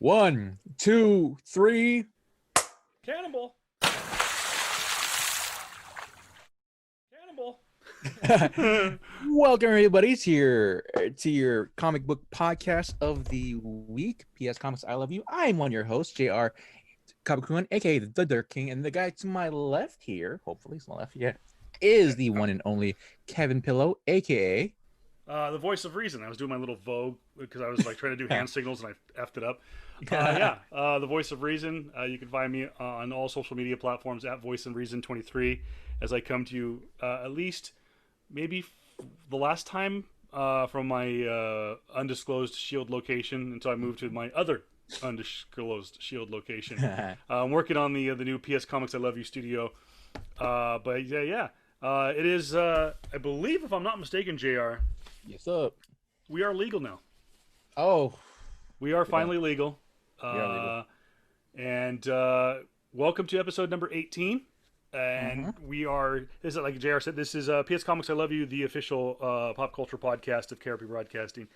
One, two, three. Cannibal. Cannibal. Welcome everybody to your comic book podcast of the week. PS Comics, I love you. I'm one of your hosts, JR Comic Book, aka the Dirt King, and the guy to my left here, hopefully he's my left, is the one and only Kevin Pillow, aka The voice of reason. I was doing my little Vogue because I was like trying to do hand signals and I effed it up. The voice of reason. You can find me on all social media platforms at Voice and Reason 23 as I come to you at least maybe the last time from my undisclosed Shield location until I moved to my other undisclosed Shield location. I'm working on the new PS Comics I Love You studio. It is, I believe, if I'm not mistaken, JR, Yes up. we are legal now. Oh, We are finally legal. we are legal. And welcome to episode number 18. And we are, this is like JR said, this is PS Comics I Love You, the official pop culture podcast of KRP Broadcasting.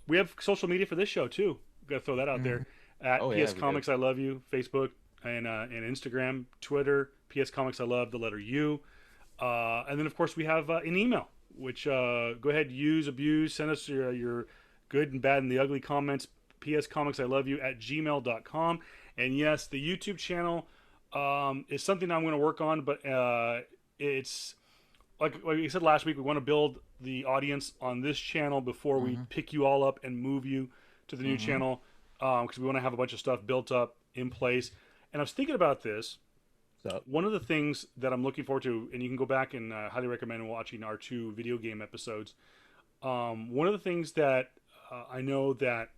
We have social media for this show, too. Got to throw that out there. At PS Comics I Love You, Facebook and Instagram, Twitter, PS Comics I Love, the letter U. And then, of course, we have an email, which go ahead, use, abuse, send us your good and bad and the ugly comments, pscomicsIloveyou@gmail.com. And yes, the YouTube channel is something I'm going to work on, but it's, like we said last week, we want to build the audience on this channel before we pick you all up and move you to the new channel, because we want to have a bunch of stuff built up in place. And I was thinking about this. One of the things that I'm looking forward to, and you can go back and highly recommend watching our 2 video game episodes. One of the things that I know that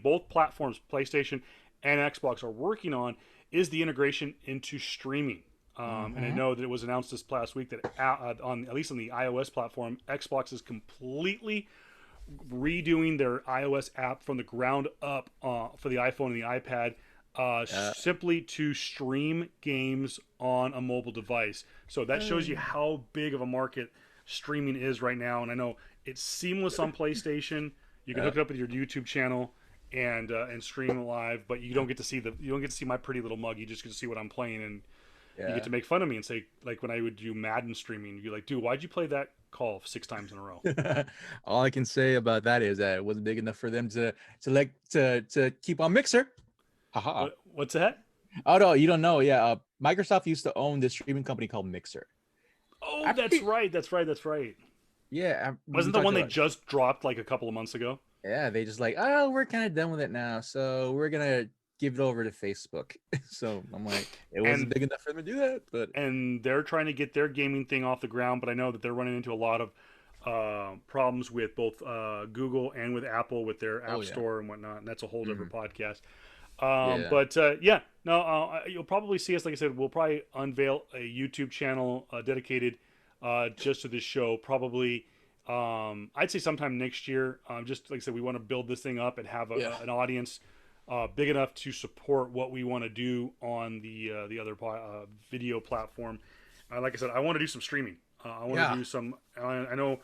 both platforms, PlayStation and Xbox, are working on is the integration into streaming. And I know that it was announced this past week that at least on the iOS platform, Xbox is completely redoing their iOS app from the ground up for the iPhone and the iPad. Simply to stream games on a mobile device. So that shows you how big of a market streaming is right now. And I know it's seamless on PlayStation. You can hook it up with your YouTube channel and stream live, but you don't get to see my pretty little mug. You just get to see what I'm playing, and you get to make fun of me and say, like when I would do Madden streaming, you'd be like, dude, why'd you play that call 6 times in a row? All I can say about that is that it wasn't big enough for them to keep on Mixer. Haha. What's that? Oh no, you don't know. Yeah, Microsoft used to own this streaming company called Mixer. Oh, that's right. Yeah, wasn't the one they just dropped like a couple of months ago? Yeah, they just like, oh, we're kind of done with it now, so we're gonna give it over to Facebook. So I'm like, it wasn't big enough for them to do that, and they're trying to get their gaming thing off the ground. But I know that they're running into a lot of problems with both Google and with Apple with their App Store and whatnot, and that's a whole different podcast. You'll probably see us, like I said, we'll probably unveil a YouTube channel dedicated just to this show, probably I'd say sometime next year. Just like I said, we want to build this thing up and have an audience big enough to support what we want to do on the other video platform. Like I said, I want to do some streaming. I want to do some. I know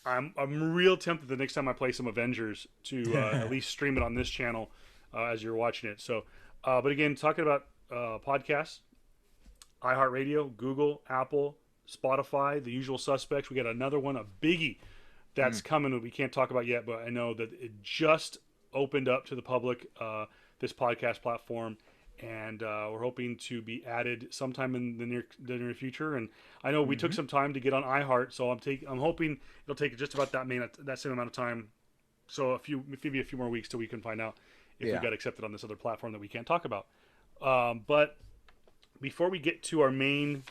I'm real tempted the next time I play some Avengers to at least stream it on this channel as you're watching it. So, but again, talking about podcasts, iHeartRadio, Google, Apple, Spotify, the usual suspects. We got another one, a biggie, that's coming that we can't talk about yet, but I know that it just opened up to the public, this podcast platform, and we're hoping to be added sometime in the near future. And I know we took some time to get on iHeart, so I'm hoping it'll take just about that same amount of time. So maybe a few more weeks till we can find out if we got accepted on this other platform that we can't talk about. But before we get to our main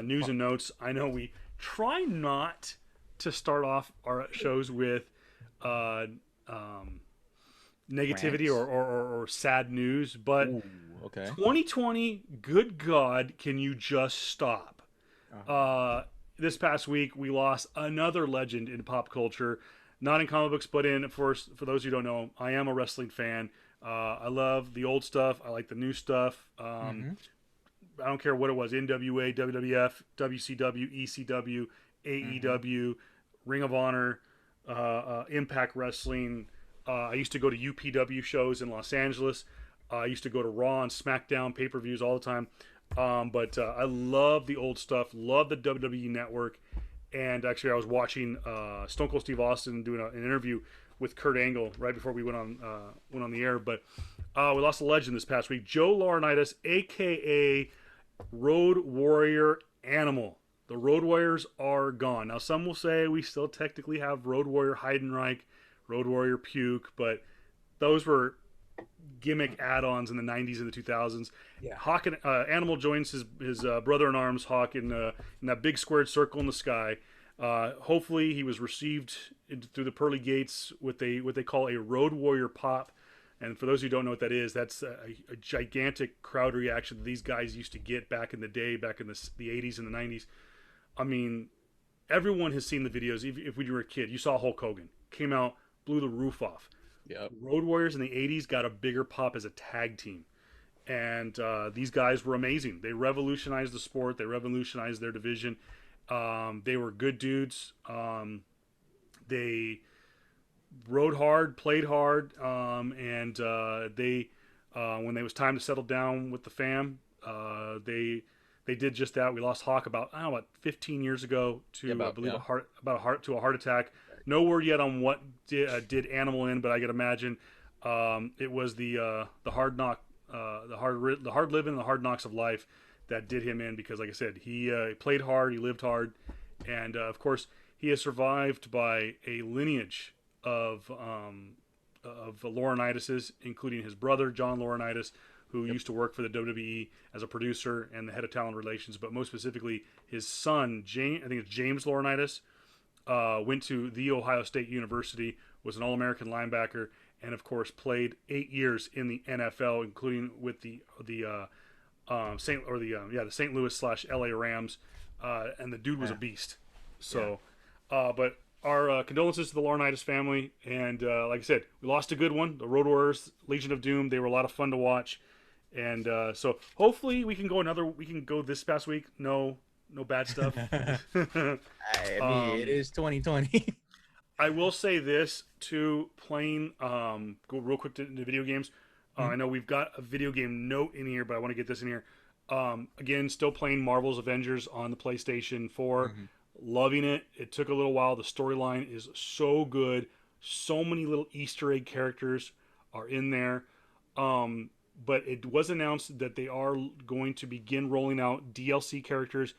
news and notes, I know we try not to start off our shows with negativity or sad news, but 2020, good God, can you just stop? This past week, we lost another legend in pop culture. Not in comic books, but for those who don't know, I am a wrestling fan. I love the old stuff. I like the new stuff. I don't care what it was: NWA, WWF, WCW, ECW, AEW, Ring of Honor, Impact Wrestling, I used to go to UPW shows in Los Angeles. I used to go to Raw and SmackDown pay-per-views all the time. But I love the old stuff. Love the WWE Network. And actually, I was watching Stone Cold Steve Austin doing an interview with Kurt Angle right before we went on the air. But we lost a legend this past week, Joe Laurinaitis, aka Road Warrior Animal. The Road Warriors are gone. Now, some will say we still technically have Road Warrior Heidenreich, Road Warrior Puke, but those were gimmick add-ons in the 90s and the 2000s. Yeah. Hawk and, Animal joins his brother in arms, Hawk, in that big squared circle in the sky. Hopefully, he was received through the pearly gates with what they call a Road Warrior pop. And for those who don't know what that is, that's a gigantic crowd reaction that these guys used to get back in the day, back in the 80s and the 90s. I mean, everyone has seen the videos. If we were a kid, you saw Hulk Hogan. Came out, blew the roof off. Yep. Road Warriors in the 80s got a bigger pop as a tag team. And these guys were amazing. They revolutionized the sport. They revolutionized their division. They were good dudes. They rode hard, played hard, and they when it was time to settle down with the fam, they did just that. We lost Hawk about 15 years ago to I believe a heart attack. No word yet on what did Animal in, but I could imagine it was the hard knock, the hard living, and the hard knocks of life that did him in, because like I said, he played hard, he lived hard, and of course he is survived by a lineage of Laurinaitis, including his brother John Laurinaitis, who used to work for the WWE as a producer and the head of talent relations, but most specifically his son James, I think it's James Laurinaitis, went to The Ohio State University, was an All-American linebacker, and of course played 8 years in the NFL, including with the St. Louis / LA Rams, and the dude was a beast. So, but our condolences to the Laurinaitis family, and like I said, we lost a good one. The Road Warriors, Legion of Doom, they were a lot of fun to watch, and so hopefully we can go this past week. No bad stuff. I mean, it is 2020. I will say this too, playing go real quick to the video games. I know we've got a video game note in here, but I want to get this in here. Again, still playing Marvel's Avengers on the PlayStation 4. Loving it. It took a little while. The storyline is so good. So many little Easter egg characters are in there. But it was announced that they are going to begin rolling out DLC characters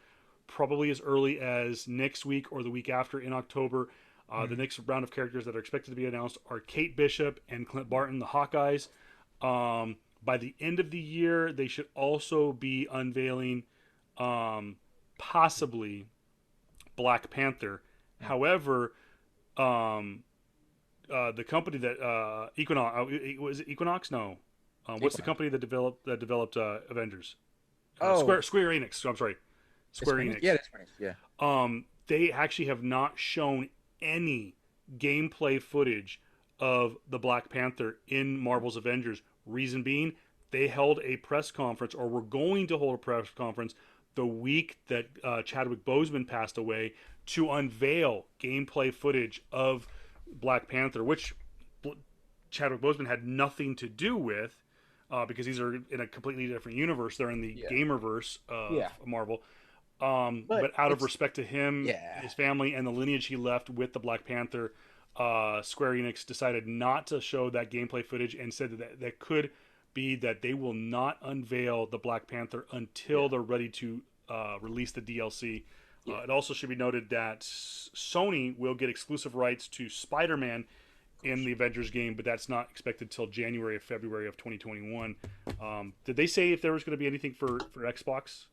probably as early as next week or the week after in October. The next round of characters that are expected to be announced are Kate Bishop and Clint Barton, the Hawkeyes. By the end of the year, they should also be unveiling possibly Black Panther. However, the company that Equinox, was it Equinox? No. What's the company that developed Avengers? Square Enix. I'm sorry, Square Enix. Yeah, that's Enix. Yeah. They actually have not shown any gameplay footage of the Black Panther in Marvel's Avengers. Reason being, they held a press conference, or were going to hold a press conference the week that Chadwick Boseman passed away, to unveil gameplay footage of Black Panther, which Chadwick Boseman had nothing to do with, because these are in a completely different universe. They're in the gamerverse of Marvel. But out of respect to him, his family, and the lineage he left with the Black Panther, Square Enix decided not to show that gameplay footage, and said that could be that they will not unveil the Black Panther until they're ready to release the DLC. It also should be noted that Sony will get exclusive rights to Spider-Man in the Avengers game, but that's not expected till January or February of 2021. Did they say if there was going to be anything for Xbox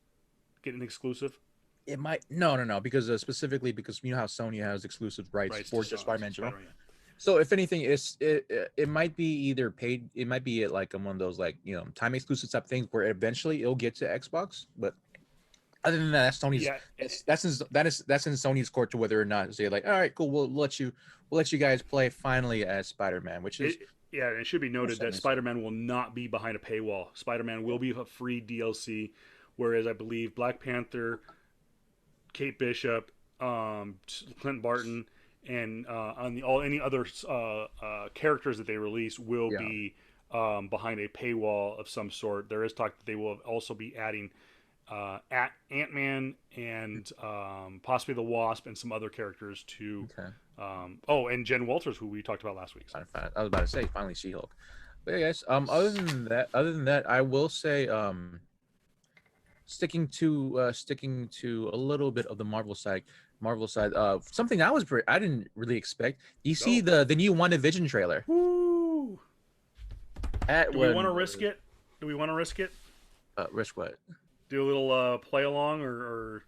getting exclusive? It might no because specifically because you know how Sony has exclusive rights for just Spider-Man. So if anything, it might be either paid. It might be like one of those time exclusive type things where eventually it'll get to Xbox. But other than that, that's Sony's. That's in Sony's court to whether or not say like, all right, cool, we'll let you guys play finally as Spider-Man, which is and it should be noted that Spider-Man will not be behind a paywall. Spider-Man will be a free DLC, whereas I believe Black Panther, Kate Bishop, Clint Barton, and on the all any other characters that they release will Yeah. be behind a paywall of some sort. There is talk that they will also be adding at Ant-Man and possibly the Wasp and some other characters to. Okay. And Jen Walters, who we talked about last week. So. I was about to say finally She-Hulk. But yeah, guys. Other than that, I will say sticking to a little bit of the Marvel side. Something I didn't really expect. You see No. the new WandaVision trailer. Woo! At Do we when want to risk it? Do we want to risk it? Risk what? Do a little play along or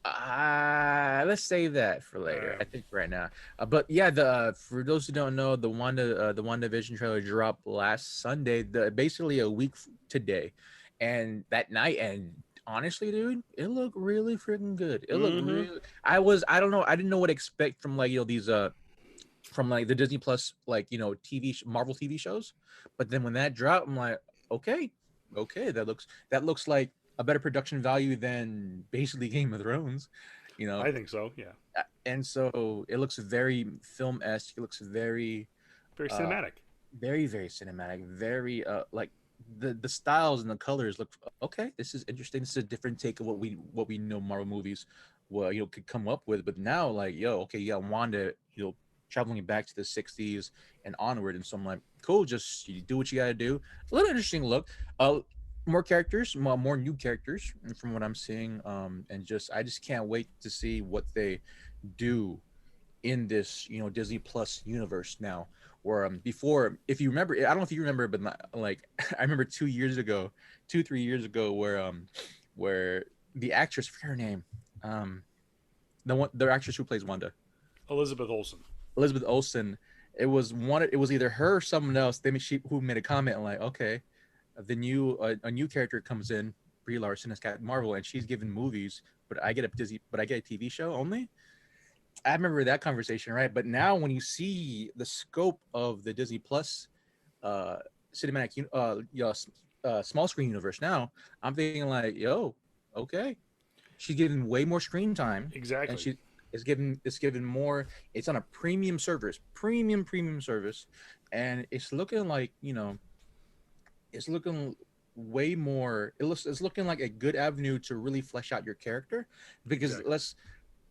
Let's save that for later. I think right now. But yeah, the for those who don't know, the WandaVision trailer dropped last Sunday, basically a week today, and that night. And honestly, dude, it looked really freaking good. It looked really. I don't know. I didn't know what to expect from like these from like the Disney Plus Marvel TV shows, but then when that dropped, I'm like, okay, that looks like a better production value than basically Game of Thrones, you know. I think so, yeah. And so it looks very film-esque. It looks Very uh, cinematic. very cinematic. Very like the styles and the colors look okay. This is interesting. This is a different take of what we know Marvel movies, could come up with. But now, like, okay, you got Wanda, traveling back to the 60s and onward. And so I'm like, cool, just you do what you got to do. A little interesting look. More characters, more new characters from what I'm seeing. And I just can't wait to see what they do in this, Disney Plus universe now. Where before, if you remember, I don't know if you remember, but like I remember 3 years ago, where the actress, I forget her name, the actress who plays Wanda, Elizabeth Olsen. Elizabeth Olsen. It was either her or someone else. Who made a comment like, okay, a new character comes in, Brie Larson as Captain Marvel, and she's given movies, but I get a TV show only. I remember that conversation, right? But now when you see the scope of the Disney Plus uh, cinematic, small screen universe now, I'm thinking like, okay, she's given way more screen time, and Exactly. it's given more. It's on a premium service, and it's looking like it's looking way more. It's looking like a good avenue to really flesh out your character, because Exactly.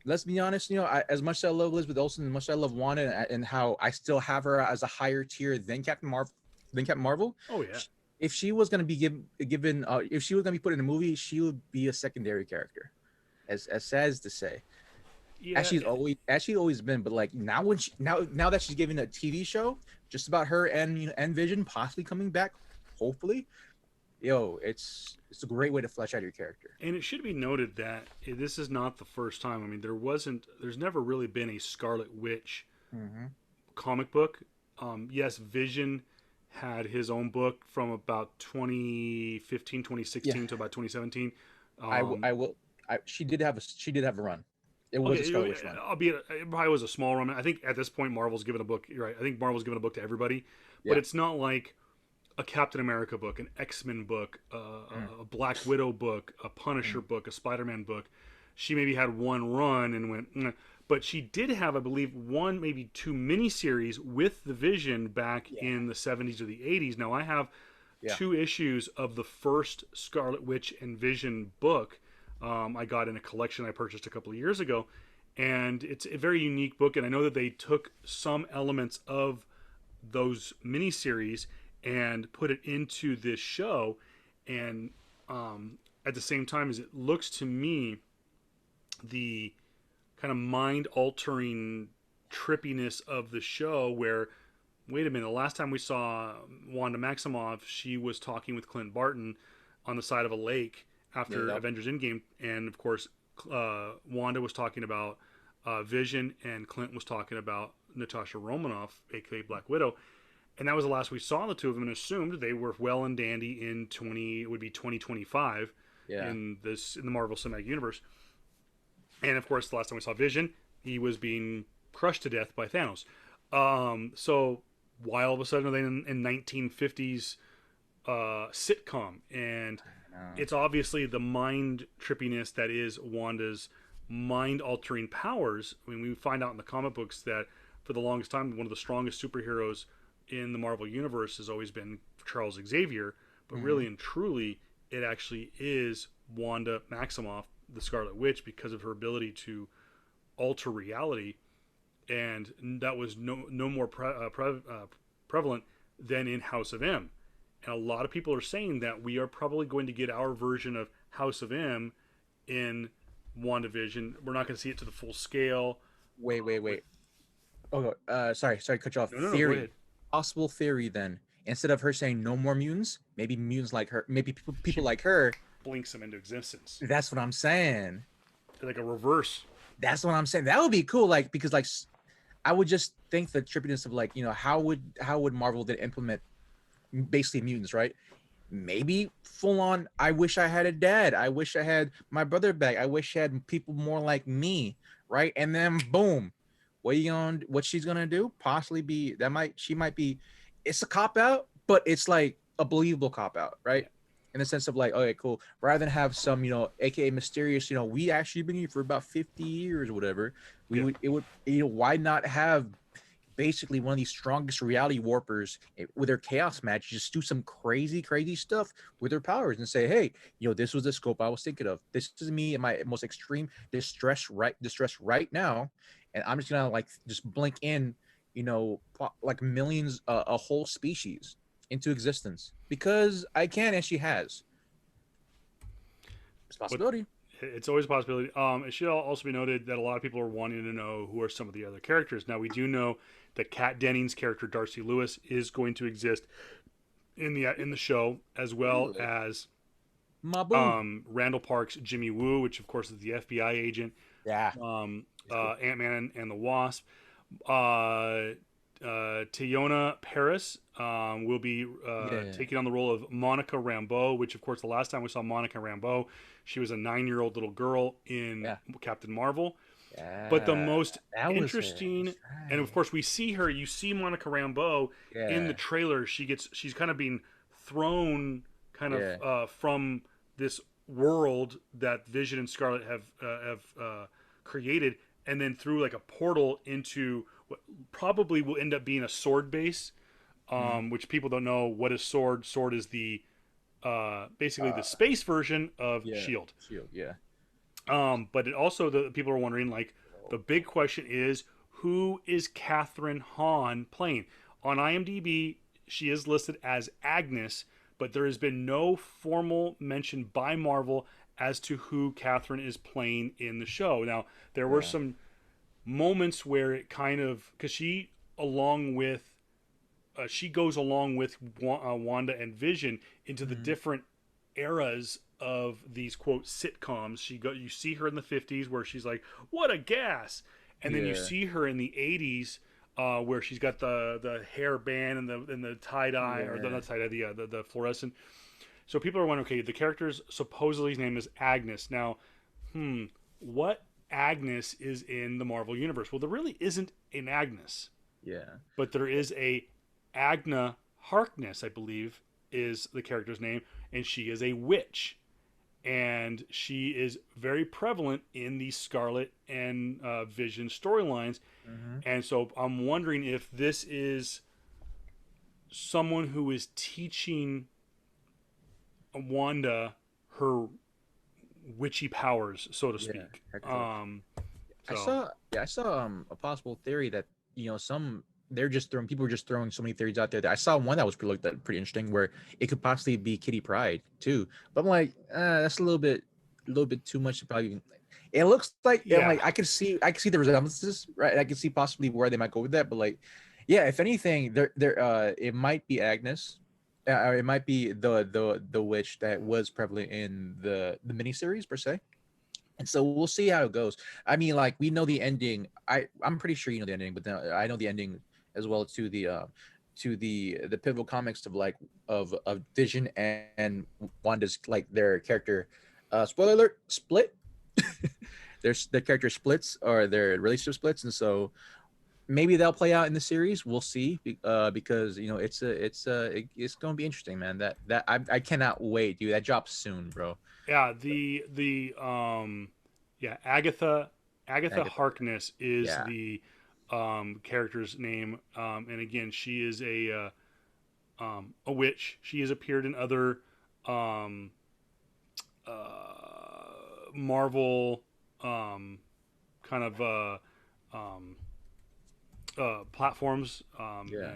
let's be honest. As much as I love Elizabeth Olsen, as much as I love Wanda, and how I still have her as a higher tier than Captain Marvel. Oh yeah. If she was going to be given, if she was going to be put in a movie, she would be a secondary character. As sad as to say, Yeah. as she's always been. But like now, now that she's giving a TV show just about her and Vision possibly coming back, hopefully, it's a great way to flesh out your character. And it should be noted that this is not the first time. I mean, there's never really been a Scarlet Witch Mm-hmm. comic book. Yes, Vision had his own book from about 2015, 2016 to about 2017. I will. She did have a run. It was a Scarlet Witch run. Albeit it probably was a small run. I think at this point Marvel's given a book. You're right. I think Marvel's given a book to everybody, but Yeah. it's not like a Captain America book, an X-Men book, a Black Widow book, a Punisher book, a Spider-Man book. She maybe had one run and went, "Nah." But she did have, I believe, one maybe two miniseries with the Vision back in the 70s or the 80s. Now I have Yeah. 2 issues of the first Scarlet Witch and Vision book. I got in a collection I purchased a couple of years ago, and it's a very unique book. And I know that they took some elements of those miniseries and put it into this show. And at the same time, as it looks to me, the kind of mind altering trippiness of the show, where, wait a minute, the last time we saw Wanda Maximoff, she was talking with Clint Barton on the side of a lake after Yep. Avengers Endgame. And of course, Wanda was talking about Vision, and Clint was talking about Natasha Romanoff, aka Black Widow. And that was the last we saw the two of them, and assumed they were well and dandy in 2025 Yeah. in the Marvel Cinematic Universe. And of course, the last time we saw Vision, he was being crushed to death by Thanos. So why all of a sudden are they in 1950s sitcom? And it's obviously the mind trippiness that is Wanda's mind-altering powers. I mean, we find out in the comic books that for the longest time, one of the strongest superheroes in the Marvel universe has always been Charles Xavier, but Mm-hmm. really and truly, it actually is Wanda Maximoff, the Scarlet Witch, because of her ability to alter reality, and that was no more prevalent than in House of M. And a lot of people are saying that we are probably going to get our version of House of M in WandaVision. We're not going to see it to the full scale. With Wait. Oh, sorry, to cut you off. no, go Theory, ahead. possible theory. Then instead of her saying no more mutants, maybe mutants like her, maybe people She like her. blinks them into existence, That's what I'm saying. like a reverse. That's what I'm saying. That would be cool. Like because like I would just think the trippiness of like how would Marvel then implement basically mutants, right? Maybe full on. I wish I had a dad. I wish I had my brother back. I wish I had people more like me, right? And then boom, what she's gonna do? Possibly be that might she might be. It's a cop out, but it's like a believable cop out, right? Yeah, In the sense of like, okay, cool. Rather than have some, aka mysterious, we actually been here for about 50 years or whatever. We yeah. would it would why not have basically one of these strongest reality warpers with their chaos match just do some crazy stuff with their powers and say, hey, this was the scope I was thinking of. This is me in my most extreme distress right now, and I'm just gonna like just blink in, like millions, a whole species into existence because I can, and she has. It's a But possibility. it's always a possibility. It should also be noted that a lot of people are wanting to know who are some of the other characters. Now we do know that Kat Dennings' character Darcy Lewis is going to exist in the show, as well Really? as My boo. Randall Park's Jimmy Woo, which of course is the FBI agent, Yeah. He's cool. Ant Man and the Wasp. Uh, Teyona Paris will be Yeah. taking on the role of Monica Rambeau, which, of course, the last time we saw Monica Rambeau, she was a 9-year-old little girl in Yeah. Captain Marvel. But the Yeah. most That was her. interesting, That's and of right. course, we see her. You see Monica Rambeau in the Yeah. trailer. She's kind of being thrown kind of Yeah. from this world that Vision and Scarlet have created, and then through like a portal into what probably will end up being a sword base, Mm. which people don't know what is sword. Sword is the basically the Uh. space version of Yeah. Shield. Shield. Yeah. But it also the people are wondering like the big question is who is Catherine Hahn playing on IMDb? She is listed as Agnes, but there has been no formal mention by Marvel as to who Catherine is playing in the show. Now there were Yeah. some moments where it kind of because she goes along with Wanda and Vision into the Mm. different eras of these quote sitcoms. You see her in the 50s where she's like, "What a gas," and then you Yeah. see her in the 80s where she's got the hair band and the tie dye or the Yeah. not tie dye the fluorescent. So people are wondering, okay, the character's supposedly his name is Agnes. Now, what Agnes is in the Marvel universe? Well, there really isn't an Agnes, Yeah. but there is a Agna Harkness, I believe, is the character's name, and she is a witch, and she is very prevalent in the Scarlet and Vision storylines, Mm-hmm. and so I'm wondering if this is someone who is teaching Wanda her witchy powers, so to Yeah. speak. Heck so. I So saw. Yeah. I saw a possible theory that some they're just throwing people are just throwing so many theories out there. That I saw one that was pretty interesting where it could possibly be Kitty Pryde too. But I'm like, that's a little bit too much to probably. It looks like I'm yeah, like I can see the resemblances, right? I can see possibly where they might go with that, but like, yeah, if anything, it might be Agnes, or it might be the witch that was prevalent in the miniseries per se. And so we'll see how it goes. I mean, like we know the ending. I'm pretty sure you know the ending, but then I know the ending as well to the pivotal comics of like of Vision and Wanda's like their character. Spoiler alert: split. Their character splits or their relationship splits, and so maybe they'll play out in the series. We'll see. Because it's gonna be interesting, man. I cannot wait, dude. That drops soon, bro. yeah. The Yeah, Agatha Agatha. Harkness is Yeah. the character's name, and again, she is a witch. She has appeared in other um, Marvel um, kind of um, platforms, Yeah.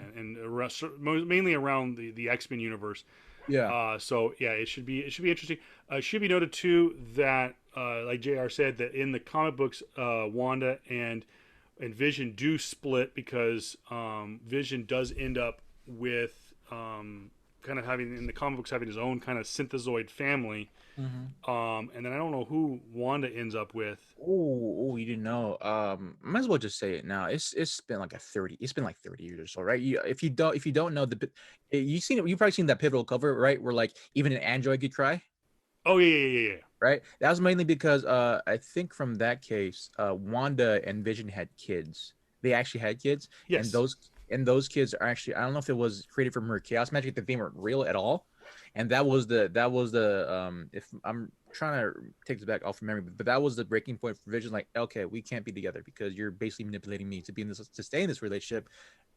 mainly around the X-Men universe. Yeah. So yeah, it should be interesting. It should be noted too that like Jr. said, that in the comic books, Wanda and Vision do split because Vision does end up with kind of having in the comic books having his own kind of synthezoid family. Mm-hmm. And then I don't know who Wanda ends up with. Oh, you didn't know. Might as well just say it now. It's been like 30. It's been like 30 years or so, right? If you don't know you've probably seen that pivotal cover, right? Where like even an android could cry, Oh yeah. right? That was mainly because I think from that case, Wanda and Vision had kids. They actually had kids, and Yes. those kids are actually, I don't know if it was created from her chaos magic, that they weren't real at all. And that was the if I'm trying to take this back off from memory, but that was the breaking point for Vision. Like, okay, we can't be together because you're basically manipulating me to be in this to stay in this relationship.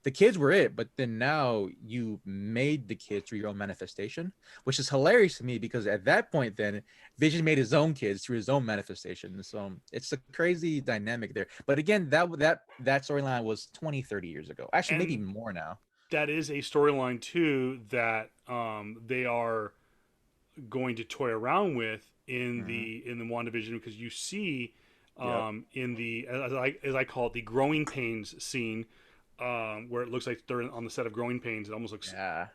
The kids were it, but then now you made the kids through your own manifestation, which is hilarious to me because at that point, then Vision made his own kids through his own manifestation. So it's a crazy dynamic there. But again, that storyline was 20, 30 years ago. Actually, maybe And more now. that is a storyline too that they are going to toy around with Mm-hmm. in the WandaVision, because you see Yep. in the as I call it, the growing pains scene, where it looks like they're on the set of Growing Pains. It almost looks Yeah.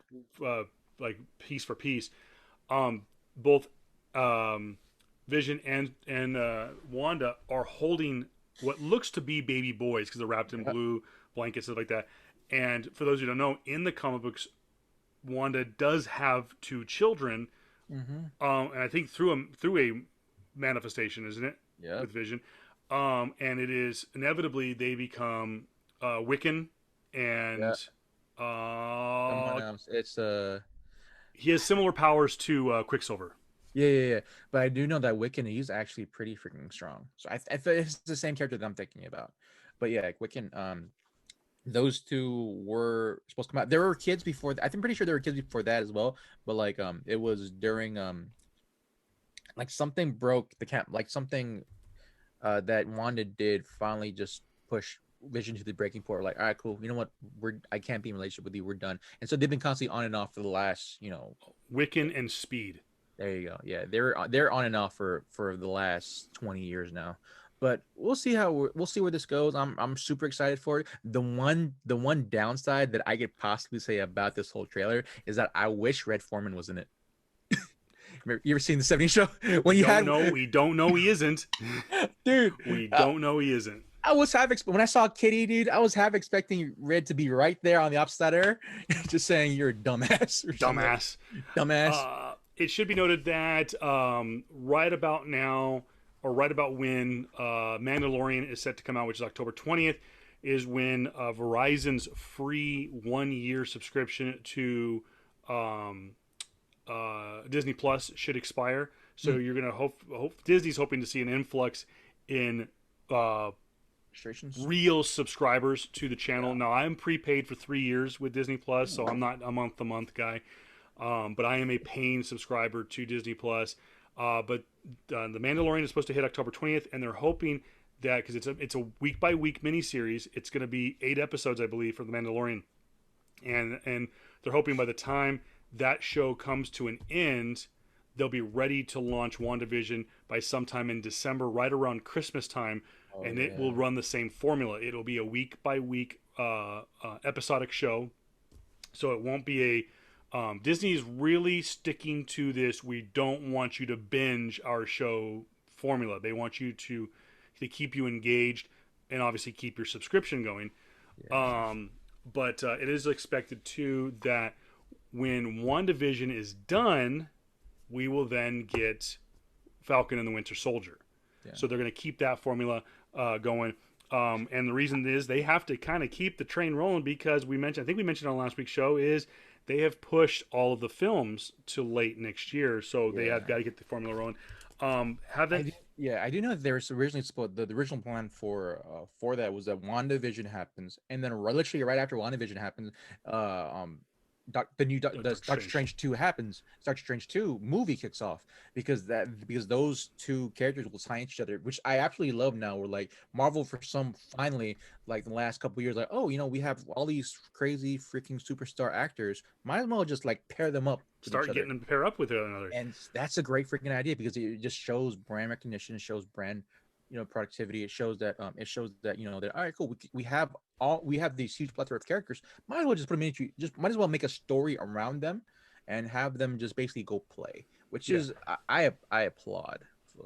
uh, like piece for piece. Both um, Vision and Wanda are holding what looks to be baby boys because they're wrapped in Yep. blue blankets, stuff like that. And for those who don't know, in the comic books, Wanda does have two children, Mm-hmm. and I think through a manifestation, isn't it, Yep. with Vision? And it is inevitably they become Wiccan, and Yep. Someone else. It's he has similar powers to Quicksilver. yeah. But I do know that Wiccan, he's actually pretty freaking strong. So I feel it's the same character that I'm thinking about. But yeah, Wiccan. Those two were supposed to come out. There were kids before. I'm pretty sure there were kids before that as well. But like it was during like something broke the camp. Like something that Wanda did finally just push Vision to the breaking point. Like, all right, cool. You know what? I can't be in a relationship with you. We're done. And so they've been constantly on and off for the last, Wiccan and Speed. there you go. Yeah, they're on and off for the last 20 years now. But we'll see where this goes. I'm super excited for it. The one downside that I could possibly say about this whole trailer is that I wish Red Foreman was in it. You ever seen the '70s show when you had We don't know he isn't. dude? We don't know he isn't. I was when I saw Kitty, dude, I was half expecting Red to be right there on the opposite side of her, just saying you're a dumbass or something like Dumbass. dumbass. It should be noted that right about now, or right about when Mandalorian is set to come out, which is October 20th, is when Verizon's free 1 year subscription to um, Disney Plus should expire. So Mm. you're gonna Disney's hoping to see an influx in Restrictions. real subscribers to the channel. Yeah. Now I'm prepaid for 3 years with Disney Plus, so I'm not a month to month guy. But I am a paying subscriber to Disney Plus. But the Mandalorian is supposed to hit October 20th, and they're hoping that because it's a week by week miniseries, it's going to be 8 episodes, I believe, for the Mandalorian, and they're hoping by the time that show comes to an end, they'll be ready to launch WandaVision by sometime in December, right around Christmas time, Oh and it will yeah. run the same formula. It'll be a week by week episodic show, so it won't be a Disney's really sticking to this. We don't want you to binge our show formula. They want you to keep you engaged and obviously keep your subscription going. Yeah. But it is expected too that when WandaVision is done, we will then get Falcon and the Winter Soldier. Yeah. So they're going to keep that formula going. And the reason is they have to kind of keep the train rolling because I think we mentioned on last week's show, is they have pushed all of the films to late next year. So they have Yeah. got to get the formula rolling. Haven't I do know that there was originally supposed the original plan for that was that WandaVision happens, and then literally right after WandaVision happens, um, the new Doctor Doctor Strange. Strange 2 happens. Doctor Strange 2 movie kicks off because those two characters will tie each other, which I absolutely love now. We're like Marvel for some finally like the last couple years, like, oh, we have all these crazy freaking superstar actors, might as well just like pair them up with each Start other. getting them to pair up with one another. And that's a great freaking idea because it just shows brand recognition, it shows brand, productivity. It shows that that all right, cool. We have these huge plethora of characters. Might as well just put them into just might as well make a story around them, and have them just basically go play. Which Yeah. is I applaud.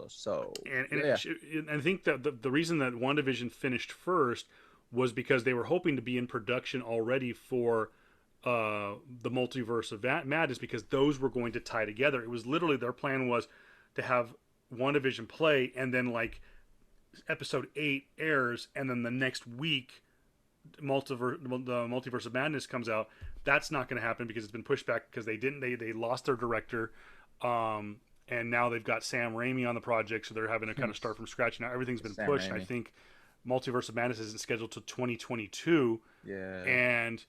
So yeah, And I think that the reason that WandaVision finished first was because they were hoping to be in production already for the multiverse of madness, because those were going to tie together. It was literally their plan was to have WandaVision play, and then like episode 8 airs, and then the next week the multiverse of madness comes out. That's not going to happen because it's been pushed back because they lost their director, and now they've got Sam Raimi on the project, so they're having to kind of start from scratch. Now everything's been Sam pushed. Raimi. I think Multiverse of Madness isn't scheduled till 2022. Yeah. And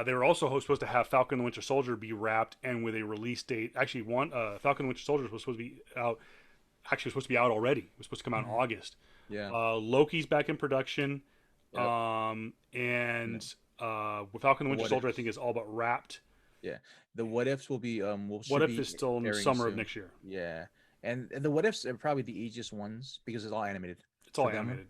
they were also supposed to have Falcon and the Winter Soldier be wrapped and with a release date. Actually, Falcon and the Winter Soldier was supposed to be out. Actually, it was supposed to be out already. It was supposed to come out in August. Yeah. Loki's back in production. Yep. And Falcon and the Winter Soldier, I think, is all but wrapped. Yeah, the what ifs will be What If is still in the summer soon. of next year. Yeah, and the what ifs are probably the easiest ones because it's all animated. It's all animated,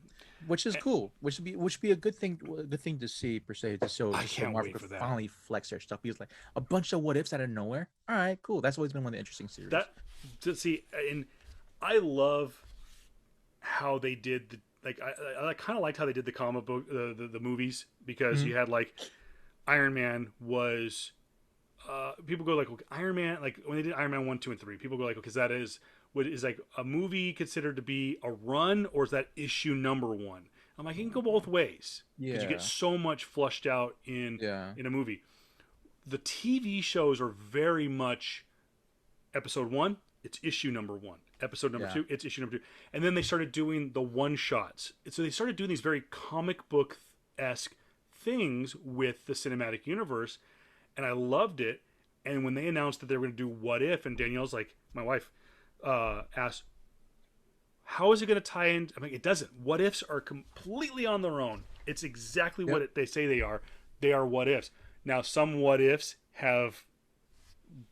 which is cool. Which would be a good thing to see per se. Just so Marvel could finally flex their stuff, because like a bunch of what ifs out of nowhere. All right, cool. That's always been one of the interesting series. And I love how they did I kind of liked how they did the comic book the movies, because you had like Iron Man was. People go like, okay, Iron Man, like when they did Iron Man 1, 2, and 3, people go like, okay, that is what is like a movie considered to be a run, or is that issue number 1? I'm like, it can go both ways, because you get so much flushed out in a movie. The TV shows are very much episode 1, it's issue number 1. Episode number 2, it's issue number 2. And then they started doing the one shots. So they started doing these very comic book esque things with the cinematic universe. And I loved it. And when they announced that they were going to do What If, and Danielle's like, my wife asked, how is it going to tie in? I'm like, it doesn't. What Ifs are completely on their own. It's exactly what they say they are. They are what ifs. Now, some what ifs have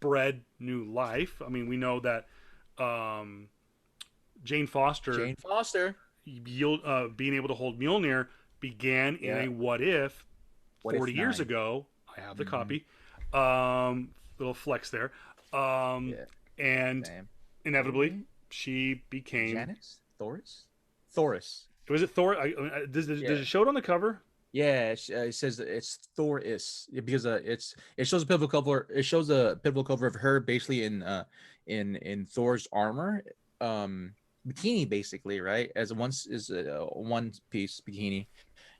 bred new life. I mean, we know that Jane Foster being able to hold Mjolnir began in a what if 40 years ago. I have the copy. Little flex there. And inevitably she became Janice? Thoris. Was it Thor? Does it show it on the cover? Yeah, it says it's Thoris because it shows a pivotal cover. It shows a pivotal cover of her basically in Thor's armor, bikini basically, right? As once is a one piece bikini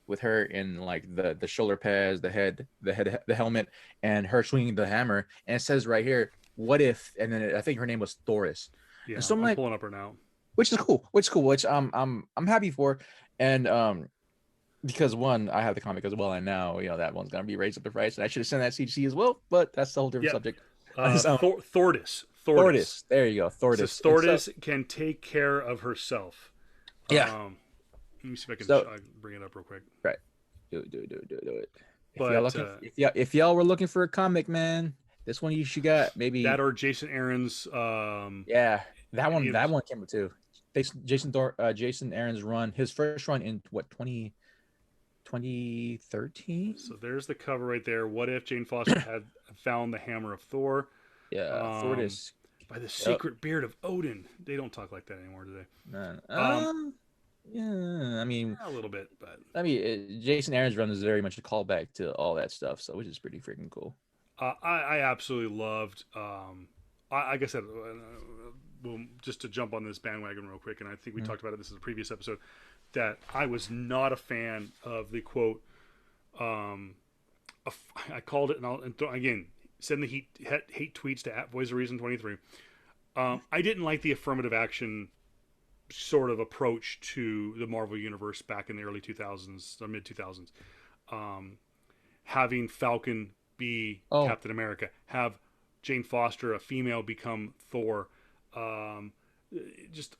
with her in like the shoulder pads, the helmet, and her swinging the hammer. And it says right here, "What if?" And then I think her name was Thoris. Yeah, and so I'm pulling up her now. Which is cool. Which I'm happy for, and because one, I have the comic as well, and now that one's gonna be raised up the price, and I should have sent that CGC as well, but that's a whole different subject. Thordis. There you go. Thordis. So Thordis can take care of herself. Yeah. Let me see if I can bring it up real quick. Right. Do it. But if y'all were looking for a comic, man, this one you should got maybe that or Jason Aaron's. Yeah, that one came up too. Jason Aaron's run, his first run in what 2013. So there's the cover right there. What if Jane Foster had found the hammer of Thor? Yeah, Thordis. By the sacred beard of Odin. They don't talk like that anymore, do they? Yeah, I mean a little bit, but I mean Jason Aaron's run is very much a callback to all that stuff, so which is pretty freaking cool. I absolutely loved. Like I said, just to jump on this bandwagon real quick, and I think we talked about it. This is a previous episode that I was not a fan of the quote. I called it, and again send the hate tweets to @VoiceOfReason23. I didn't like the affirmative action sort of approach to the Marvel universe back in the early 2000s or mid 2000s. Um, Having Falcon be Oh, Captain America, have Jane Foster, a female, become Thor. Um, just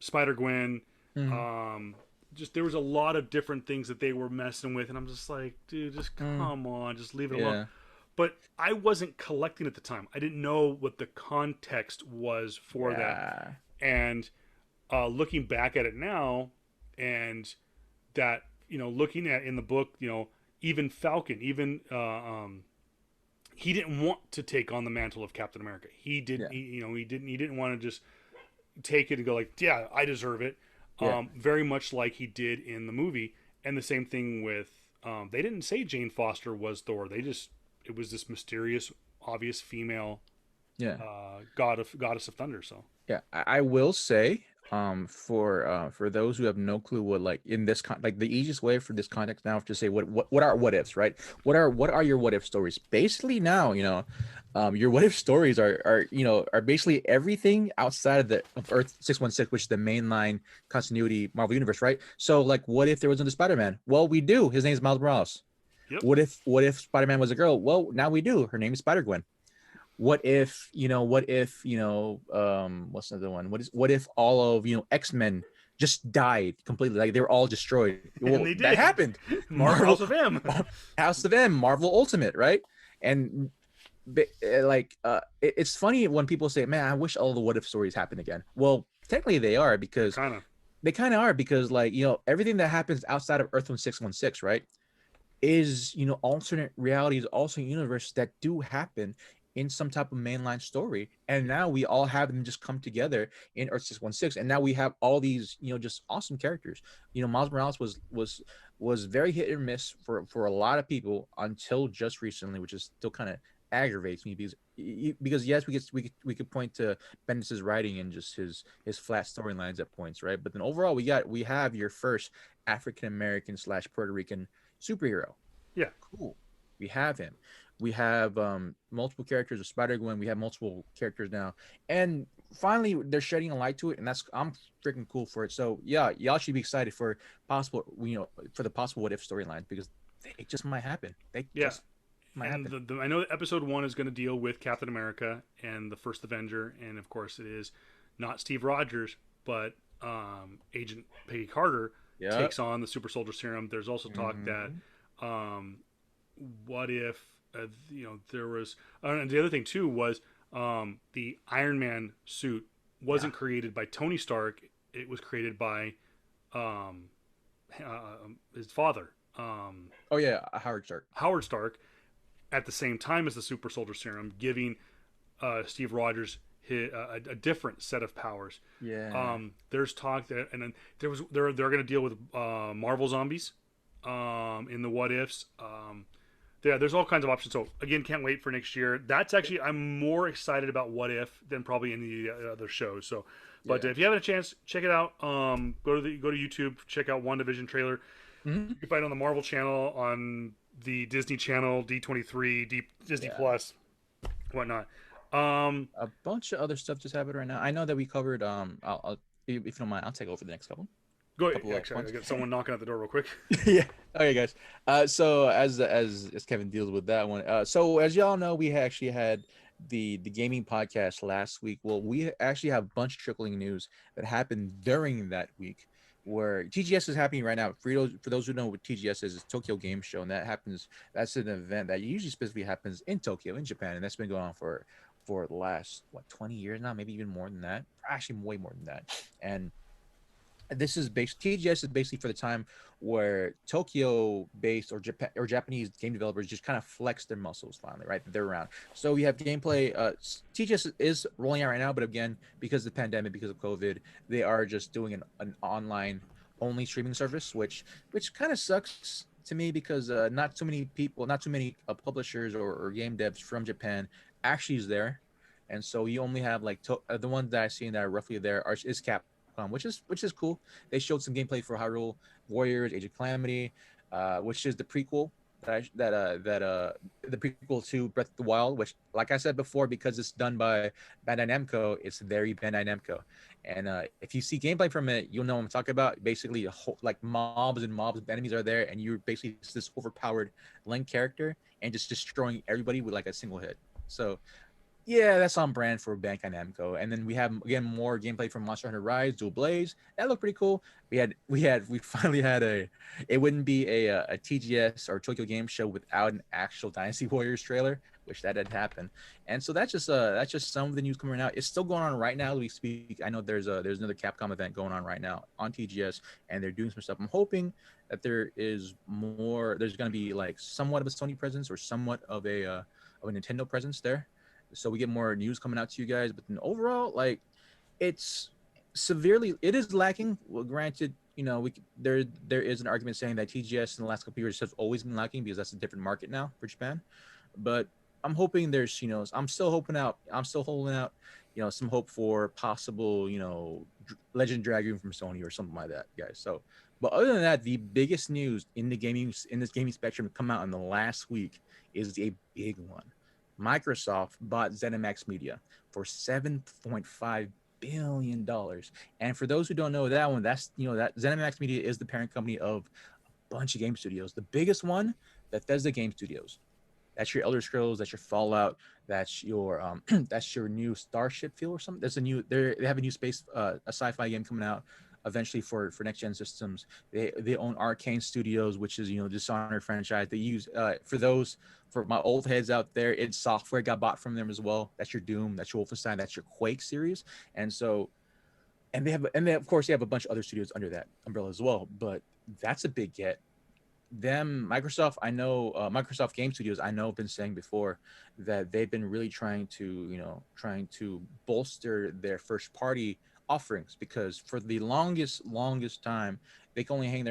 Spider Gwen. mm, Um, just there was a lot of different things that they were messing with, and I'm just like, dude, just mm, come on, just leave it alone. yeah, But I wasn't collecting at the time. I didn't know what the context was for that. yeah, And looking back at it now, and that looking at in the book, even Falcon, even he didn't want to take on the mantle of Captain America. He didn't. yeah, He didn't want to just take it and go like, yeah, I deserve it. yeah. Very much like he did in the movie. And the same thing with they didn't say Jane Foster was Thor. They just it was this mysterious, obvious female Yeah. goddess of thunder. So Yeah, I will say, for those who have no clue what like in this like the easiest way for this context now is to say what are what ifs, right? What are your what if stories? Basically now, your what if stories are basically everything outside of Earth 616, which is the mainline continuity Marvel universe, right? So like, what if there wasn't a Spider-Man? Well, we do. His name is Miles Morales. yep. What if Spider-Man was a girl? Well, now we do. Her name is Spider-Gwen. What's another one? What if all of X-Men just died completely, like they were all destroyed? And Well, they that did. happened. House Marvel, of M. House of M, Marvel Ultimate, right? And it's funny when people say, man, I wish all the what if stories happened again. Well, technically they are, because Kind of. they kind of are, because like, everything that happens outside of Earth 1616, right, is alternate realities, alternate universe that do happen in some type of mainline story, and now we all have them just come together in Earth 616, and now we have all these just awesome characters. Miles Morales was very hit or miss for a lot of people until just recently, which is still kind of aggravates me, because yes, we could point to Bendis's writing and just his flat storylines at points, right? But then overall, we have your first African American slash Puerto Rican superhero. Yeah. Cool. We have him. We have multiple characters of Spider-Gwen. We have multiple characters now, and finally they're shedding a light to it, and I'm freaking cool for it. So yeah, y'all should be excited for for the possible what if storyline, because it just might happen. They Yeah. just might And happen. I know that episode 1 is going to deal with Captain America and the first Avenger, and of course it is not Steve Rogers, but Agent Peggy Carter Yeah. takes on the Super Soldier Serum. There's also talk that Mm-hmm. um, what if there was and the other thing too was the Iron Man suit Yeah. wasn't created by Tony Stark. It was created by um, his father, Oh yeah, Howard Stark. Howard Stark, at the same time as the Super Soldier Serum, giving Steve Rogers a different set of powers. Yeah. There's talk that, and then they're going to deal with Marvel zombies in the what ifs. Yeah, there's all kinds of options. So again, can't wait for next year. That's actually I'm more excited about what if than probably any other shows. So, but Yeah. if you have a chance, check it out. Go to YouTube, check out WandaVision trailer. Mm-hmm. You can find it on the Marvel channel, on the Disney Channel, D23, Disney Yeah. Plus, whatnot. Um, A bunch of other stuff just happened right now. I know that we covered. I'll if you don't mind, I'll take over the next Go ahead. couple of Actually, I points. got someone knocking at the door real quick. Yeah. Okay, guys. So as Kevin deals with that one, so as y'all know, we actually had the gaming podcast last week. Well, we actually have a bunch of trickling news that happened during that week, where TGS is happening right now. For those who know what TGS is, it's Tokyo Game Show, and that's an event that usually specifically happens in Tokyo, in Japan, and that's been going on for the last 20 years now, maybe even more than that. Actually, way more than that. And this is based TGS is basically for the time where Tokyo based or Japanese game developers just kind of flex their muscles finally, right? They're around. So we have gameplay. TGS is rolling out right now, but again, because of the pandemic, because of COVID, they are just doing an online only streaming service, which kind of sucks to me, because not too many people, not too many publishers or game devs from Japan actually is there. And so you only have like the ones that I've seen that are roughly there is Capcom, which is cool. They showed some gameplay for Hyrule Warriors, Age of Calamity, which is the prequel the prequel to Breath of the Wild, which, like I said before, because it's done by Bandai Namco, it's very Bandai Namco. And if you see gameplay from it, you'll know what I'm talking about. Basically, like mobs and mobs of enemies are there, and you're basically just this overpowered Link character and just destroying everybody with like a single hit. So yeah, that's on brand for Bandai Namco. And then we have again more gameplay from Monster Hunter Rise, Dual Blaze. That looked pretty cool. We finally had a. It wouldn't be a TGS or Tokyo Game Show without an actual Dynasty Warriors trailer, which that had happened. And so that's just some of the news coming out. It's still going on right now as we speak. I know there's another Capcom event going on right now on TGS, and they're doing some stuff. I'm hoping that there is more. There's going to be like somewhat of a Sony presence or somewhat of a Nintendo presence there, so we get more news coming out to you guys. But then overall, like, it's it is lacking. Well, granted, there is an argument saying that TGS in the last couple of years has always been lacking because that's a different market now for Japan. But I'm hoping I'm still holding out, some hope for possible, Legend Dragoon from Sony or something like that, guys. So, but other than that, the biggest news in this gaming spectrum to come out in the last week is a big one. Microsoft bought ZeniMax Media for $7.5 billion. And for those who don't know that one, that ZeniMax Media is the parent company of a bunch of game studios. The biggest one, Bethesda Game Studios. That's your Elder Scrolls. That's your Fallout. That's your that's your new Starship Field or something. There's a new they have a new space a sci-fi game coming out eventually for next gen systems. They own Arcane Studios, which is Dishonored franchise. They use for my old heads out there, id Software got bought from them as well. That's your Doom. That's your Wolfenstein. That's your Quake series. And so they of course they have a bunch of other studios under that umbrella as well. But that's a big get. Microsoft, I know, Microsoft Game Studios, I know, have been saying before that they've been really trying to bolster their first party offerings, because for the longest time they can only hang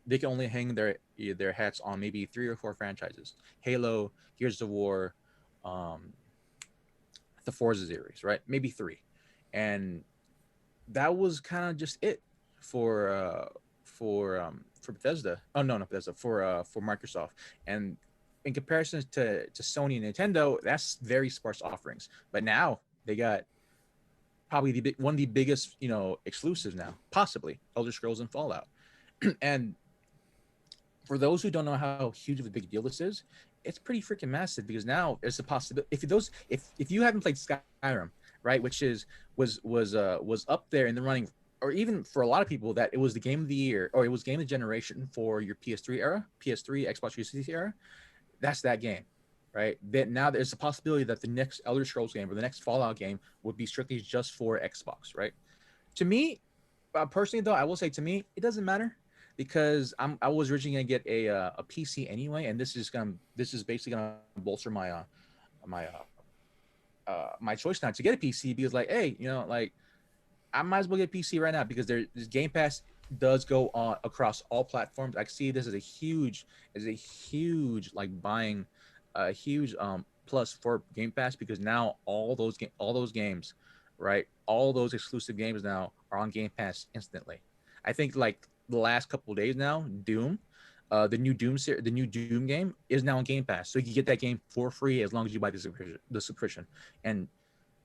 they can only hang their hats on maybe 3 or 4 franchises: Halo, Gears of War, um, the Forza series, right? Maybe 3, and that was kind of just it for for Bethesda. Oh no, not Bethesda, for Microsoft. And in comparison to Sony and Nintendo, that's very sparse offerings. But now they got probably one of the biggest exclusives now, possibly Elder Scrolls and Fallout. And for those who don't know how huge of a big deal this is, it's pretty freaking massive, because now there's a possibility if you haven't played Skyrim, right, which was up there in the running, or even for a lot of people that it was the game of the year or it was game of the generation for your PS3 era, PS3, Xbox 360 era, that's that game, right? That now there's a possibility that the next Elder Scrolls game or the next Fallout game would be strictly just for Xbox, right? To me, personally though, I will say to me it doesn't matter, because I was originally gonna get a PC anyway, and this is basically gonna bolster my my choice now to get a PC, because like, hey, like, I might as well get a PC right now, because this Game Pass does go on across all platforms. I see this as a huge like buying a huge plus for Game Pass, because now all those games, right? All those exclusive games now are on Game Pass instantly. I think like the last couple of days now, Doom, the new Doom game is now on Game Pass, so you can get that game for free as long as you buy the subscription. And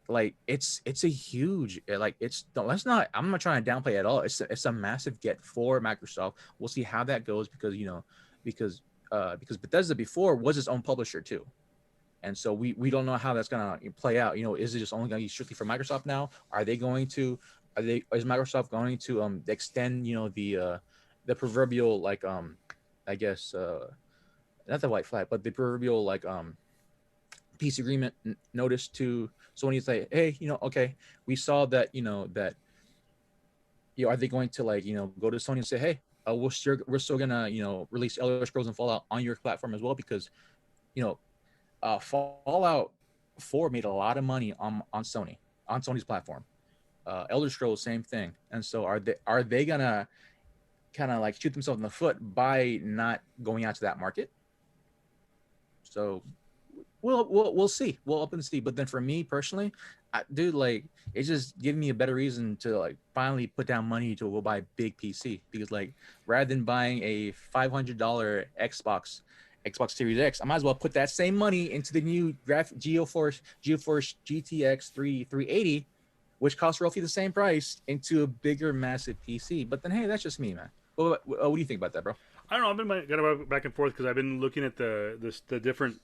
like it's a huge, like, it's let's not I'm not trying to downplay it at all. It's a massive get for Microsoft. We'll see how that goes, because because Bethesda before was its own publisher too. And so we don't know how that's gonna play out. Is it just only gonna be strictly for Microsoft now? Is Microsoft going to extend the proverbial, like, I guess, not the white flag, but the proverbial, like, peace agreement notice to Sony, say, hey, okay, we saw that, are they going to, like, go to Sony and say, hey, we're still gonna release Elder Scrolls and Fallout on your platform as well, because you know Fallout 4 made a lot of money on Sony's platform. Elder Scrolls, same thing. And so are they gonna kind of like shoot themselves in the foot by not going out to that market? So we'll see. We'll open to see. But then for me personally, dude, like, it's just giving me a better reason to like finally put down money to go buy a big PC, because like rather than buying a $500 Xbox Xbox Series X, I might as well put that same money into the new GeForce GTX 380, which costs roughly the same price, into a bigger, massive PC. But then, hey, that's just me, man. What do you think about that, bro? I don't know. I've been going back and forth because I've been looking at the different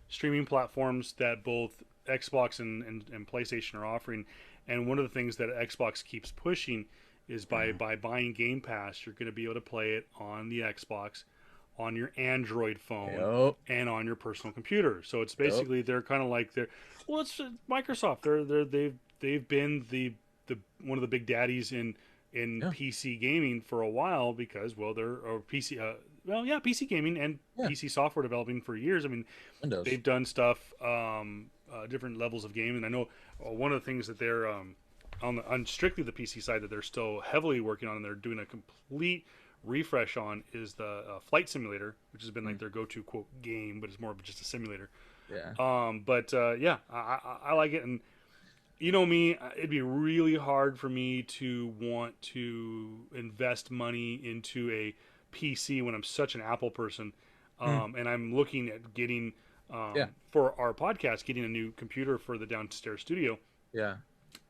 streaming platforms that both Xbox and PlayStation are offering, and one of the things that Xbox keeps pushing is by buying Game Pass, you're going to be able to play it on the Xbox, on your Android phone, Yep. and on your personal computer. So it's basically they're kind of like it's Microsoft. They've been the one of the big daddies in Yeah. PC gaming for a while because they're or PC PC gaming and Yeah. PC software developing for years. I mean, Windows. they've done stuff different levels of gaming. I know one of the things that they're on strictly the PC side that they're still heavily working on and they're doing a complete refresh on is the flight simulator, which has been like their go-to quote game, but it's more of just a simulator. Yeah. I like it, and you know me, it'd be really hard for me to want to invest money into a PC when I'm such an Apple person, and I'm looking at getting Yeah. for our podcast, getting a new computer for the downstairs studio. Yeah.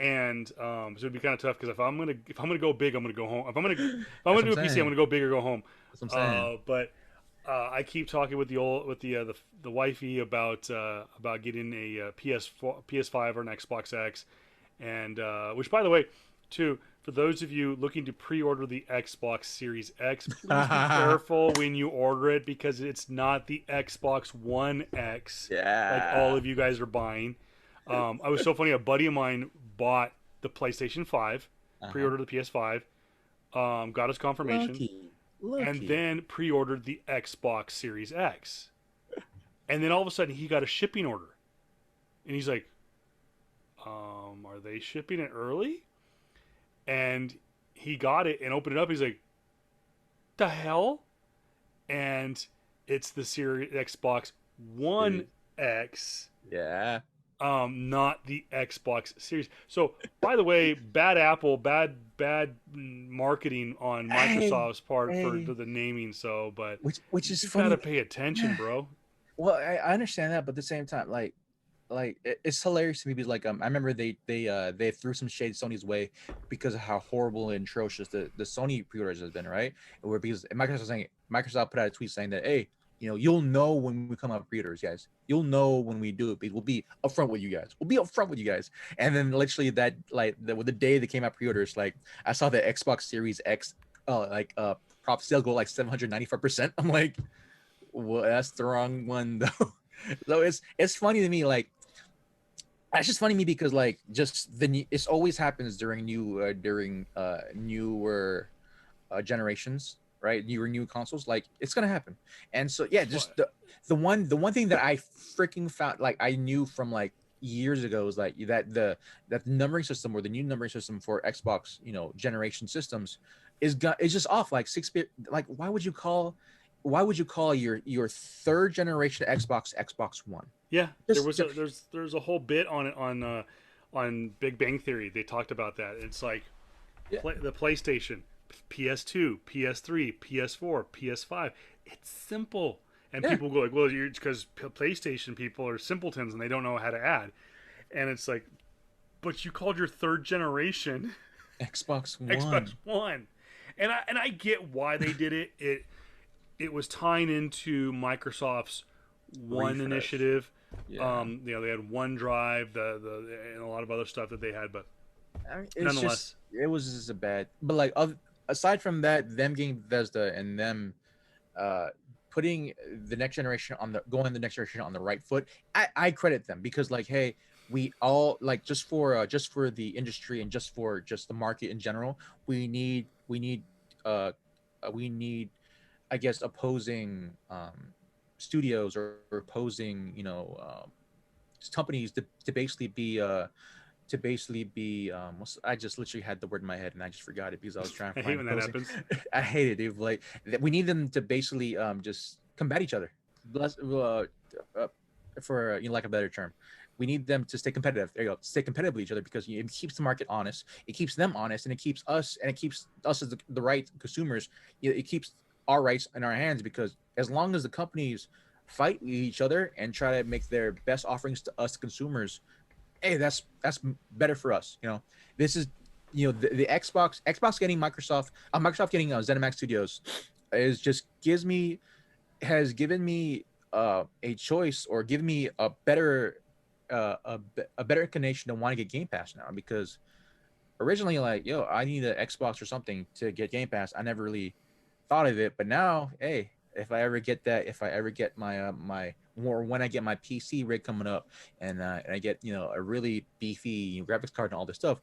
And so it'd be kind of tough because if I'm gonna go big, I'm gonna go home. If I'm That's gonna what do I'm a PC, I'm saying. gonna go big or go home. That's what I'm saying. But I keep talking with the wifey about getting a PS4, PS5 or an Xbox X, and which by the way, too, for those of you looking to pre-order the Xbox Series X, please be careful when you order it because it's not the Xbox One X like all Yeah. of you guys are buying. I was so funny. A buddy of mine bought the PlayStation 5, pre-ordered the PS5, got his confirmation, and Lucky. then pre-ordered the Xbox Series X. And then all of a sudden he got a shipping order. And he's like, are they shipping it early? And he got it and opened it up. He's like, the hell? And it's the Series Xbox One X. Yeah. Not the Xbox Series. So, by the way, bad Apple, bad marketing on Microsoft's part for the naming. So, but Which is you funny. gotta pay attention, bro. Well, I understand that, but at the same time, it's hilarious to me because I remember they threw some shade Sony's way because of how horrible and atrocious the Sony pre-orders has been, right? Where because Microsoft put out a tweet saying that, hey, you'll know when we come out pre-orders, guys. You'll know when we do it because we'll be upfront with you guys. We'll be upfront with you guys. And then literally the day they came out pre-orders, I saw the Xbox Series X prop sale go like 795%. I'm like, well, that's the wrong one though. So it's funny to me, it's just funny to me because it's always happens during newer generations, right? New consoles, it's gonna happen. And so yeah, just the one thing that I freaking found, I knew from years ago, is that the numbering system, or the new numbering system for Xbox generation systems is just off, like 6-bit. Why would you call your third generation Xbox One? Yeah, there's a whole bit on it on Big Bang Theory. They talked about that. It's like the PlayStation, PS2, PS3, PS4, PS5. It's simple, and people go like, "Well, it's because PlayStation people are simpletons and they don't know how to add." And it's like, but you called your third generation Xbox One. Xbox One, and I get why they did it. It was tying into Microsoft's One initiative. Yeah. They had OneDrive, and a lot of other stuff that they had, but I mean, nonetheless, it was just a bad. But aside from that, them getting Bethesda and them putting the next generation going the next generation on the right foot, I credit them because hey, we all just for the industry and just for the market in general, we need I guess opposing studios or opposing companies to basically be I just literally had the word in my head and I just forgot it because I was trying to I hate find when that happens. I hate it, dude. We need them to basically just combat each other. For lack of a better term, we need them to stay competitive. There you go, stay competitive with each other because it keeps the market honest, it keeps them honest, and it keeps us as the right consumers. It keeps our rights in our hands, because as long as the companies fight with each other and try to make their best offerings to us consumers, hey, that's better for us. This is, the Xbox getting Microsoft getting ZeniMax Studios is just has given me a choice, or given me a better a better inclination to want to get Game Pass now, because originally, like, yo, I need an Xbox or something to get Game Pass. I never really thought of it, but now, hey, if I ever get my or when I get my PC rig coming up, and I get, a really beefy graphics card and all this stuff,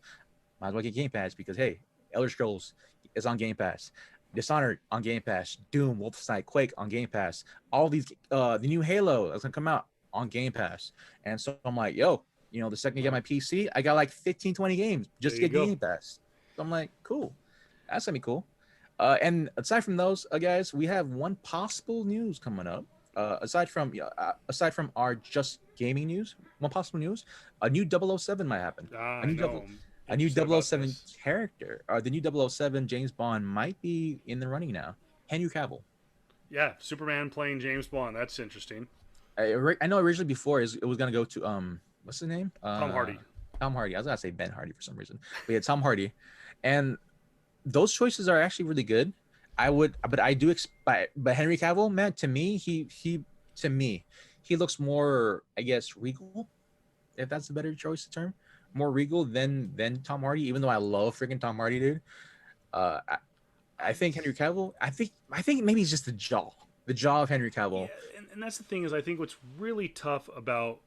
might as well get Game Pass, because hey, Elder Scrolls is on Game Pass. Dishonored on Game Pass, Doom, Wolfenstein, Quake on Game Pass, all these the new Halo that's gonna come out on Game Pass. And so I'm like, yo, the second I get my PC, I got like 15, 20 games just There to you get go. Game Pass. So I'm like, cool. That's gonna be cool. And aside from those, guys, we have one possible news coming up. Aside from our just gaming news, one possible news, a new 007 might happen. A I new know. double I'm a new interested double oh about 007 this. character, or the new 007 James Bond might be in the running now. Henry Cavill. Yeah, Superman playing James Bond. That's interesting. I know originally before it was gonna go to what's his name? Tom Hardy. Tom Hardy. I was gonna say Ben Hardy for some reason, but yeah, Tom Hardy. And those choices are actually really good. But I do expect, but Henry Cavill, man, to me, he looks more, I guess, regal, if that's a better choice of term, more regal than Tom Hardy. Even though I love freaking Tom Hardy, dude. Uh, I, I I think Henry Cavill. I think maybe it's just the jaw of Henry Yeah, Cavill. and that's the thing is I think what's really tough about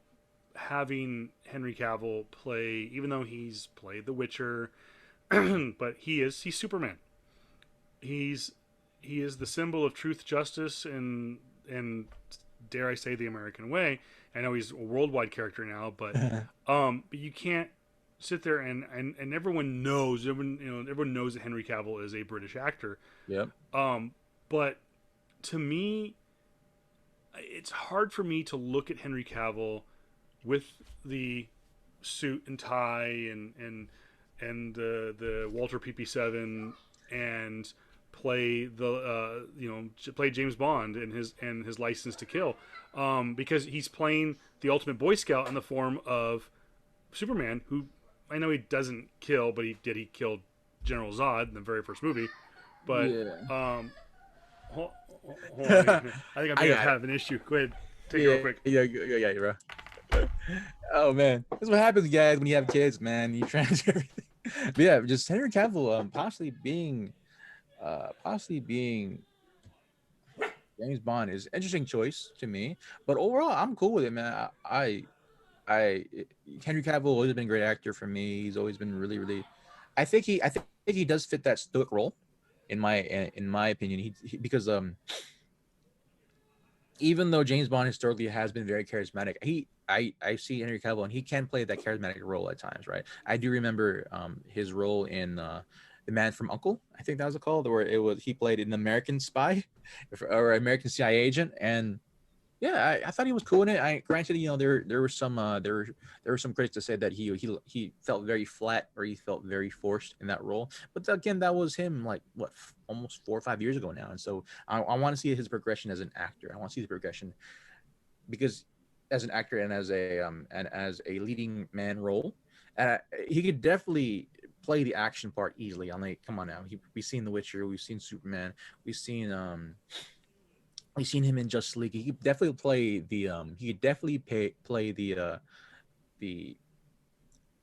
having Henry Cavill play, even though he's played The Witcher, but he's Superman. He's he is the symbol of truth, justice, and dare I say the American way. I know he's a worldwide character now, but you can't sit there and everyone knows that Henry Cavill is a British actor. Yep. Um, but to me, it's hard for me to look at Henry Cavill with the suit and tie and the Walter PP7 and play play James Bond and his License to Kill, because he's playing the ultimate Boy Scout in the form of Superman, who I know he doesn't kill, but he killed General Zod in the very first movie. But Yeah. hold, hold on, I think I may I have got it. had an issue. Go ahead, take it real Yeah, quick. yeah, bro. Oh man, that's what happens, guys, when you have kids, man. You transfer everything. But yeah, just Henry Cavill, possibly being James Bond is an interesting choice to me. But overall, I'm cool with it, man. I Henry Cavill always been a great actor for me. He's always been really, really. I think he does fit that stoic role, in my opinion. Because even though James Bond historically has been very charismatic, I see Henry Cavill, and he can play that charismatic role at times, right? I do remember his role in The Man from Uncle, I think that was called, where he played an American spy or American CIA agent, and yeah, I thought he was cool in it. I granted, there were some critics to say that he felt very flat, or he felt very forced in that role. But again, that was him, like, what, almost 4 or 5 years ago now. And so I want to see his progression as an actor. I want to see the progression, because as an actor and as a leading man role, he could definitely play the action part easily. I'm like, come on now, we've seen The Witcher, we've seen Superman, we've seen we've seen him in Justice League. He could definitely play the play the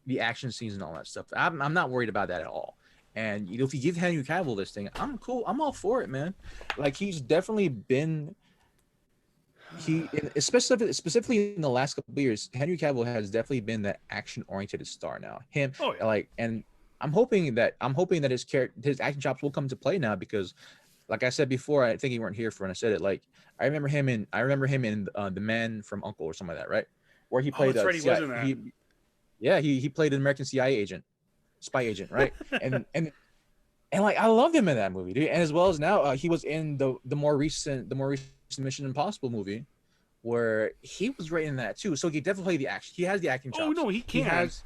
the action scenes and all that stuff. I'm not worried about that at all. And if you give Henry Cavill this thing, I'm cool. I'm all for it, man. Like, he's definitely been specifically in the last couple of years, Henry Cavill has definitely been that action oriented star now. Him, Oh yeah. like, and I'm hoping that his acting chops will come to play now, because like I said before, I think you weren't here for when I said it. Like, I remember him in The Man from Uncle or something like that, right? Where he Oh, played that's a right. He was CIA, in that. he played an American CIA agent, spy agent, right? And like, I loved him in that movie, dude. And as well as now, he was in the more recent Mission Impossible movie, where he was right in that too. So he definitely the action. He has the acting Oh chops. no, he He can. has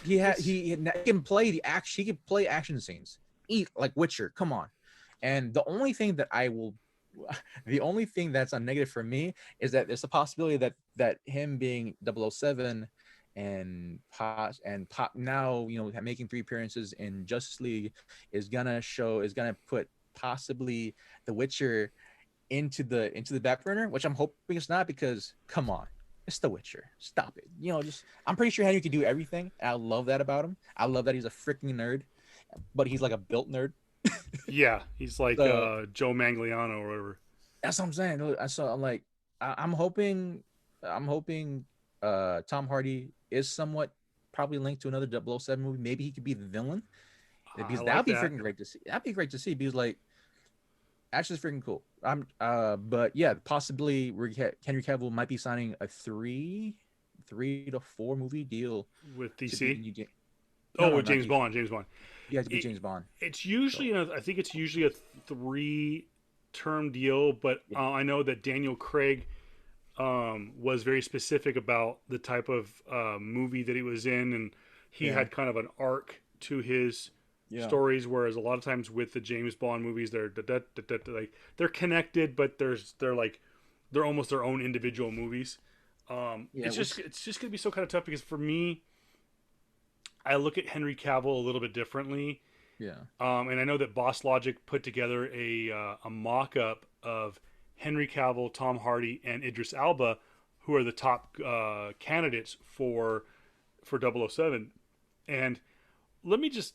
It's he can play the action. He can play action scenes. Eat like Witcher. Come on. And the only thing that I will, the only thing that's a negative for me is that there's a possibility that him being 007 and Pop now, making three appearances in Justice League is gonna put possibly The Witcher into the back burner, which I'm hoping it's not, because come on, it's The Witcher. Stop it. Just I'm pretty sure Henry can do everything. And I love that about him. I love that he's a freaking nerd, but he's like a built nerd. Yeah, he's like So Joe Mangliano or whatever. that's what I'm saying. So I'm like, I'm hoping Tom Hardy is somewhat probably linked to another 007 movie. Maybe he could be the villain, I because like that'd be that. freaking great to see. That'd be great to see, because like actually it's freaking cool. But yeah, possibly Henry Cavill might be signing a three to four movie deal With to be the DC. new James. No, Oh, no, with not James DC. Bond. James Bond. Yeah, to be It, James Bond. it's So usually, I think it's usually a 3-term deal, but yeah, I know that Daniel Craig was very specific about the type of movie that he was in, and he yeah, had kind of an arc to his yeah, stories. Whereas a lot of times with the James Bond movies, like they're connected, but they're almost their own individual movies. yeah. Which It's just gonna be so kind of tough because for me, I look at Henry Cavill a little bit differently. yeah, And I know that Boss Logic put together a mock up of Henry Cavill, Tom Hardy, and Idris Alba, who are the top candidates for 007. And let me just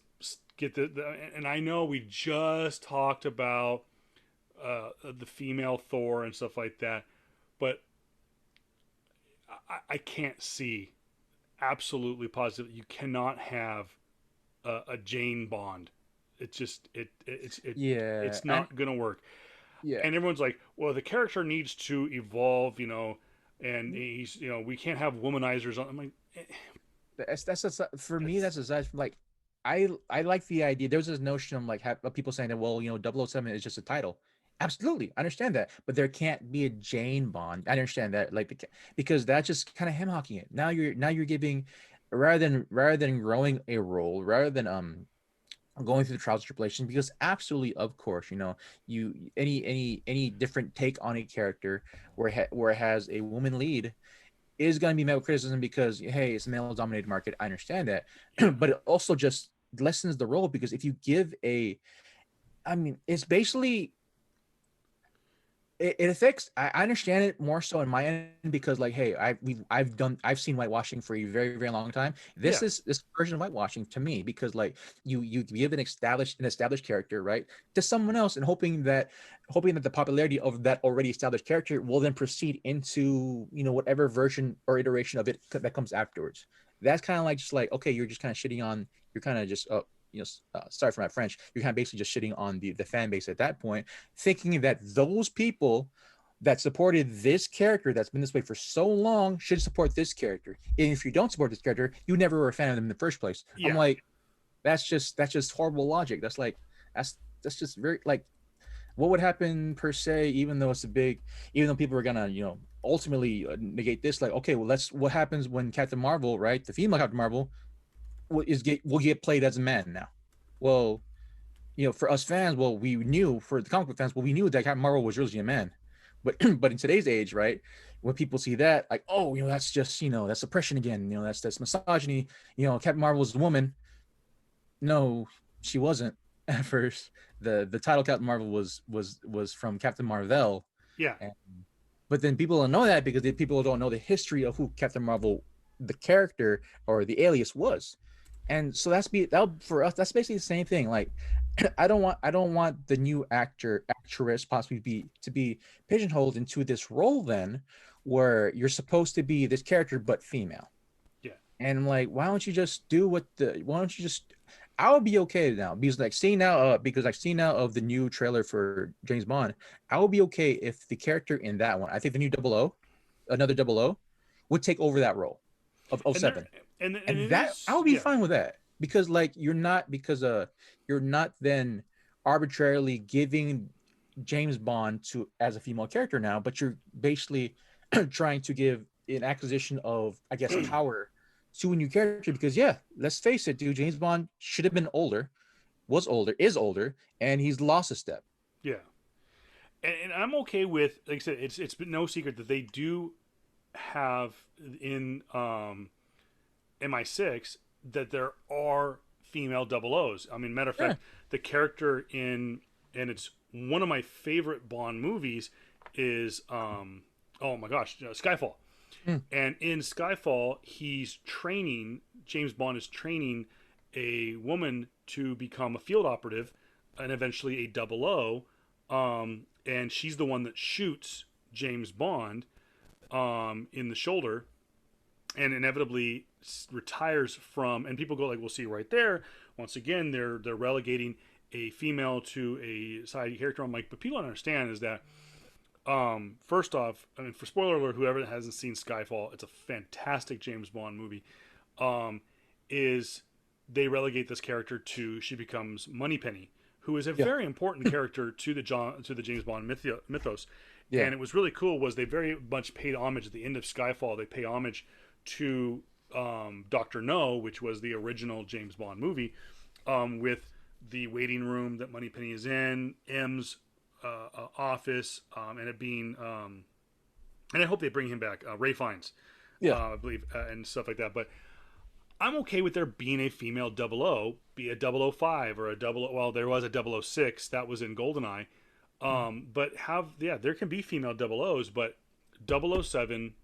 get and I know we just talked about the female Thor and stuff like that, but I can't see absolutely positive you cannot have a Jane Bond. It just yeah, it's and not gonna work. yeah. And everyone's like, well, the character needs to evolve, and he's we can't have womanizers on. I'm like, For me, that's that's aside from like, I like the idea. There's this notion of like of people saying that, well, 007 is just a title. Absolutely, I understand that, but there can't be a Jane Bond. I understand that, like, because that's just kind of hem hocking it. Now you're giving, rather than growing a role, rather than going through the trials and tribulations, because absolutely, of course, you any different take on a character where it has a woman lead is going to be met with criticism, because hey, it's a male dominated market. I understand that. yeah, But it also just lessens the role, because if you give I mean, it's basically, it affects. I understand it more so in my end, because like, hey, I've seen whitewashing for a very very long time. This yeah, is this version of whitewashing to me, because like you give an established character, right, to someone else, and hoping that the popularity of that already established character will then proceed into whatever version or iteration of it that comes afterwards. That's kind of like, just like, okay, you're just kind of shitting on, you're kind of just sorry for my French, you're kind of basically just shitting on the fan base at that point, thinking that those people that supported this character that's been this way for so long should support this character. And if you don't support this character, you never were a fan of them in the first place. I'm yeah, like, that's just horrible logic. That's just very, like, what would happen per se, even though people are gonna, ultimately negate this, like, okay, well, what happens when Captain Marvel, right, the female Captain Marvel, will get played as a man now. Well, for us fans, well, we knew, for the comic book fans, well, we knew that Captain Marvel was really a man. But but in today's age, right, when people see that, like, oh, that's just, that's oppression again, that's misogyny, Captain Marvel was a woman. No, she wasn't at first. The title Captain Marvel was from Captain Marvel. yeah. And but then people don't know that, because people don't know the history of who Captain Marvel, the character or the alias, was. And so that for us, that's basically the same thing. Like, I don't want the new actress possibly to be pigeonholed into this role then, where you're supposed to be this character but female. Yeah. And I'm like, why don't you just, I would be okay now, because I've seen now of the new trailer for James Bond. I would be okay if the character in that one, I think the new double O, another double O, would take over that role of oh And there 07. and And it that, I is would be yeah, fine with that, because like, you're not then arbitrarily giving James Bond to as a female character now, but you're basically trying to give an acquisition of, I guess, power to a new character, because yeah, let's face it, dude, James Bond should have been older, was older, is older, and he's lost a step. Yeah, and I'm okay with, like I said, it's been no secret that they do have in MI6 that there are female double O's. I mean, matter of Yeah. fact, the character in, and it's one of my favorite Bond movies is oh my gosh, Skyfall. Mm. And in Skyfall, he's training, James Bond is training a woman to become a field operative and eventually a double O. And she's the one that shoots James Bond in the shoulder and inevitably retires from. And people go like, we'll see right there. Once again, they're relegating a female to a side character. I'm like, but people don't understand is that first off, I mean, for spoiler alert, whoever hasn't seen Skyfall, it's a fantastic James Bond movie. Um, is they relegate this character to she becomes Moneypenny, who is a Yeah. very important character to the James Bond mythos. Yeah. And it was really cool was they very much paid homage at the end of Skyfall. They pay homage to Doctor No, which was the original James Bond movie, with the waiting room that Moneypenny is in, M's office, and it being, and I hope they bring him back, Ray Fiennes, Yeah. I believe, and stuff like that. But I'm okay with there being a female double O, be a 005 or a double. Well, there was a 006 that was in GoldenEye, but yeah, there can be female double O's, but 007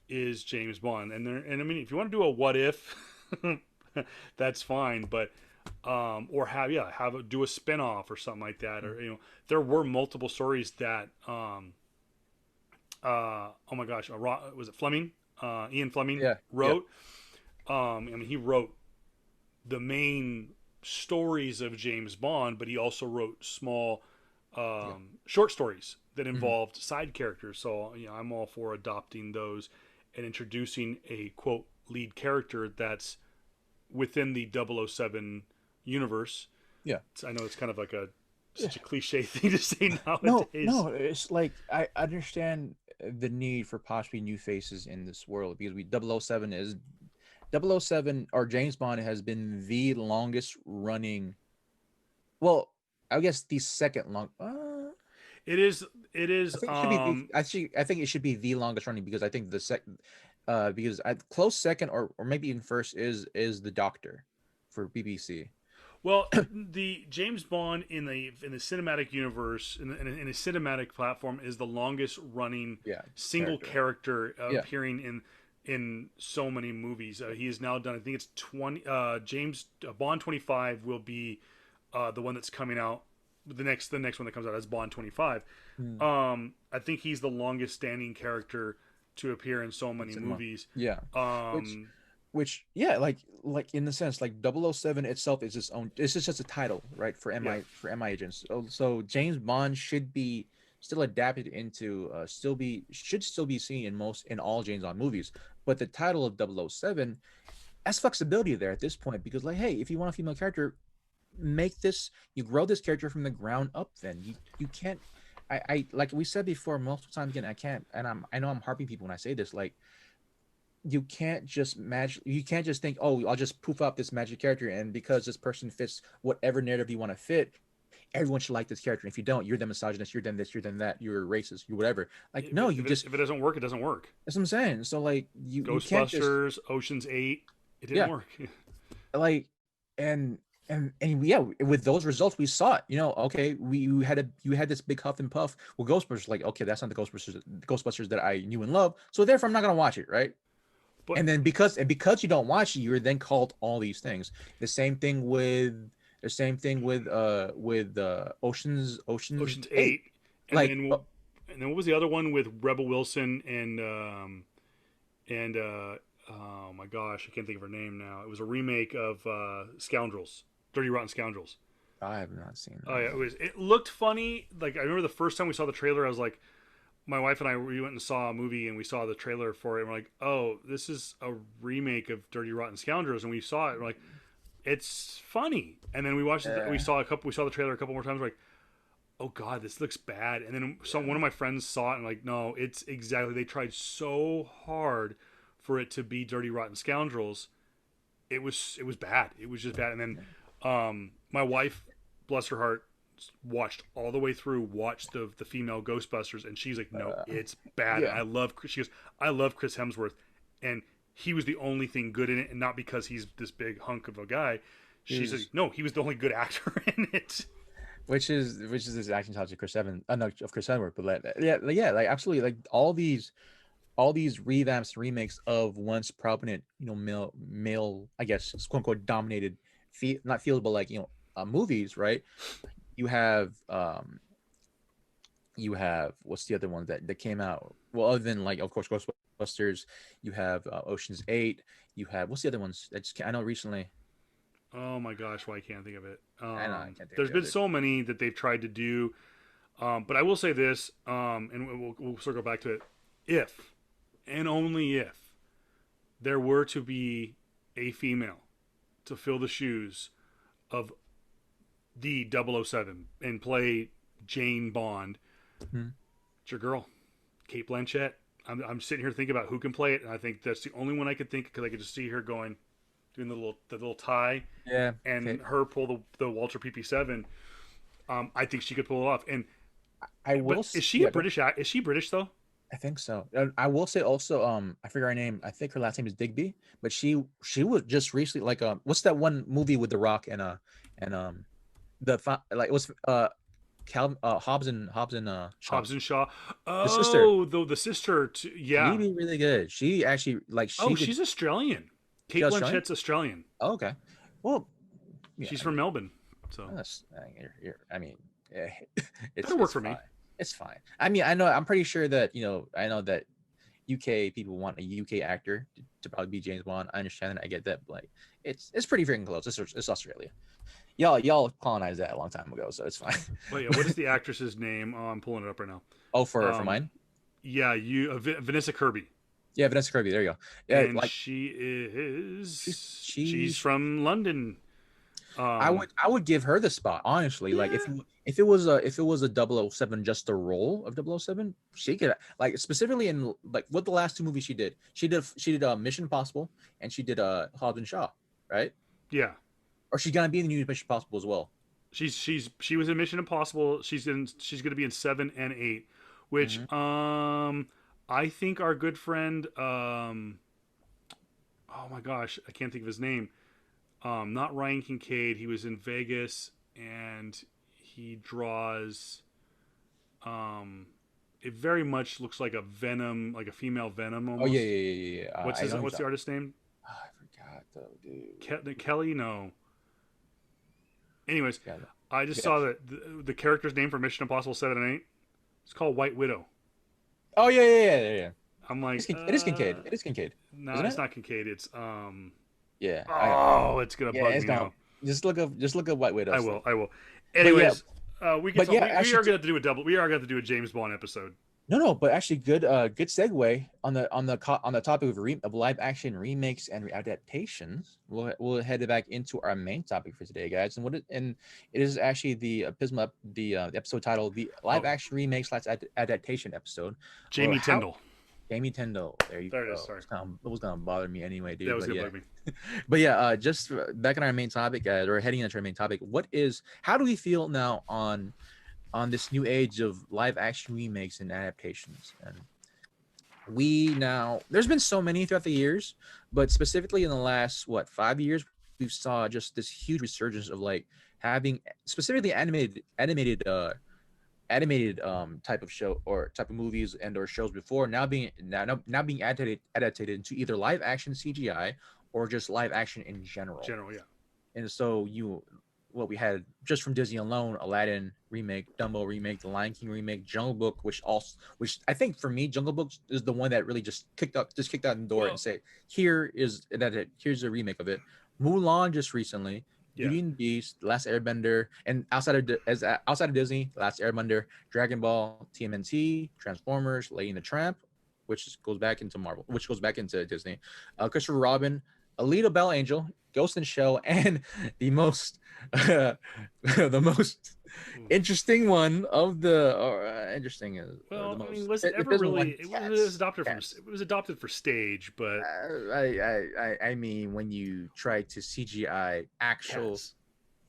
is James Bond, and I mean, if you want to do a what if, that's fine, but or do a spinoff or something like that, or there were multiple stories that oh my gosh, was it Fleming? Ian Fleming Yeah. Yeah. wrote. I mean, he wrote the main stories of James Bond, but he also wrote small Yeah. short stories that Mhm. involved side characters. So I'm all for adopting those and introducing a quote lead character that's within the 007 universe. Yeah. I know it's kind of like Yeah. such a cliche thing to say No, nowadays. no, it's like I understand the need for possibly new faces in this world because we 007 is 007 or James Bond has been the longest running. Well, I guess the second long. It is. It I is. think it should be the. Actually, I think it should be the longest running because I think the second, because I close second or maybe even first is the Doctor, for BBC. Well, the James Bond in the cinematic universe in a cinematic platform is the longest running Yeah, single character. character Yeah. appearing in so many movies. He has now done. I think it's 20. James Bond 25 will be the one that's coming out. The next one that comes out is Bond 25. Mm. I think he's the longest standing character to appear in so many Cinema. movies. Yeah. Which Um, yeah, like in the sense like 007 itself is its own, it's just a title, right, for yeah, MI agents. So James Bond should be still adapted into still be seen in all James Bond movies, but the title of 007 has flexibility there at this point because like, hey, if you want a female character, make this, you grow this character from the ground up. Then you can't, I like we said before multiple times again, I can't, and I know I'm harping people when I say this, like you can't just think, oh, I'll just poof up this magic character, and because this person fits whatever narrative you want to fit, everyone should like this character. And if you don't, you're the misogynist, you're then this, you're then that, you're racist, you're whatever. Like, no, you just, if it doesn't work, it doesn't work. that's what I'm saying. So like you can't just, Ghostbusters, Ocean's 8, it didn't yeah, work. like, and yeah, with those results we saw it, okay, you had this big huff and puff. Well, Ghostbusters, like, okay, that's not the Ghostbusters that I knew and loved, so therefore I'm not gonna watch it, right? But And then because you don't watch it, you're then called all these things. The same thing with Ocean's Ocean's 8. 8, and Like, then what was the other one with Rebel Wilson and oh my gosh, I can't think of her name now. It was a remake of Scoundrels, Dirty Rotten Scoundrels. I have not seen Oh that. yeah, it looked funny. Like I remember the first time we saw the trailer, I was like, my wife and I, we went and saw a movie and we saw the trailer for it and we're like, oh, this is a remake of Dirty Rotten Scoundrels, and we saw it and we're like, it's funny. And then we watched it, Uh, we saw the trailer a couple more times, we're like, oh god, this looks bad. And then one of my friends saw it and like, no, it's exactly, they tried so hard for it to be Dirty Rotten Scoundrels. It was bad. It was just bad. And then my wife, bless her heart, watched all the way through, watched the female Ghostbusters, and she's like, no, it's bad. And Yeah. I love, she goes, I love Chris Hemsworth, and he was the only thing good in it, and not because he's this big hunk of a guy. He She said, was, no, he was the only good actor in it. which is his acting touch of Chris Evans, no, of Chris Hemsworth, but yeah, like absolutely, like all these revamps and remakes of once prominent, male, I guess, quote unquote dominated, not field, but like movies, right? You have what's the other one that came out? Well, other than like of course Ghostbusters, you have Ocean's 8. You have what's the other ones that just I know recently. Oh my gosh, why can't I think of it? I know I can't think of There's the been other. so many that they've tried to do, but I will say this, and we'll circle back to it. If and only if there were to be a female to fill the shoes of the 007 and play Jane Bond, Hmm. it's your girl, Kate Blanchett. I'm sitting here thinking about who can play it, and I think that's the only one I could think because I could just see her doing the little tie, Yeah. and Okay. her pull the Walter PP7. I think she could pull it off. And I will. but is she a Yeah. British? Is she British though? I think so. I will say also, I forget her name. I think her last name is Digby, but she was just recently like what's that one movie with The Rock and like what's Hobbs and Shaw, Hobbs and Shaw. the sister. Oh, though the sister. She'd Yeah. be really good. She actually like Oh, she did. she's Australian. She Kate Australian? Blanchett's Australian. Oh, okay. Well, yeah. She's I from mean, Melbourne, so I mean, eh, it's that'll work it's for fine. me. It's fine. I mean, I know. I'm pretty sure that I know that UK people want a UK actor to probably be James Bond. I understand that. I get that. But like, it's pretty freaking close. It's Australia. Y'all colonized that a long time ago, so it's fine. Oh yeah, what is the actress's name? Oh, I'm pulling it up right now. Oh, for Um, mine. yeah, Vanessa Kirby, Yeah, Vanessa Kirby. There you go. Yeah, and like she is she's she's from London. I Um, would give her the spot, honestly. Like yeah, if it was a 007, just the role of 007, she could like specifically in like what the last two movies she did. She did Mission Impossible and she did Hobbs and Shaw, right? yeah. Or she's gonna be in the new Mission Impossible as well. She was in Mission Impossible. She's going to be in 7 and 8, which Hmm. I think our good friend oh my gosh, I can't think of his name. Not Ryan Kincaid. He was in Vegas and he draws. It very much looks like a Venom, like a female Venom Oh yeah, almost. yeah, yeah, yeah. Yeah. What's I his? know What's the artist name? oh, I forgot though, dude. Kelly? No. Anyways, Yeah, I just yeah. saw that the character's name for Mission Impossible 7 and 8. It's called White Widow. Oh yeah, yeah, yeah, yeah, yeah. I'm like, It is Kincaid. It is Kincaid, no, isn't it's it? not Kincaid. It's Yeah. oh, it's gonna Yeah, bug it's me gone. now. Just look up White Widow I stuff. will. I will. But yeah, Anyways, we can but talk. yeah, We actually, are gonna have to do a double. We are gonna have to do a James Bond episode. no, but actually, good segue on the topic of live action remakes and adaptations. We'll head back into our main topic for today, guys, and it is actually the the episode title, the live Oh, action remake slash adaptation episode, or Jamie how Tyndall. Jamie Tyndall. There you There it is. go. Sorry, It was gonna bother me anyway, that dude. was But gonna yeah, bug me. just back on our main topic, guys, or heading into our main topic. How do we feel now on this new age of live action remakes and adaptations? And there's been so many throughout the years, but specifically in the last 5 years, we saw just this huge resurgence of like having specifically animated type of show or type of movies and or shows before now being adapted into either live action CGI or just live action in general. General, yeah. And so what we had just from Disney alone: Aladdin remake, Dumbo remake, The Lion King remake, Jungle Book, which I think for me, Jungle Book is the one that really just kicked out the door and Well, say, here's a remake of it. Mulan just recently, yeah. Beauty and the Beast, Last Airbender, and outside of Disney, Last Airbender, Dragon Ball, TMNT, Transformers, Lady and the Tramp, goes back into Marvel, which goes back into Disney, Christopher Robin, Alita Bell Angel, Ghost in Shell, and the most the most interesting one of the interesting is Well, the I mean, most was it it ever doesn't really? like It was cats adopted from. cats. It was adopted for stage, but I mean, when you try to CGI actual cats.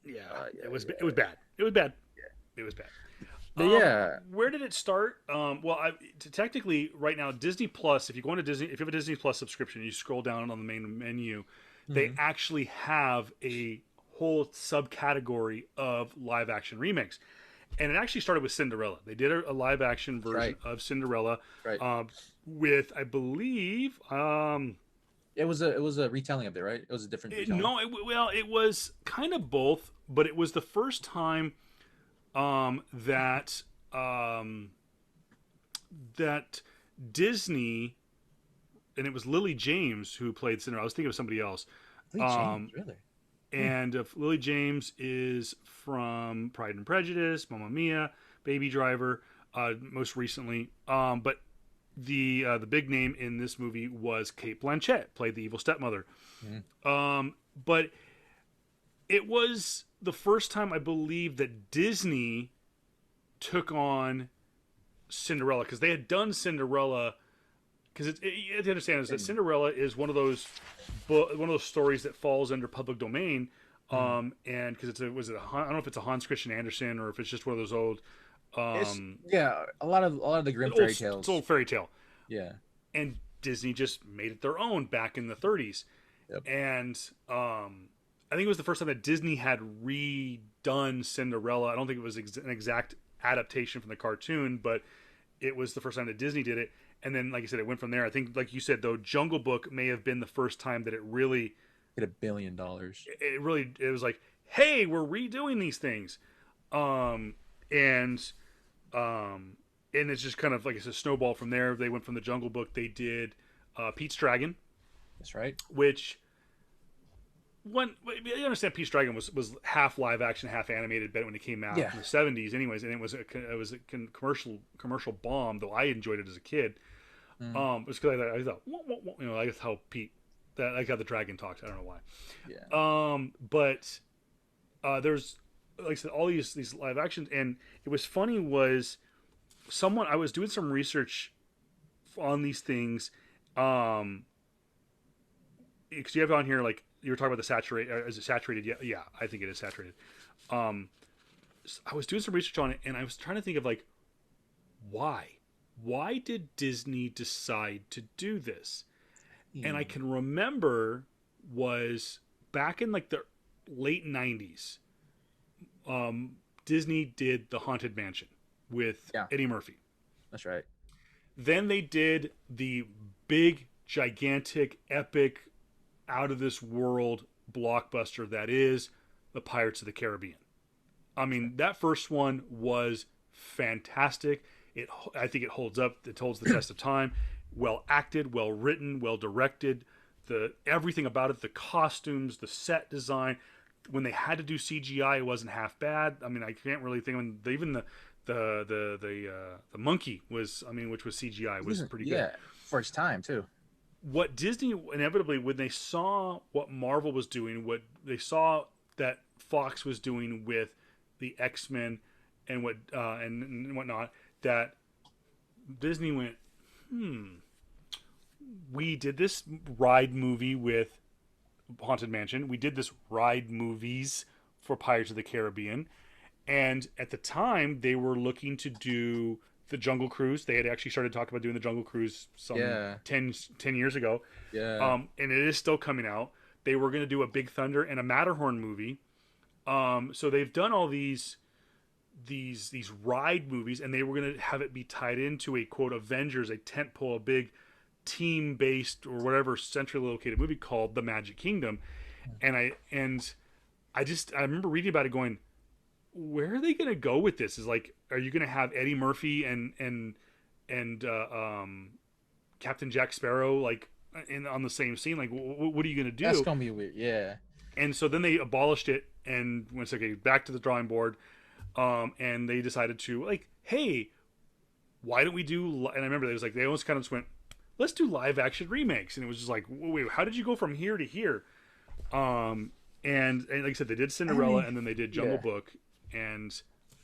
Yeah, yeah, it was bad. It was bad. It was bad. But yeah, Where did it start? Well, technically, right now, Disney Plus. If you go into Disney, if you have a Disney Plus subscription, you scroll down on the main menu, they hmm actually have a whole subcategory of live action remakes, and it actually started with Cinderella. They did a live action that's version right. of Cinderella, That's right. with I believe, It was a retelling of it, right? It was a different retelling. no, well, it was kind of both, but it was the first time that that Disney, and it was Lily James who played Cinderella. I was thinking of somebody else. Lee James, Um, really? Hmm. and Lily James is from Pride and Prejudice, Mamma Mia, Baby Driver, most recently. But the big name in this movie was Kate Blanchett, played the evil stepmother. hmm But it was the first time I believe that Disney took on Cinderella, because they had done Cinderella. Because you have to understand is that And Cinderella is one of those stories that falls under public domain, mhm. and because I don't know if it's a Hans Christian Andersen or if it's just one of those old, It's um, yeah, a lot of the Grimm fairy it's old tales. fairy tale, Yeah. and Disney just made it their own back in the 30s, Yep. and I think it was the first time that Disney had redone Cinderella. I don't think it was an exact adaptation from the cartoon, but it was the first time that Disney did it. And then, like I said, it went from there. I think, like you said, though, Jungle Book may have been the first time that Hit $1 billion. it was like, hey, we're redoing these things, um, and and it's just kind of like it's a snowball from there. They went from the Jungle Book. They did Pete's Dragon, That's right. which one you understand Pete's Dragon was half live action, half animated, when it came out Yeah. in the 70s, anyways, and it was a commercial bomb. Though I enjoyed it as a kid. Mm, It's because I thought, you know, I guess how Pete, that like how the dragon talks. I don't know why. yeah. But there's, like I said, all these live actions, and it was funny was someone I was doing some research on these things, um, because you have on here like you were talking about the saturate. Is it saturated? Yeah, yeah, I think it is saturated. Um, I was doing some research on it, and I was trying to think of like why. Why did Disney decide to do this? And I Hmm. can remember was back in like the late 90s, Disney did the Haunted Mansion with Yeah, Eddie Murphy. that's right. Then they did the big, gigantic, epic, out of this world blockbuster that is the Pirates of the Caribbean. I That's right. mean, that first one was fantastic. I think it holds up. It holds the test of time. Well acted, well written, well directed. The everything about it, the costumes, the set design. When they had to do CGI, it wasn't half bad. I mean, I can't really think. When even the monkey was, I mean, which was CGI, was pretty good. Yeah, for its time too. What Disney inevitably, when they saw what Marvel was doing, what they saw that Fox was doing with the X-Men and and whatnot, that Disney went, we did this ride movie with Haunted Mansion. We did this ride movies for Pirates of the Caribbean. And at the time, they were looking to do the Jungle Cruise. They had actually started talking about doing the Jungle Cruise some Yeah, 10 years ago. yeah. And it is still coming out. They were going to do a Big Thunder and a Matterhorn movie. So they've done all these ride movies, and they were going to have it be tied into a quote Avengers, a tentpole, a big team based or whatever centrally located movie called The Magic Kingdom. And I remember reading about it going, where are they going to go with this? Is like, are you going to have Eddie Murphy and Captain Jack Sparrow like on the same scene? Like, what are you going to That's do? gonna be weird. Yeah. And so then they abolished it and went, okay, back to the drawing board. And they decided to like, hey, why don't we do? And I remember they was like, they almost kind of just went, let's do live action remakes. And it was just like, wait, how did you go from here to here? And like I said, they did I Cinderella mean, and then they did Jungle yeah. Book, and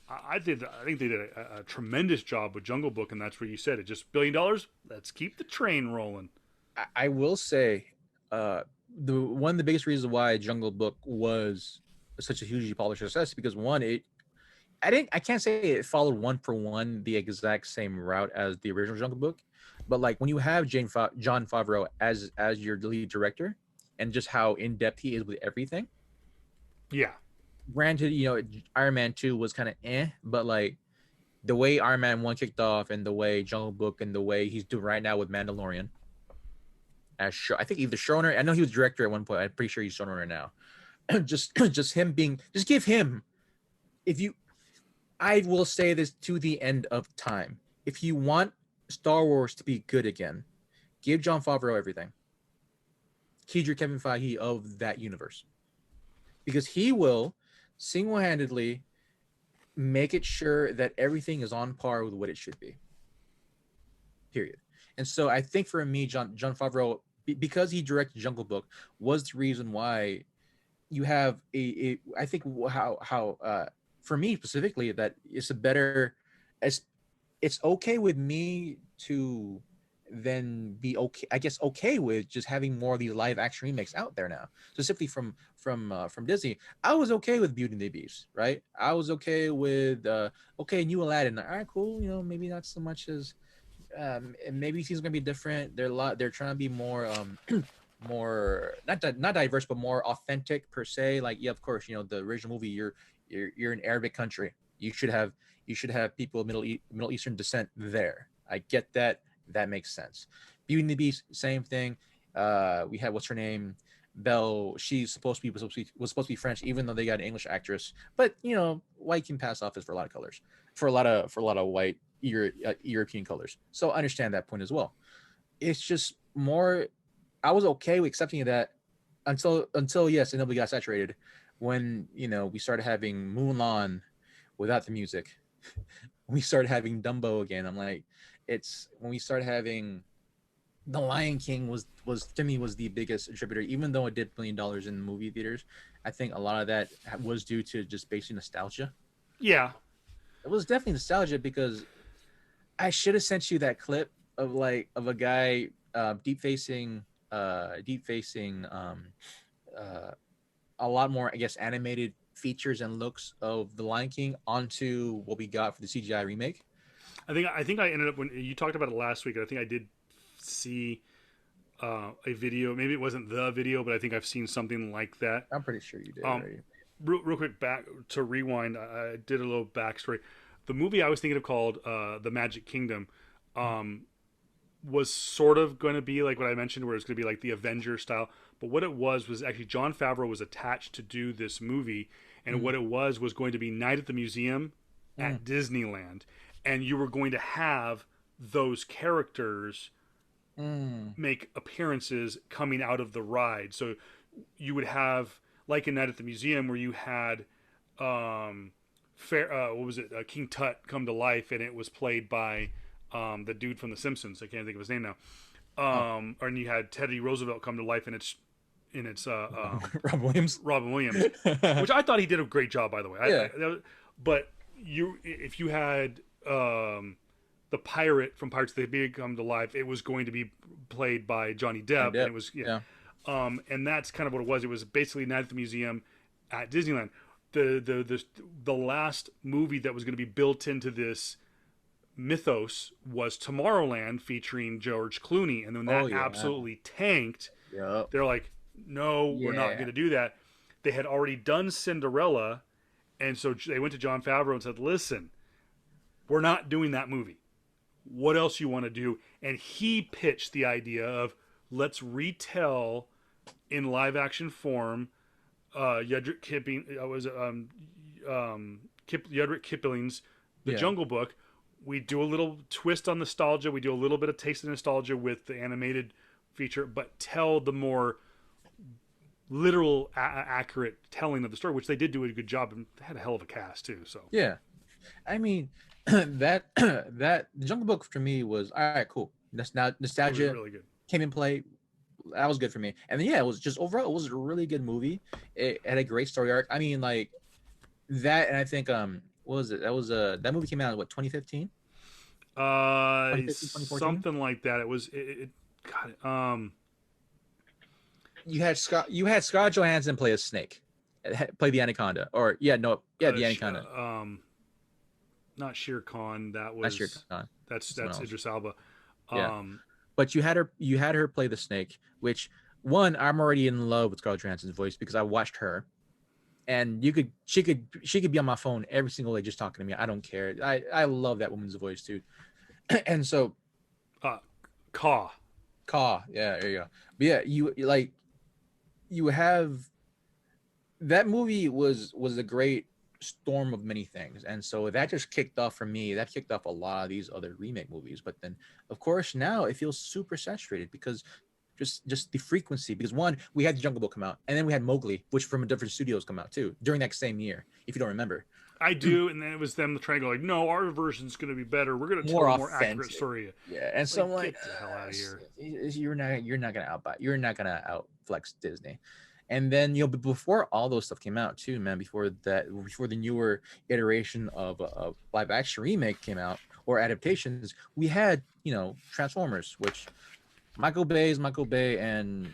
I think they did a tremendous job with Jungle Book, and that's where you said it. Just $1 billion. Let's keep the train rolling. I will say, the one of the biggest reasons why Jungle Book was such a hugely polished success is because one, I can't say it followed one for one the exact same route as the original Jungle Book, but like when you have John Favreau as your lead director, and just how in depth he is with everything. Yeah. Granted, Iron Man 2 was kind of but like the way Iron Man 1 kicked off, and the way Jungle Book, and the way he's doing right now with Mandalorian as show, I think either showrunner. I know he was director at one point. I'm pretty sure he's showrunner now. just him being, just give him, if you, I will say this to the end of time. If you want Star Wars to be good again, give John Favreau everything. He's your Kevin Feige of that universe, because he will single-handedly make it sure that everything is on par with what it should be. Period. And so I think for me, John Favreau, because he directed Jungle Book, was the reason why you have I think how for me specifically, that it's a better, it's okay with me to then be okay, I guess, okay with just having more of these live action remakes out there now, specifically from Disney. I was okay with Beauty and the Beast, right? I was okay with okay, new Aladdin. All right, cool. Maybe not so much as maybe things gonna be different. They're trying to be more more not diverse, but more authentic per se. Like, yeah, of course, the original movie, you're an Arabic country. You should have people of Middle Eastern descent there. I get that. That makes sense. Beauty and the Beast, same thing. We had, what's her name, Belle. She's supposed to be French, even though they got an English actress. But white can pass off as for a lot of colors, for a lot of white European colors. So I understand that point as well. It's just more. I was okay with accepting that until yes, and then we got saturated when we started having Mulan without the music. We started having Dumbo again. I'm like, it's when we started having The Lion King was to me was the biggest contributor, even though it did $1 billion in movie theaters. I think a lot of that was due to just basic nostalgia. Yeah. It was definitely nostalgia, because I should have sent you that clip of a guy deep facing uh, a lot more, I guess, animated features and looks of The Lion King onto what we got for the CGI remake. I think I ended up, when you talked about it last week, I think I did see a video. Maybe it wasn't the video, but I think I've seen something like that. I'm pretty sure you did. Right? Real quick, back to rewind, I did a little backstory. The movie I was thinking of, called The Magic Kingdom, was sort of going to be like what I mentioned, where it's going to be like the Avenger style. But what it was actually John Favreau was attached to do this movie, and what it was going to be Night at the Museum at Disneyland, and you were going to have those characters make appearances coming out of the ride. So you would have, like in Night at the Museum, where you had what was it, King Tut come to life, and it was played by the dude from The Simpsons. I can't think of his name now. And you had Teddy Roosevelt come to life, and it's Robin Williams. Robin Williams, which I thought he did a great job, by the way. Yeah. But if you had the pirate from Pirates of the Caribbean come to life, it was going to be played by Johnny Depp, and it was and that's kind of what it was. It was basically Night at the Museum at Disneyland. The last movie that was going to be built into this mythos was Tomorrowland, featuring George Clooney, and then that absolutely tanked. They're like, no, we're not going to do that. They had already done Cinderella, and so they went to John Favreau and said, listen, we're not doing that movie. What else you want to do? And he pitched the idea of, let's retell in live action form Rudyard Kipling's The Jungle Book. We do a little twist on nostalgia. We do a little bit of taste of nostalgia with the animated feature, but tell the more literal, accurate telling of the story, which they did do a good job, and they had a hell of a cast too. So yeah, I mean that the Jungle Book for me was all right, cool. That's now nostalgia really good. Came in play. That was good for me. And then, it was just overall, it was a really good movie. It had a great story arc. I mean, like that, and I think what was it? That was that movie came out in what, 2015? Something like that. It was God. You had Scarlett Johansson play a snake, play the anaconda, or the anaconda. not Shere Khan. That That's your was con. Someone that's else. Idris Elba. Yeah. Um, But you had her play the snake, which one, I'm already in love with Scarlett Johansson's voice because I watched her, and she could be on my phone every single day just talking to me. I don't care. I love that woman's voice too. And so uh, Ka. Ka, yeah, there you go. But yeah, you have that movie was a great storm of many things, and so that just kicked off for me. That kicked off a lot of these other remake movies, but then of course now it feels super saturated because just the frequency. Because one, we had Jungle Book come out, and then we had Mowgli, which from a different studios come out too during that same year. If you don't remember, I do, and then it was them trying to go like, no, our version's going to be better. We're going to tell more a more accurate authentic, story. yeah. And so I'm Like, like, get the hell out of here. you're not gonna outflex Disney. And then before all those stuff came out too, man. Before the newer iteration of live action remake came out or adaptations, we had Transformers, which Michael Bay is Michael Bay, and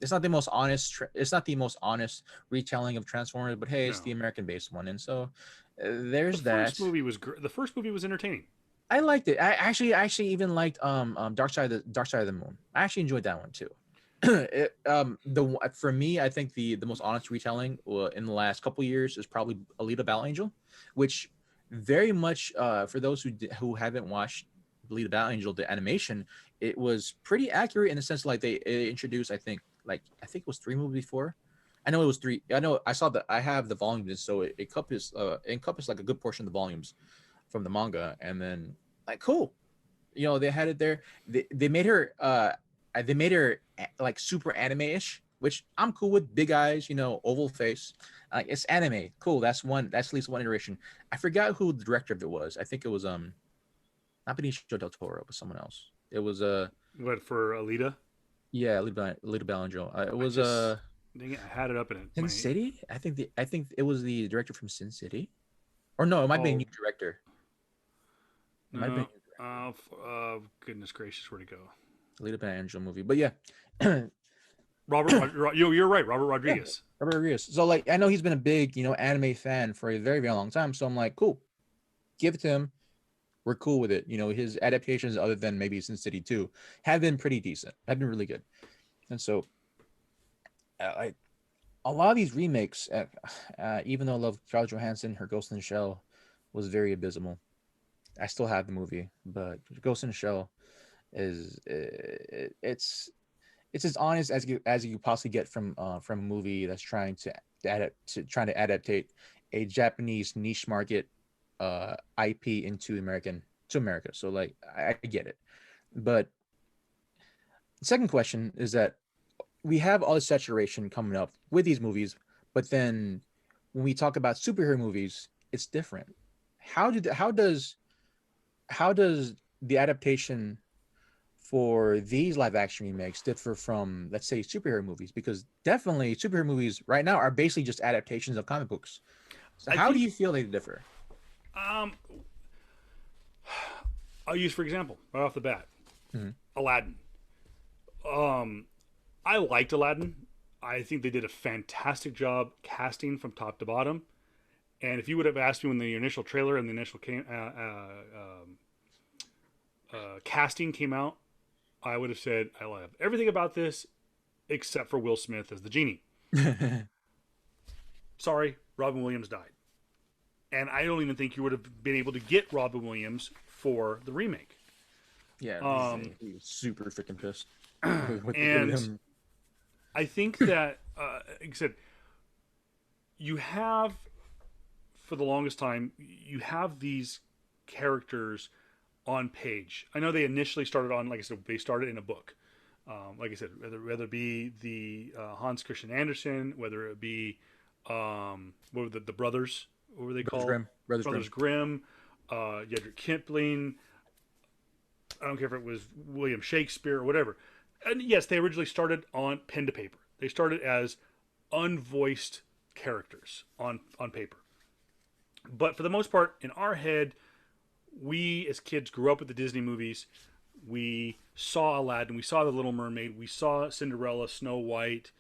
it's not the most honest retelling of Transformers, but hey, it's No, the American based one, and so the there's first that. movie was the first movie was entertaining. I liked it. I actually even liked Dark Side of the Moon. I actually enjoyed that one too. For me, I think the most honest retelling in the last couple years is probably Alita Battle Angel, which very much for those who haven't watched Alita Battle Angel, the animation, it was pretty accurate in the sense like they introduced, I think it was three movies before. I know it was three. I know I have the volumes, so it encompassed like a good portion of the volumes from the manga, and then like cool, they had it there. They made her like super anime-ish, which I'm cool with. Big eyes, oval face. It's anime, cool. That's at least one iteration. I forgot who the director of it was. I think it was not Benicio del Toro, but someone else. It was What for Alita? yeah, Little Ballinger. It I was just dang it, I had it up in it. Sin City. I think it was the director from Sin City, or no, it might be a Oh new director. It might have been no, a new director. goodness gracious, where'd it go? Little Ballinger movie, but yeah. You're right, Robert Yeah, Rodriguez. Robert Rodriguez. So like I know he's been a big, anime fan for a very, very long time. So I'm like, cool. Give it to him. We're cool with it. His adaptations, other than maybe Sin City 2, have been pretty decent. Have been really good. And so I a lot of these remakes, even though I love Scarlett Johansson, her Ghost in the Shell was very abysmal. I still have the movie, but Ghost in the Shell is it's as honest as you possibly get from a movie that's trying to adaptate a Japanese niche market IP to America. So like I get it. But the second question is that we have all this saturation coming up with these movies, but then when we talk about superhero movies, it's different. How does the adaptation for these live action remakes differ from, let's say, superhero movies? Because definitely superhero movies right now are basically just adaptations of comic books. So I how do think you feel they differ? um, I'll use for example right off the bat, Mhm. Aladdin. Um, I liked Aladdin. I think they did a fantastic job casting from top to bottom. And if you would have asked me when the initial trailer and the initial casting came out, I would have said I love everything about this except for Will Smith as the genie. Sorry, Robin Williams died. And I don't even think you would have been able to get Robin Williams for the remake. Yeah, Um, he was super freaking pissed with and him. I think that, like I said, you have, for the longest time, you have these characters on page. I know they initially started on, like I said, they started in a book. Like I said, whether it be the Hans Christian Andersen, whether it be what were the brothers? What were they called? Brothers Brothers Grimm. Grimm, Yedrick Kipling. I don't care if it was William Shakespeare or whatever. And yes, they originally started on pen to paper. They started as unvoiced characters on paper. But for the most part, in our head, we as kids grew up with the Disney movies. We saw Aladdin, we saw The Little Mermaid, we saw Cinderella, Snow White,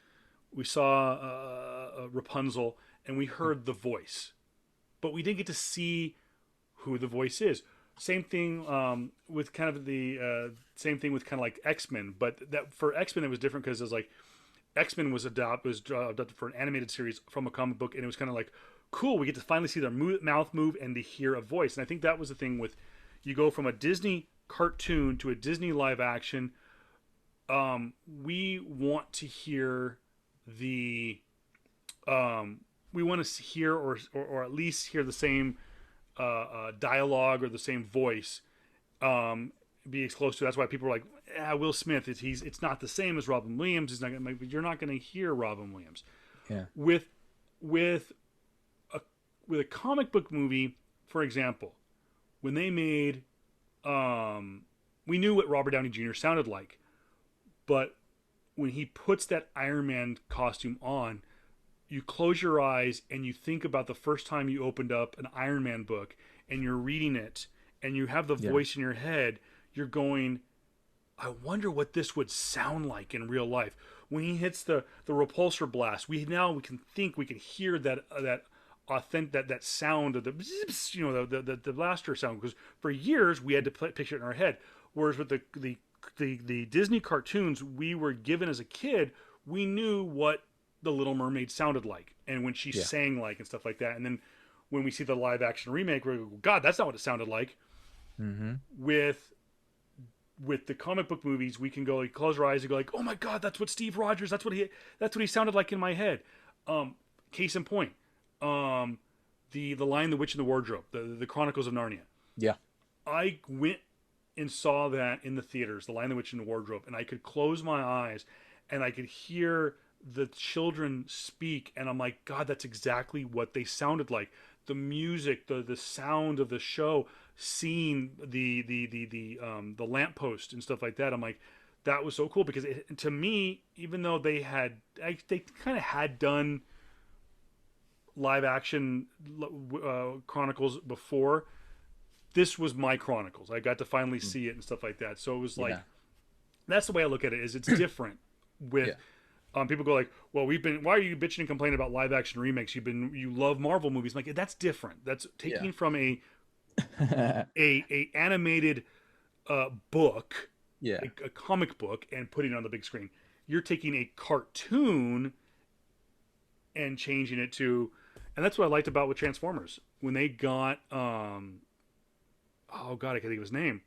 we saw Rapunzel, and we heard the voice. But we didn't get to see who the voice is. Same thing with kind of the same thing with kind of like X-Men, but that for X-Men it was different because it was like X-Men was adopted for an animated series from a comic book, and it was kind of like cool. We get to finally see their mouth move and to hear a voice, and I think that was the thing with you go from a Disney cartoon to a Disney live action. We want to hear the we want to hear or at least hear the same dialogue or the same voice be as close to. That's why people are like, Will Smith it's not the same as Robin Williams. He's not gonna, you're not going to hear Robin Williams. Yeah. With a comic book movie, for example, when they made we knew what Robert Downey Jr. sounded like, but when he puts that Iron Man costume on, you close your eyes and you think about the first time you opened up an Iron Man book and you're reading it and you have the voice in your head, you're going, I wonder what this would sound like in real life. When he hits the repulsor blast, we can hear that authentic that sound of the the blaster sound, because for years we had to picture it in our head. Whereas with the Disney cartoons we were given as a kid, we knew what the Little Mermaid sounded like and when she sang like and stuff like that. And then when we see the live action remake, we go, God, that's not what it sounded like. Mm-hmm. With the comic book movies, we can go like close our eyes and go like, oh my God, that's what Steve Rogers, that's what he sounded like in my head. Case in point, the Lion, the Witch, and the Wardrobe, the Chronicles of Narnia. Yeah. I went and saw that in the theaters, The Lion, the Witch, and the Wardrobe, and I could close my eyes and I could hear the children speak, and I'm like, God, that's exactly what they sounded like. The music, the sound of the show, seeing the lamppost and stuff like that. I'm like, that was so cool, because to me, even though they kind of had done live action Chronicles before, this was my Chronicles. I got to finally see it and stuff like that. So it was like, that's the way I look at it. Is it's different with. People go like, well, why are you bitching and complaining about live action remakes? You love Marvel movies. I'm like, that's different. That's taking from a animated book, a comic book, and putting it on the big screen. You're taking a cartoon and changing it to, and that's what I liked about with Transformers when they got oh God, I can't think of his name.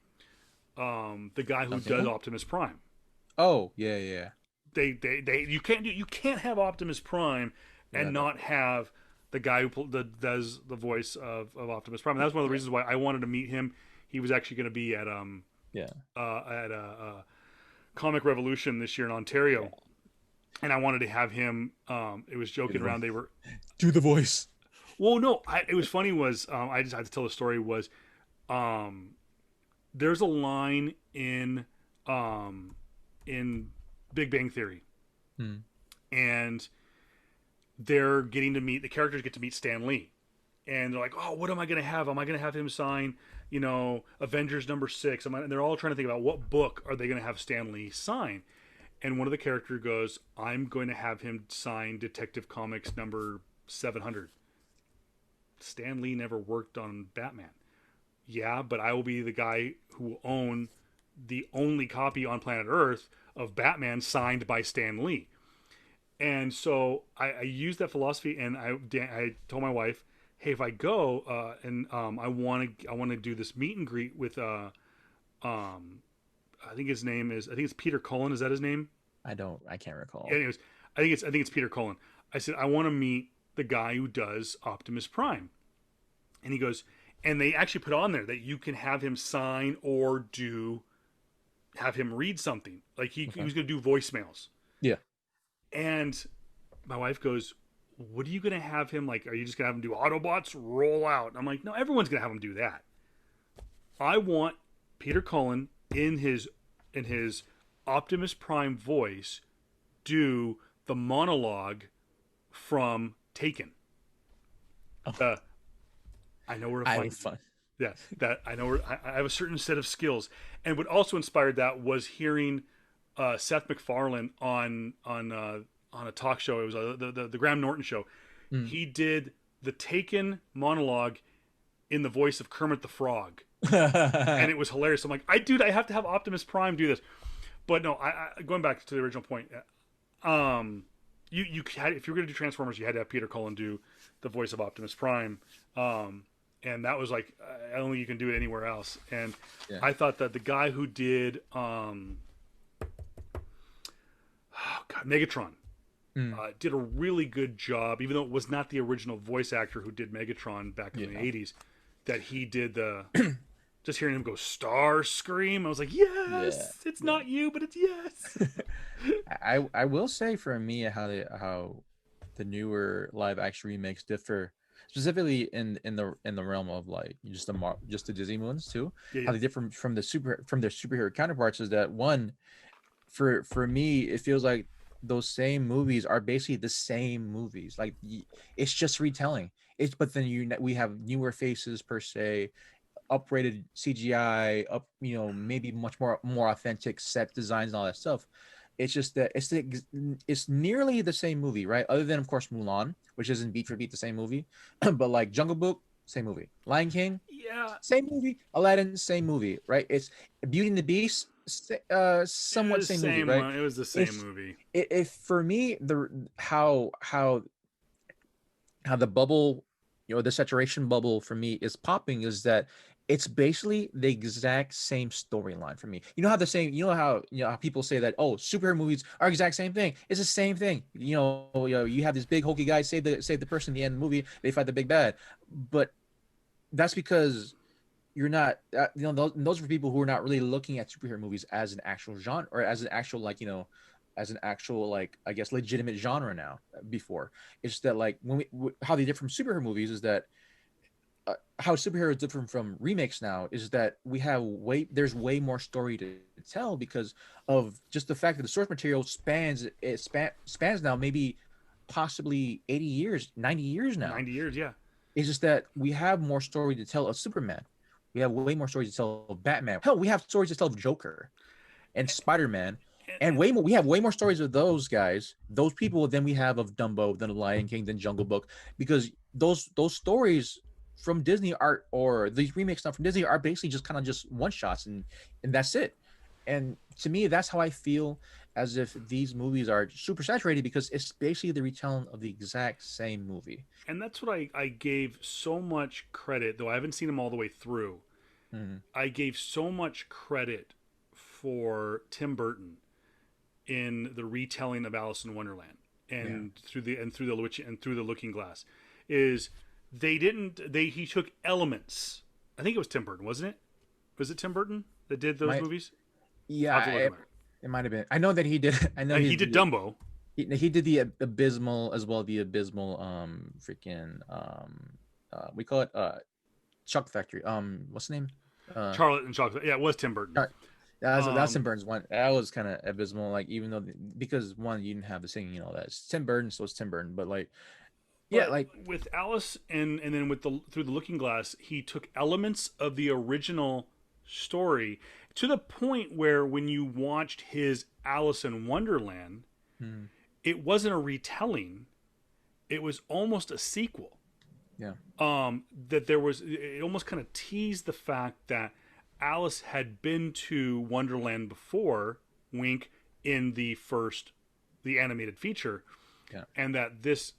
The guy who does Optimus Prime. Oh yeah. You can't have Optimus Prime and not have the guy who does the voice of Optimus Prime. And that was one of the reasons why I wanted to meet him. He was actually going to be at Comic Revolution this year in Ontario, and I wanted to have him. It was joking around. They were do the voice. Well, no, it was funny. Was I just had to tell the story? Was there's a line in Big Bang Theory, and they're getting to meet, the characters get to meet Stan Lee, and they're like, oh, what am I going to have? Am I going to have him sign, Avengers #6? And they're all trying to think about what book are they going to have Stan Lee sign. And one of the characters goes, I'm going to have him sign Detective Comics number 700. Stan Lee never worked on Batman. Yeah, but I will be the guy who will own the only copy on planet Earth of Batman signed by Stan Lee. And so I used that philosophy, and I told my wife, hey, if I go and I want to do this meet and greet with I think it's Peter Cullen. Is that his name? I can't recall. Anyways, I think it's Peter Cullen. I said, I want to meet the guy who does Optimus Prime. And he goes, and they actually put on there that you can have him sign or have him read something. Like he was going to do voicemails. Yeah. And my wife goes, what are you going to have him, like, are you just going to have him do Autobots roll out? And I'm like, no, everyone's going to have him do that. I want Peter Cullen in his Optimus Prime voice do the monologue from Taken. I know where to find fun. Yeah, that I know. I have a certain set of skills, and what also inspired that was hearing Seth MacFarlane on a talk show. It was the Graham Norton show. He did the Taken monologue in the voice of Kermit the Frog, and it was hilarious. I'm like, dude, I have to have Optimus Prime do this. But no, I going back to the original point. You had, if you were going to do Transformers, you had to have Peter Cullen do the voice of Optimus Prime, and that was like, I don't think you can do it anywhere else. And Yeah. I thought that the guy who did Megatron did a really good job, even though it was not the original voice actor who did Megatron back in the 80s, that he did the just hearing him go Star Scream, I was like, yes, it's not you, but it's yes. I will say for me how the newer live action remakes differ, specifically in the realm of like just the Disney ones too. How they differ from their superhero counterparts is that one, for me it feels like those same movies are basically the same movies. Like it's just retelling. But then we have newer faces per se, upgraded CGI, maybe much more authentic set designs and all that stuff. It's just that it's nearly the same movie, right? Other than of course Mulan, which isn't beat for beat the same movie, but like Jungle Book, same movie. Lion King, same movie. Aladdin, same movie, right? It's Beauty and the Beast, somewhat same movie, right? It was the same movie. If for me how the bubble, the saturation bubble for me is popping is that it's basically the exact same storyline for me. You know how people say that, oh, superhero movies are exact same thing. It's the same thing. You have this big hulky guy save the person in the end of the movie. They fight the big bad, but that's because you're not. Those are people who are not really looking at superhero movies as an actual genre or as an actual as an actual I guess legitimate genre now. Before it's that like how they differ from superhero movies is that. How superheroes different from remakes now is that there's way more story to tell because of just the fact that the source material spans now maybe possibly 80 years, 90 years now. 90 years, yeah. It's just that we have more story to tell of Superman. We have way more stories to tell of Batman. Hell, we have stories to tell of Joker and Spider-Man. And we have way more stories of those guys, those people, than we have of Dumbo, than the Lion King, than Jungle Book, because those stories from Disney or these remakes stuff from Disney are basically just kind of just one shots and that's it. And to me, that's how I feel, as if these movies are super saturated because it's basically the retelling of the exact same movie. And that's what I gave so much credit, though I haven't seen them all the way through. Mm-hmm. I gave so much credit for Tim Burton in the retelling of Alice in Wonderland and through the Looking Glass is. He took elements. I think it was Tim Burton, wasn't it? Was it Tim Burton that did those movies? Yeah, it might have been. I know that he did. I know he did Dumbo. He did the abysmal as well. The abysmal, we call it Chocolate Factory. What's the name? Charlotte and Chocolate. Yeah, it was Tim Burton. That's Tim Burton's one. That was kind of abysmal. Like even though because one you didn't have the singing and all that. It's Tim Burton, so it's Tim Burton. But like. Yeah, like with Alice and then with Through the Looking Glass, he took elements of the original story to the point where when you watched his Alice in Wonderland, it wasn't a retelling; it was almost a sequel. Yeah. That it almost kind of teased the fact that Alice had been to Wonderland before, wink, in the animated feature, and that this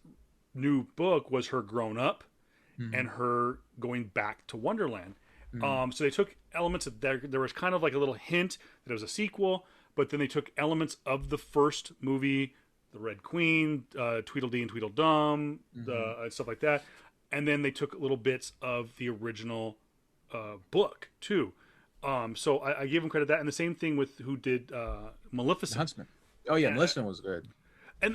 new book was her grown up and her going back to Wonderland. So they took elements of there was kind of like a little hint that it was a sequel, but then they took elements of the first movie, the Red Queen, Tweedledee and Tweedledum, stuff like that, and then they took little bits of the original book too. So I gave him credit that, and the same thing with who did Maleficent. The Huntsman. Oh yeah, Maleficent was good. And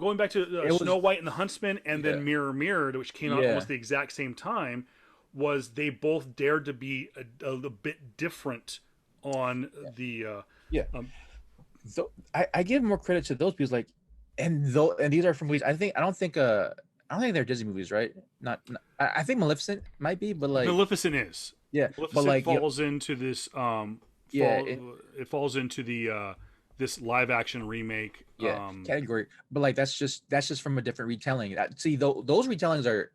going back to Snow White and the Huntsman, and then Mirror Mirror, which came out almost the exact same time, was they both dared to be a bit different on the. So I give more credit to those because and these are from movies. I don't think they're Disney movies, right? Not I think Maleficent might be, but Maleficent is. Yeah, Maleficent falls into this. It falls into the. This live action remake category, but that's just from a different retelling. See, those retellings are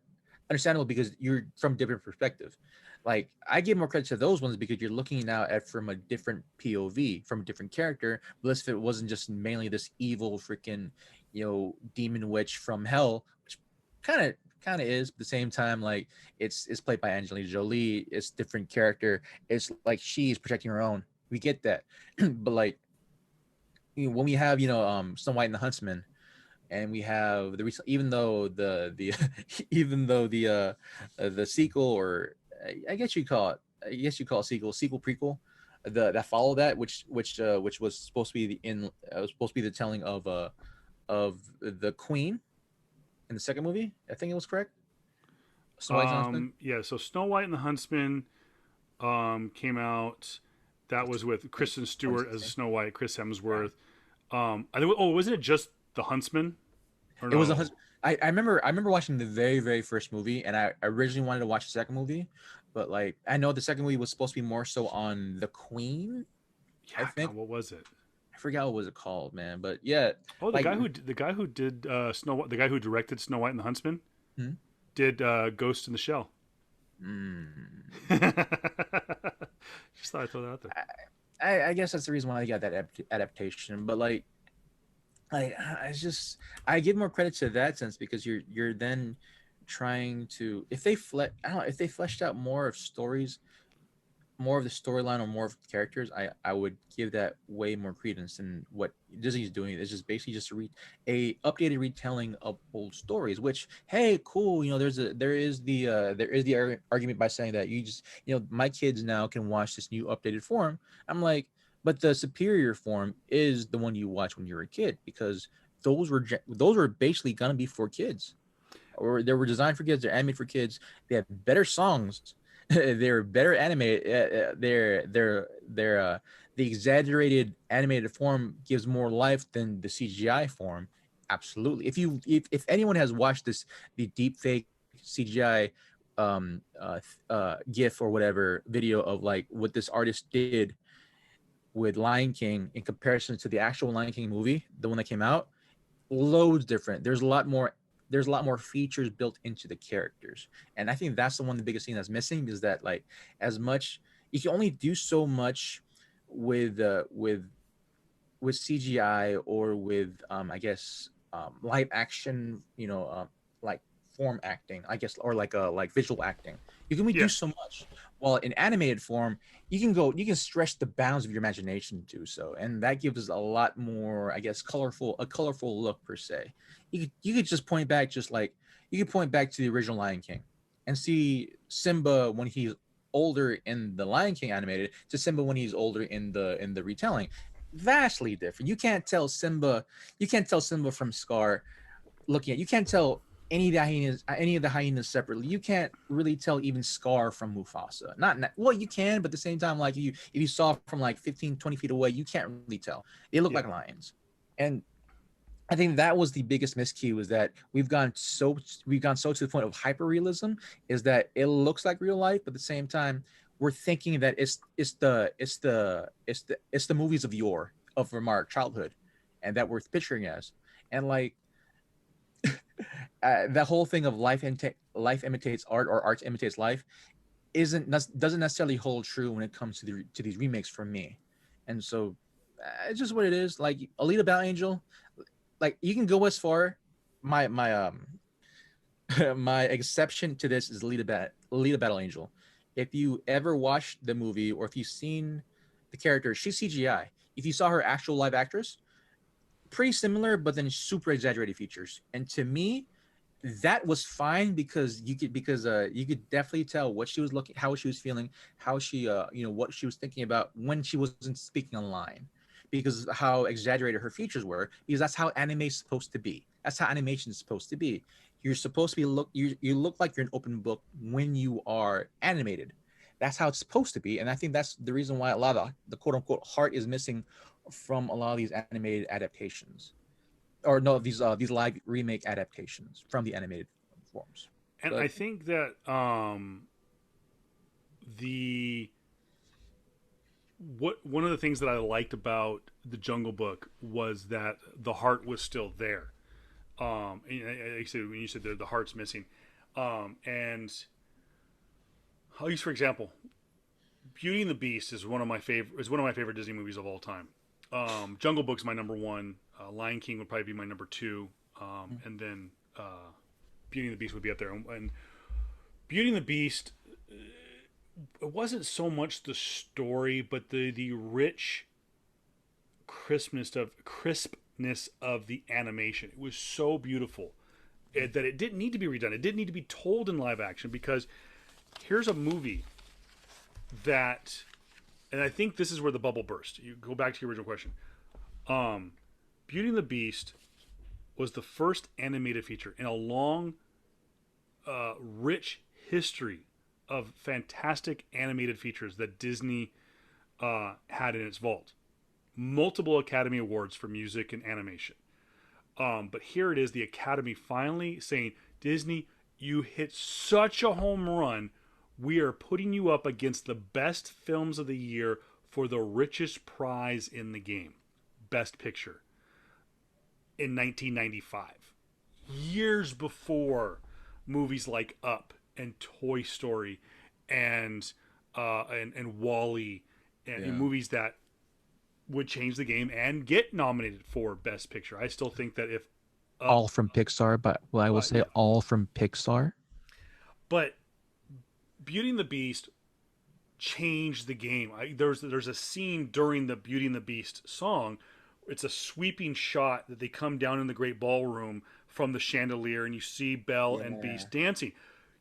understandable because you're from different perspective. Like I give more credit to those ones because you're looking now at from a different POV, from a different character. But if it wasn't just mainly this evil freaking, demon witch from hell, which kind of kind of is, but at the same time, like it's played by Angelina Jolie. It's different character. It's like she's protecting her own. We get that, but like when we have Snow White and the Huntsman, and we have the recent, even though the even though the sequel, or I guess you call it, sequel prequel, the that followed that, which was supposed to be was supposed to be the telling of the Queen in the second movie. I think it was correct. Snow White's Huntsman. Yeah. So Snow White and the Huntsman came out. That was with Kristen Stewart as Snow White, Chris Hemsworth. I think. Oh, wasn't it just the Huntsman? Or It was no? I remember watching the very first movie, and I originally wanted to watch the second movie, but like I know the second movie was supposed to be more so on the Queen. I Yeah. think God, what was it? I forgot what was it called, man. But yeah, Oh, like the guy who did the guy who directed Snow White and the Huntsman hmm? did Ghost in the Shell. mm, Just thought I'd throw that out there. I guess that's the reason why I got that adaptation. But like I give more credit to that sense because you're then trying to, I don't know, if they fleshed out more of stories, more of the storyline, or more of the characters, I would give that way more credence than what Disney's doing. It's just basically just a updated retelling of old stories. Which, hey, cool. There is the argument by saying that my kids now can watch this new updated form. I'm like, but the superior form is the one you watch when you were a kid, because those were basically gonna be for kids, or they were designed for kids. They're animated for kids. They have better songs. They're better animated. The exaggerated animated form gives more life than the CGI form. Absolutely. If anyone has watched the deep fake CGI GIF or whatever video of like what this artist did with Lion King in comparison to the actual Lion King movie, the one that came out, loads different. There's a lot more features built into the characters, and I think that's the one the biggest thing that's missing, is that like as much you can only do so much with CGI, or with I guess live action, like form acting, I guess, or like visual acting. You can only Yeah. do so much. While in animated form, you can stretch the bounds of your imagination to do so, and that gives us a lot more, I guess, colorful look per se. You could just point back, just like you could point back to the original Lion King, and see Simba when he's older in the Lion King animated to Simba when he's older in the retelling. Vastly different. You can't tell Simba from Scar. You can't tell any of the hyenas separately. You can't really tell even Scar from Mufasa. Well, you can, but at the same time, like if you saw from like 15, 20 feet away, you can't really tell. They look Yeah. like lions. And I think that was the biggest miscue, is that we've gone so to the point of hyperrealism, is that it looks like real life, but at the same time we're thinking that it's the movies of yore, from our childhood, and that we're picturing as. And like that whole thing of life imitates art, or art imitates life, doesn't necessarily hold true when it comes to these remakes for me. And so it's just what it is. Like Alita Battle Angel, like you can go as far. My my exception to this is Alita Battle Angel. If you ever watched the movie, or if you've seen the character, she's CGI. If you saw her actual live actress, pretty similar, but then super exaggerated features. And to me, that was fine, because you could definitely tell what she was looking, how she was feeling, how she what she was thinking about when she wasn't speaking online, because of how exaggerated her features were, because that's how anime is supposed to be. That's how animation is supposed to be. You're supposed to be you look like you're an open book when you are animated. That's how it's supposed to be, and I think that's the reason why a lot of the quote unquote heart is missing from a lot of these animated adaptations, or no, these live remake adaptations from the animated forms. And I But think that the what one of the things that I liked about the Jungle Book was that the heart was still there. And like I said, when you said the heart's missing, And I'll use for example, Beauty and the Beast is one of my favorite Disney movies of all time. Jungle Book's my number one. Lion King would probably be my number two, and then Beauty and the Beast would be up there. And Beauty and the Beast, it wasn't so much the story, but the rich crispness of the animation. It was so beautiful that it didn't need to be redone. It didn't need to be told in live action, because here's a movie that, and I think this is where the bubble burst. You go back to your original question. Beauty and the Beast was the first animated feature in a long, rich history of fantastic animated features that Disney had in its vault. Multiple Academy Awards for music and animation. But here it is, the Academy finally saying, Disney, you hit such a home run. We are putting you up against the best films of the year for the richest prize in the game, Best Picture, in 1995. Years before movies like Up and Toy Story and WALL-E and movies that would change the game and get nominated for Best Picture. I still think that if all from Pixar, but well, I will say all from Pixar. But Beauty and the Beast changed the game. There's a scene during the Beauty and the Beast song. It's a sweeping shot that they come down in the great ballroom from the chandelier, and you see Belle and Beast dancing.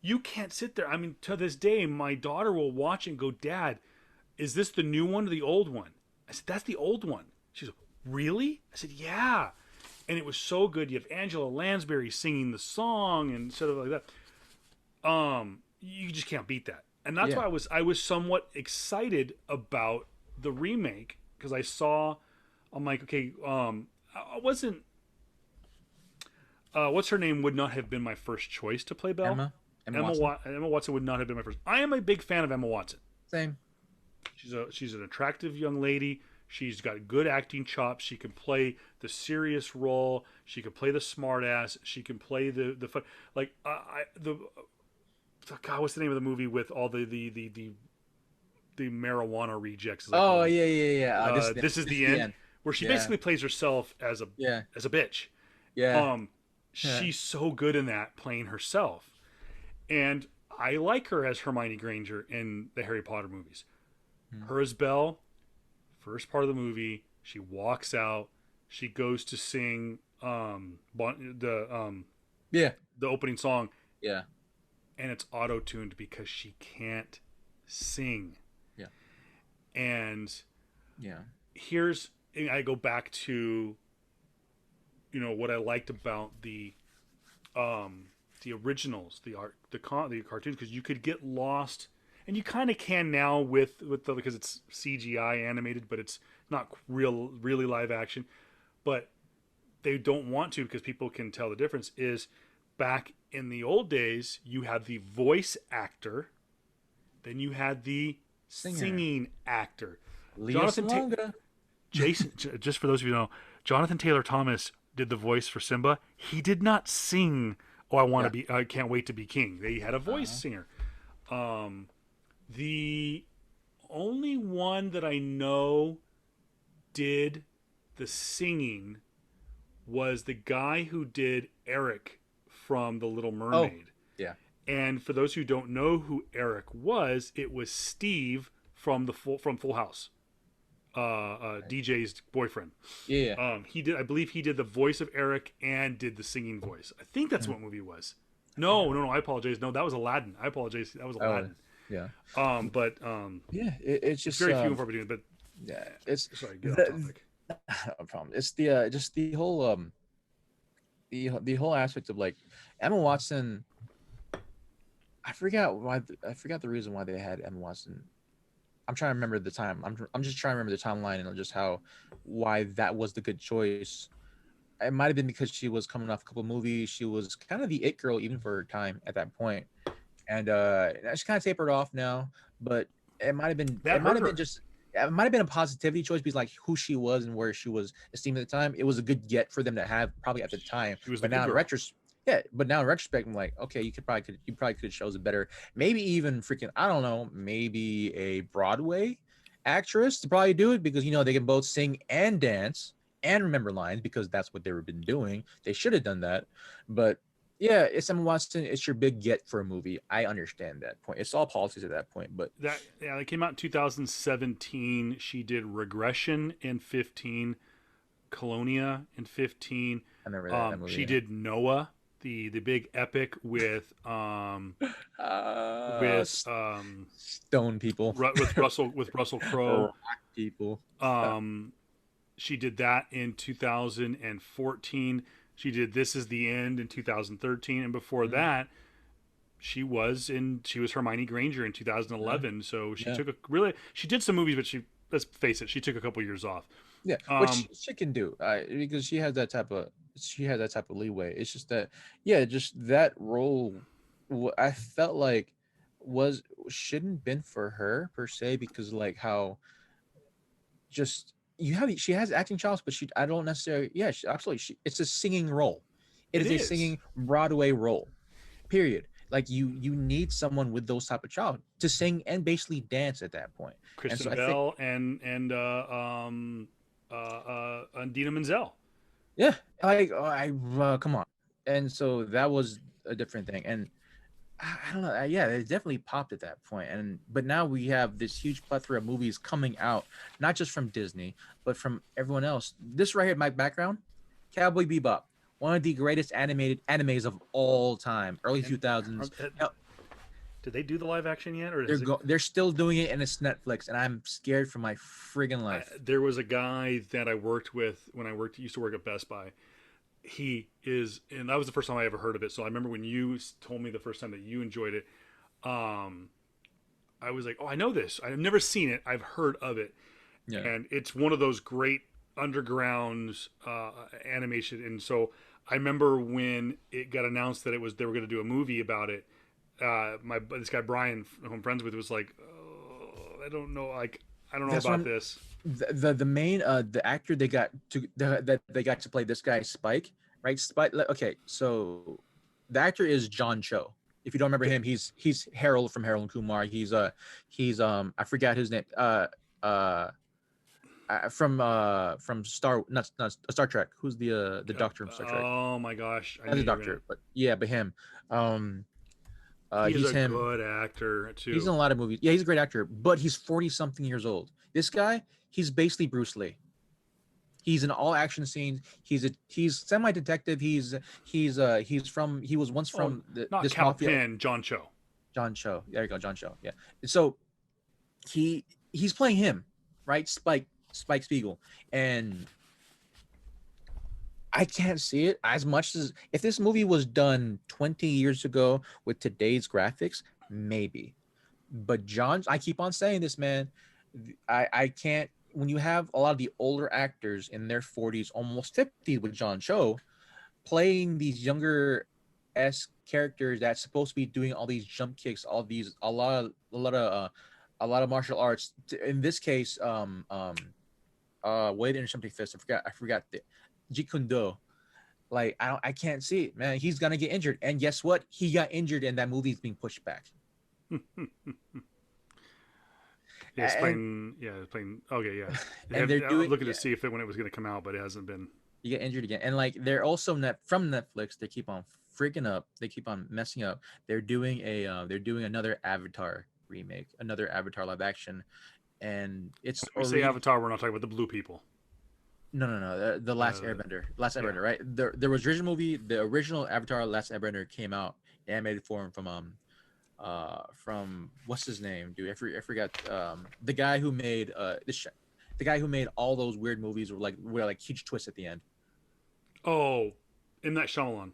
You can't sit there. I mean, to this day, my daughter will watch and go, Dad, is this the new one or the old one? I said, that's the old one. She said, really? I said, yeah. And it was so good. You have Angela Lansbury singing the song and sort of like that. You just can't beat that. And that's why I was somewhat excited about the remake, because I'm like, okay, I wasn't, what's her name would not have been my first choice to play Belle. Emma Watson would not have been my first. I am a big fan of Emma Watson. Same. She's an attractive young lady. She's got good acting chops. She can play the serious role. She can play the smart ass. She can play the fun. Like God, what's the name of the movie with all the marijuana rejects? This is the end, where she basically plays herself as a bitch. Yeah. She's so good in that, playing herself, and I like her as Hermione Granger in the Harry Potter movies. Her as Belle, first part of the movie, she walks out, she goes to sing the opening song. Yeah. And it's auto-tuned because she can't sing. Yeah. And I go back to, what I liked about the originals, the cartoons, because you could get lost. And you kind of can now because it's CGI animated, but it's not really live action. But they don't want to, because people can tell the difference. Is back in the old days, you had the voice actor, then you had the singing actor. Jason, just for those of you who know, Jonathan Taylor Thomas did the voice for Simba. He did not sing, "Oh, I can't wait to be king." They had a voice singer. The only one that I know did the singing was the guy who did Eric from The Little Mermaid. Oh, yeah. And for those who don't know who Eric was, it was Steve from Full House, DJ's boyfriend. Yeah. I believe he did the voice of Eric and did the singing voice. I think that's what movie it was. No, I apologize. No, that was Aladdin. I apologize. That was Aladdin. Yeah. It's just very few and far between. But it's sorry, get off topic. No problem. It's just the whole the whole aspect of like Emma Watson. I forgot the reason why they had Emma Watson. I'm trying to remember the time. I'm just trying to remember the timeline and just why that was the good choice. It might have been because she was coming off a couple movies. She was kind of the it girl even for her time at that point. And she kind of tapered off now, but it might have been it might have been a positivity choice because like who she was and where she was esteemed at the time. It was a good get for them to have probably at the time. But now in Yeah, but now in retrospect, I'm like, okay, you probably could have chosen better. Maybe even freaking, I don't know, maybe a Broadway actress to probably do it because they can both sing and dance and remember lines because that's what they've been doing. They should have done that, but yeah, it's Emma Watson. It's your big get for a movie. I understand that point. It's all politics at that point, but That came out in 2017. She did Regression in 15, Colonia in 15. I remember that She movie. did Noah, the big epic Yeah. with Stone people, With Russell Crowe. rock people. Um, she did that in 2014. She did This Is the End in 2013, and before Mm, that, she was Hermione Granger in yeah, 2011. So yeah. she did some movies, but let's face it, she took a couple years off. Yeah, which Um, she can do, because she has that type of leeway. It's just that, yeah, just that role, I felt like was shouldn't been for her per se because like how just she has acting chops, but I don't necessarily, yeah, absolutely, it's a singing role. It it is a is. singing Broadway role. Period. Like you need someone with those type of chops to sing and basically dance at that point. And so Kristen I think, Bell and Dina Menzel. yeah, like I come on. And so that was a different thing. And I don't know. Yeah, it definitely popped at that point. And but now we have this huge plethora of movies coming out, not just from Disney, but from everyone else. This right here, my background, Cowboy Bebop, one of the greatest animated animes of all time, early And 2000s. Hell, did they do the live action yet, or has it? they're still doing it, and it's Netflix, and I'm scared for my friggin' life. There was a guy that I worked with when I used to work at Best Buy. He is, and that was the first time I ever heard of it. So I remember when you told me the first time that you enjoyed it. Um, I was like, oh, I know this. I've never seen it. I've heard of it, Yeah. and it's one of those great underground animation. And so I remember when it got announced that they were going to do a movie about it. This guy Brian, who I'm friends with, was like, oh, I don't know That's what about I'm this. the main the actor that they got to play this guy Spike, right? Spike. Okay, so the actor is John Cho. If you don't remember Okay. him, he's Harold from Harold and Kumar. He's I forgot his name. Uh from Star not Star Trek. Who's the doctor from Star Trek? Oh my gosh, I Not knew the you were gonna. doctor, but yeah, but him. Um He's he's a him. good actor He's in too. a lot of movies. Yeah, he's a great actor, but he's 40 something years old. This guy, he's basically Bruce Lee. He's in all action scenes. He's semi detective. He was once Oh, from not this Cal mafia. Penn, John Cho. John Cho. There you go, John Cho. Yeah. So he's playing him, right? Spike Spiegel, and I can't see it as much as if this movie was done 20 years ago with today's graphics, maybe. But John, I keep on saying this, man. I can't. When you have a lot of the older actors in their 40s, almost 50s with John Cho, playing these younger s characters that's supposed to be doing all these jump kicks, all these a lot of martial arts. In this case, Wade and something fist. I forgot the Jeet Kune Do. Like I can't see it, man. He's gonna get injured, and guess what? He got injured, and that movie's being pushed back. Yeah, And It's playing. Okay, yeah. and they're I'm doing, looking to yeah, see if when it was going to come out, but it hasn't been. you get injured again, and like they're also from Netflix. They keep on freaking up. They keep on messing up. They're doing another Avatar remake, another Avatar live action, and it's When we say already, Avatar, we're not talking about the blue people. no, the Last Uh, Airbender, yeah. right? There was original movie, the original Avatar Last Airbender came out in animated form from what's his name, dude? I forgot the guy who made the guy who made all those weird movies were like huge twists at the end. Oh, M. Night Shyamalan.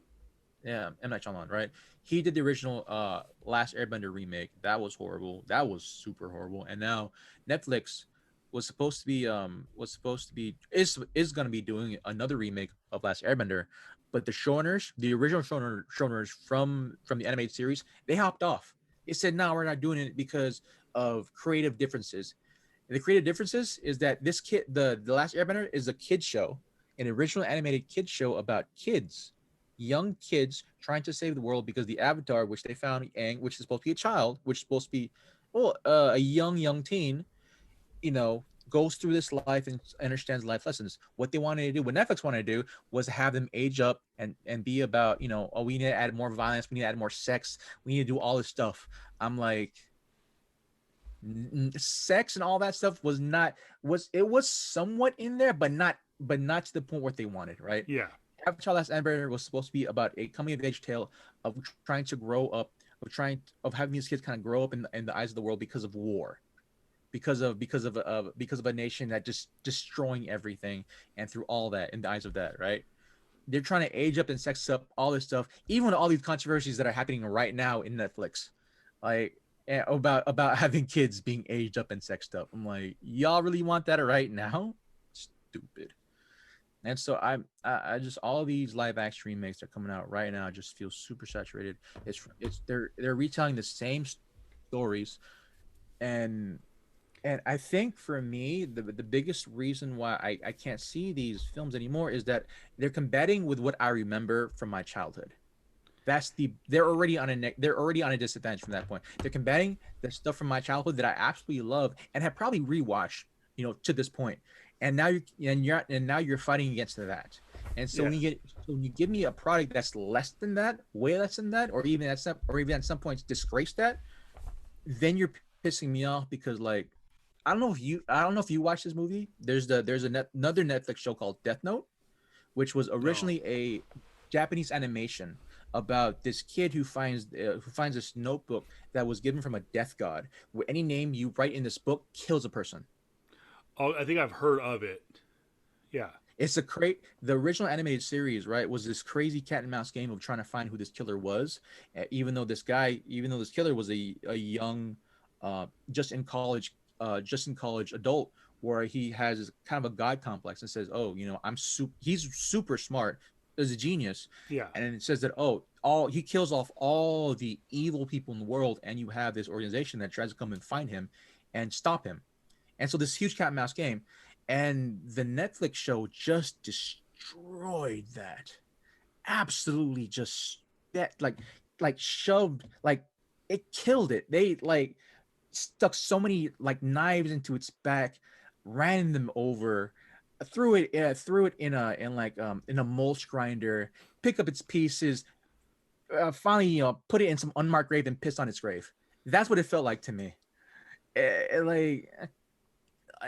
Yeah, M. Night Shyamalan, right? He did the original Last Airbender remake. That was horrible. That was super horrible. And now Netflix was supposed to be is gonna be doing another remake of Last Airbender, but the showrunners, the original showrunners from the animated series, they hopped off. They said, "No, we're not doing it because of creative differences." And the creative differences is that this the Last Airbender is a kids show, an original animated kids show about kids, young kids trying to save the world because the Avatar, which they found, Aang, which is supposed to be a child, which is supposed to be, well, a young teen, goes through this life and understands life lessons. What they wanted to do, what Netflix wanted to do, was have them age up and be about, oh, we need to add more violence, we need to add more sex, we need to do all this stuff. I'm like, sex and all that stuff was not was it was somewhat in there, but not to the point what they wanted, right? Yeah. Avatar: Last Airbender was supposed to be about a coming of age tale of trying to grow up, of having these kids kind of grow up in the eyes of the world because of war, because of a nation that just destroying everything, and through all that in the eyes of that, right? They're trying to age up and sex up all this stuff, even with all these controversies that are happening right now in Netflix, like about having kids being aged up and sexed up. I'm like, y'all really want that right now? Stupid. And so I just all of these live action remakes that are coming out right now just feel super saturated. It's they're retelling the same stories, and I think for me the biggest reason why I can't see these films anymore is that they're combating with what I remember from my childhood. They're already on a disadvantage from that point. They're combating the stuff from my childhood that I absolutely love and have probably rewatched, to this point. And now you're fighting against that. And so Yeah. when you give me a product that's less than that, way less than that, or even at some points disgrace that, then you're pissing me off because, like, I don't know if you watched this movie. Another Netflix show called Death Note, which was No. originally a Japanese animation about this kid who finds this notebook that was given from a death god, where any name you write in this book kills a person. Oh, I think I've heard of it. Yeah. The original animated series, right, was this crazy cat and mouse game of trying to find who this killer was. Even though this killer was a young, just in college adult, where he has kind of a god complex and says, "Oh, he's super smart, is a genius," Yeah. and it says that, "Oh, all he kills off all the evil people in the world, and you have this organization that tries to come and find him and stop him." And so this huge cat and mouse game, and the Netflix show just destroyed that. Absolutely, just that, like shoved, like it killed it. They like stuck so many like knives into its back, ran them over, threw it in a mulch grinder, pick up its pieces, finally put it in some unmarked grave and pissed on its grave. That's what it felt like to me. Like,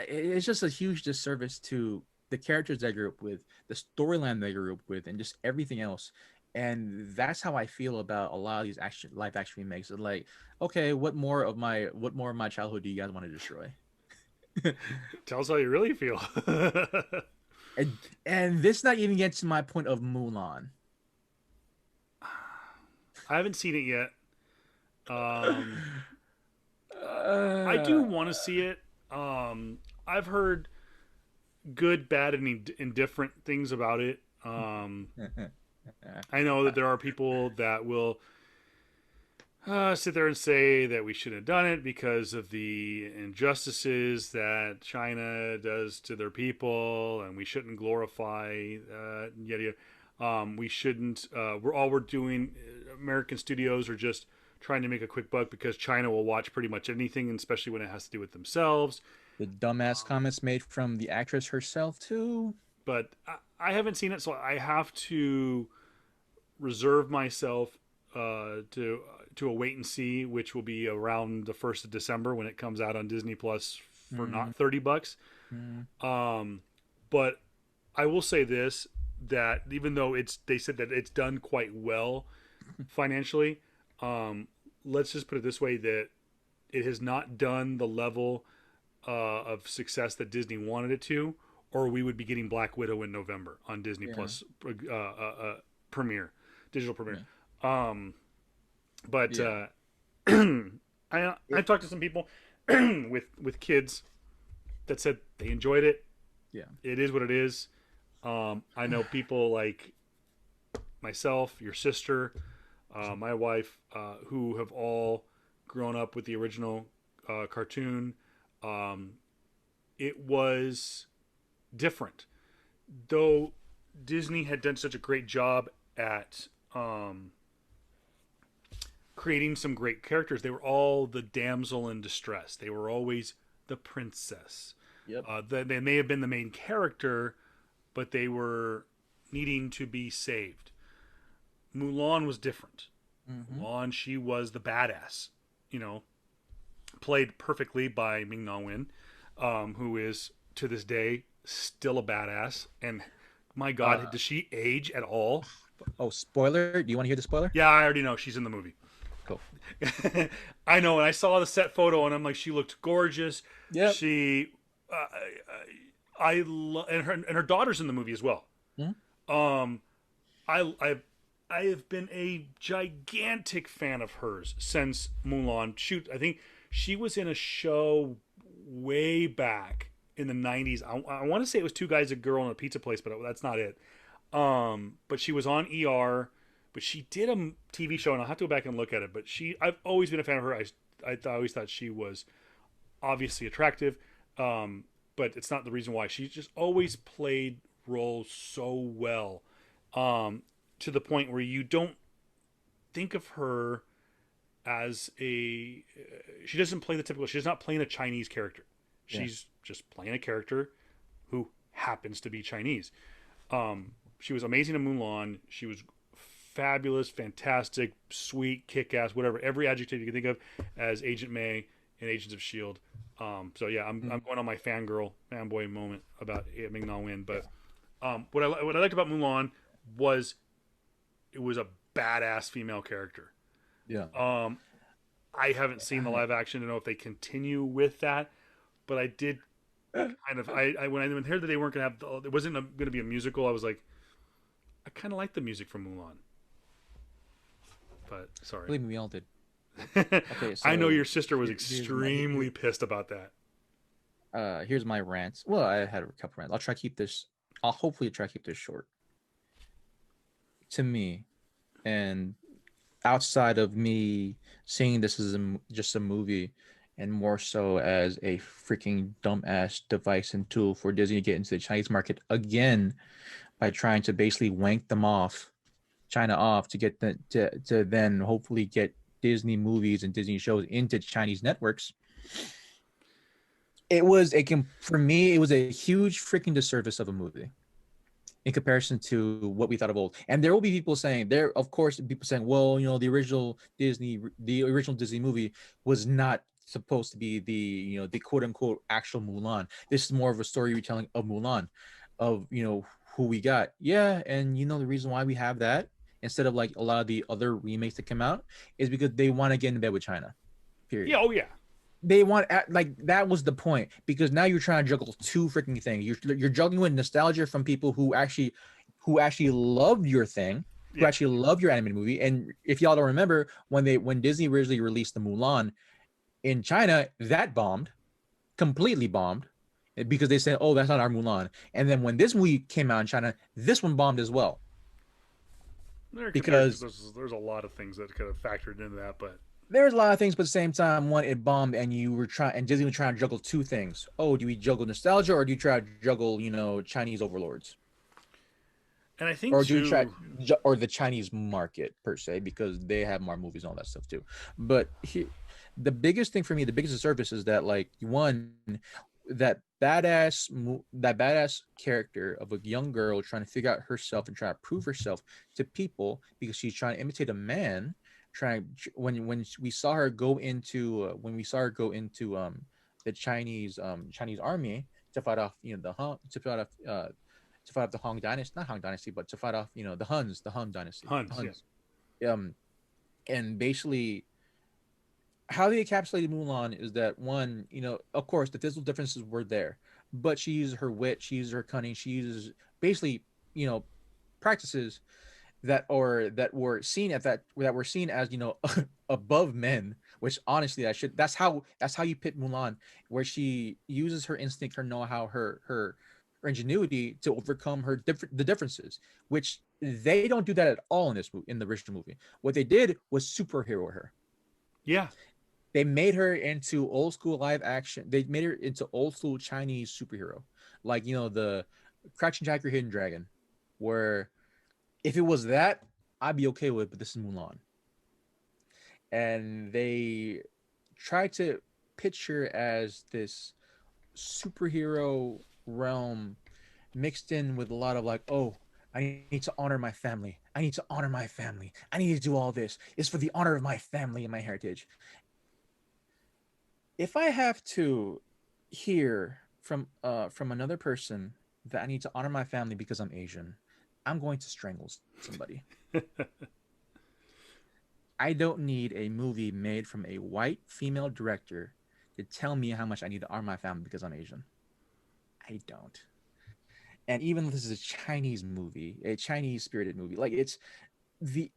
it's just a huge disservice to the characters I grew up with, the storyline that I grew up with, and just everything else. And that's how I feel about a lot of these live action remakes. Like, okay, what more of my childhood do you guys want to destroy? Tell us how you really feel. And this not even gets to my point of Mulan. I haven't seen it yet. Um, I do uh, want to see it. I've heard good, bad, and indifferent things about it. I know that there are people that will sit there and say that we shouldn't have done it because of the injustices that China does to their people, and we shouldn't glorify yada yada. We shouldn't. We're doing. American studios are just trying to make a quick buck because China will watch pretty much anything, especially when it has to do with themselves. the dumbass comments made from the actress herself too. But I haven't seen it, so I have to reserve myself to a wait and see, which will be around the 1st of December when it comes out on Disney Plus for Mm, not $30. mm, Um, but I will say this: that even though they said that it's done quite well financially, um, let's just put it this way: that it has not done the level of success that Disney wanted it to, or we would be getting Black Widow in November on Disney yeah, Plus premiere, digital premiere. yeah, Um, but yeah. I It, talked to some people with kids that said they enjoyed it. yeah. It is what it is. I know people like myself, your sister, my wife, who have all grown up with the original cartoon. Um, it was different, though Disney had done such a great job at creating some great characters. They were all the damsel in distress. They were always the princess. Yep. They may have been the main character, but they were needing to be saved. Mulan was different. Mm-hmm. Mulan, she was the badass. You know, played perfectly by Ming Na Wen, who is to this day still a badass. And my God, does she age at all? Oh, spoiler! Do you want to hear the spoiler? Yeah, I already know she's in the movie. Cool. I know, and I saw the set photo, and I'm like, she looked gorgeous. Yep. She, and her daughter's in the movie as well. Mm-hmm. I have been a gigantic fan of hers since Mulan. Shoot, I think she was in a show way back in the 90s. I want to say it was Two Guys, a Girl, in a Pizza Place, but that's not it. But she was on ER, but she did a TV show, and I'll have to go back and look at it. But I've always been a fan of her. I always thought she was obviously attractive, but it's not the reason why. She's just always played roles so well, to the point where you don't think of her as she doesn't play the typical. She's not playing a Chinese character. She's just playing a character who happens to be Chinese. She was amazing in Mulan. She was fabulous, fantastic, sweet, kick-ass, whatever, every adjective you can think of as Agent May in Agents of S.H.I.E.L.D. So yeah, I'm going on my fanboy moment about Ming Na Wen. But what I liked about Mulan was it was a badass female character. Yeah. I haven't seen the live action to know if they continue with that, but I did kind of. When I heard that they weren't going to have, it wasn't going to be a musical. I was like, I kind of like the music from Mulan. But sorry. Believe me, we all did. Okay, so I know your sister was extremely pissed about that. Here's my rants. Well, I had a couple rants. I'll hopefully try to keep this short. To me, and outside of me seeing this as just a movie, and more so as a freaking dumbass device and tool for Disney to get into the Chinese market again by trying to basically wank China off to get to then hopefully get Disney movies and Disney shows into Chinese networks. For me, it was a huge freaking disservice of a movie in comparison to what we thought of old. And there will be people saying, well, the original Disney movie was not supposed to be the quote unquote actual Mulan. This is more of a story retelling of Mulan, of who we got. Yeah, and the reason why we have that instead of like a lot of the other remakes that come out is because they want to get in bed with China. Period. Yeah. Oh yeah. They want that was the point, because now you're trying to juggle two freaking things. You're juggling with nostalgia from people who actually loved your thing, who actually loved your animated movie. And if y'all don't remember, when Disney originally released the Mulan in China, that completely bombed, because they said, "Oh, that's not our Mulan." And then when this movie came out in China, this one bombed as well. Because there's a lot of things that could have factored into that, but there's a lot of things, but at the same time, one, it bombed, and Disney was trying to juggle two things. Oh, do we juggle nostalgia, or do you try to juggle, Chinese overlords? And I think, or do you try, or the Chinese market per se, because they have more movies and all that stuff too. But the biggest thing for me, the biggest service is that, like, one, that badass character of a young girl trying to figure out herself and try to prove herself to people because she's trying to imitate a man. When we saw her go into the Chinese army to fight off to fight off the Han Dynasty, not Han Dynasty, but to fight off the Han Dynasty. Huns. Yeah. And basically how they encapsulated Mulan is that, one, of course the physical differences were there, but she uses her wit, she uses her cunning, she uses basically practices that were seen as above men, which honestly that's how you pit Mulan, where she uses her instinct, her know-how, her ingenuity to overcome the differences, which they don't do that at all in the original movie. What they did was superhero her. Yeah. They made her into old school live action. They made her into old school Chinese superhero, like the Crouching Tiger, Hidden Dragon, where if it was that, I'd be okay with, but this is Mulan. And they try to picture as this superhero realm mixed in with a lot of like, oh, I need to honor my family. I need to honor my family. I need to do all this. It's for the honor of my family and my heritage. If I have to hear from another person that I need to honor my family because I'm Asian, I'm going to strangle somebody. I don't need a movie made from a white female director to tell me how much I need to honor my family because I'm Asian. I don't. And even though this is a Chinese movie, a Chinese spirited movie, like it's the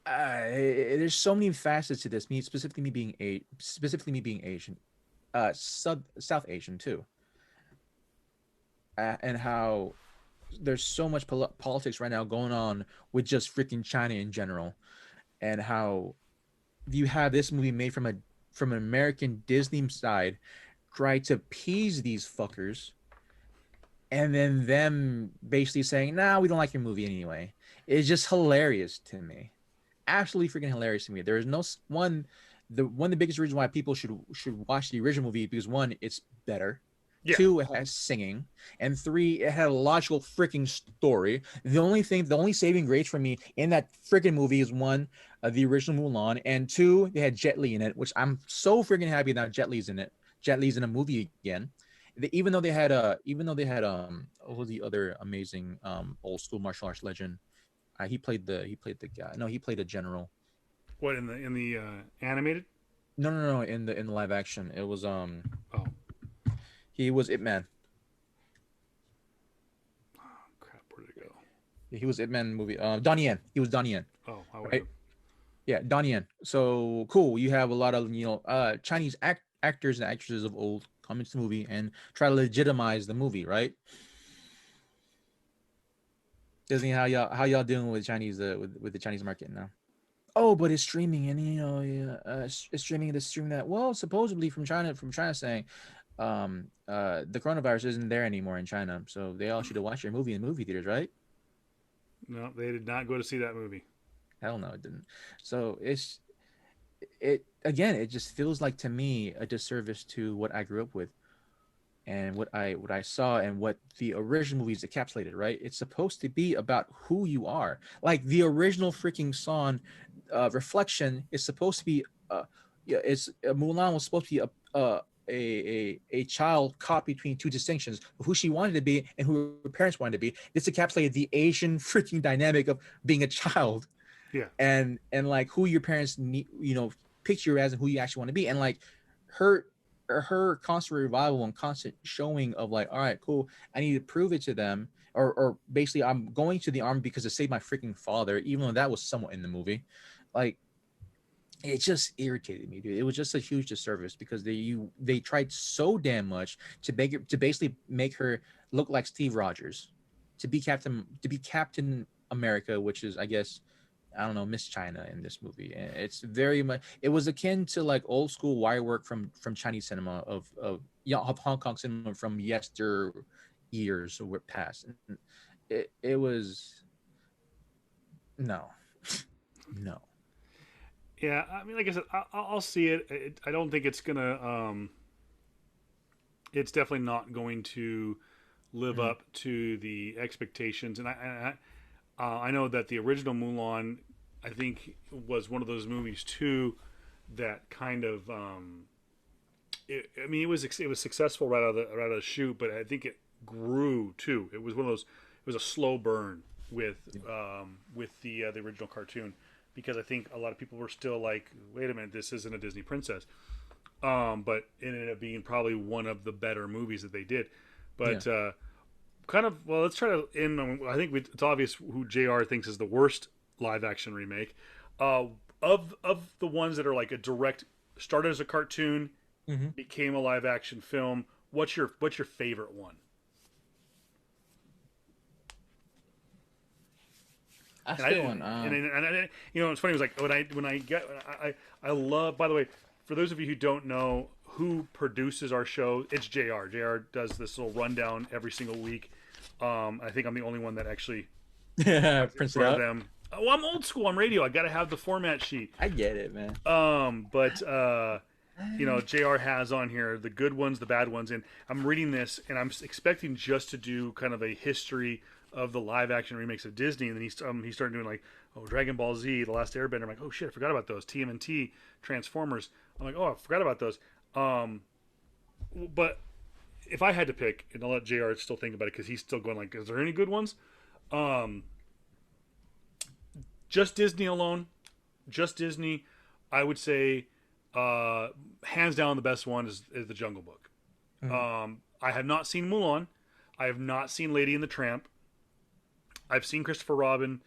there's so many facets to this. Me specifically, me being Asian, South Asian too, and how there's so much politics right now going on with just freaking China in general, and how you have this movie made from an American Disney side, try to appease these fuckers, and then them basically saying, "Nah, we don't like your movie anyway." It's just hilarious to me, absolutely freaking hilarious to me. There is no one, the one of the biggest reasons why people should watch the original movie because one, it's better. Yeah. Two, it has singing, and three, it had a logical freaking story. The only saving grace for me in that freaking movie is one, the original Mulan, and two, they had Jet Li in it, which I'm so freaking happy that Jet Li's in it. Jet Li's in a movie again. Even though they had what was the other amazing old school martial arts legend? He played the guy. No, he played a general. What in the animated? No. In the live action, it was Oh, he was Ip Man. crap, where did it go? He was Ip Man movie. Donnie Yen. He was Donnie Yen, Oh, I would right? have. Yeah, Donnie Yen. So cool. You have a lot of Chinese actors and actresses of old come into the movie and try to legitimize the movie, right? Disney, how y'all doing with Chinese with the Chinese market now? Oh, but it's streaming and yeah, it's streaming this, streaming that. Well, supposedly from China saying, the coronavirus isn't there anymore in China, so they all should have watched your movie in movie theaters, right? No, they did not go to see that movie. Hell no, it didn't. So it again, it just feels like to me a disservice to what I grew up with and what I saw and what the original movies encapsulated, right? It's supposed to be about who you are. Like the original freaking song, Reflection is supposed to be yeah, it's Mulan was supposed to be a child caught between two distinctions of who she wanted to be and who her parents wanted to be. This encapsulated the Asian freaking dynamic of being a child Yeah. and like who your parents need, picture you as and who you actually want to be. And like her her constant revival and constant showing of like, all right, cool, I need to prove it to them, or basically I'm going to the army because to save my freaking father, even though that was somewhat in the movie. Like it just irritated me, dude. It was just a huge disservice because they tried so damn much to make it, to basically make her look like Steve Rogers, to be Captain America, which is I guess I don't know, Miss China in this movie. And it's very much it was akin to like old school wire work from Chinese cinema of yeah, of Hong Kong cinema from yester years or past. And it was no, no. Yeah, I mean, like I said, I'll see it. I don't think it's gonna. It's definitely not going to live Mm, up to the expectations. And I know that the original Mulan, I think, was one of those movies too that kind of. I mean, it was successful right out of the shoot, but I think it grew too. It was one of those. It was a slow burn with the original cartoon because I think a lot of people were still like, wait a minute, this isn't a Disney princess. But it ended up being probably one of the better movies that they did. yeah. But kind of, well, let's try to end. I think it's obvious who JR thinks is the worst live action remake. Uh, of the ones that are like a direct started as a cartoon, Mm-hmm. became a live action film. What's your favorite one? I And I still want it's funny. It was like I love. By the way, for those of you who don't know who produces our show, it's Jr. Jr. does this little rundown every single week. I think I'm the only one that actually in Prints it front of out. them. Oh, I'm old school. I'm radio. I got to have the format sheet. I get it, man. But JR has on here the good ones, the bad ones, and I'm reading this, and I'm expecting just to do kind of a history of the live action remakes of Disney, and then he started doing like, oh, Dragon Ball Z, The Last Airbender. I'm like, oh shit, I forgot about those. TMNT, Transformers. I'm like, oh, I forgot about those. But if I had to pick, and I'll let JR still think about it because he's still going like, is there any good ones? Um, just Disney alone, just Disney, I would say, hands down, the best one is the Jungle Book. I have not seen Mulan. I have not seen Lady and the Tramp. I've seen Christopher Robin.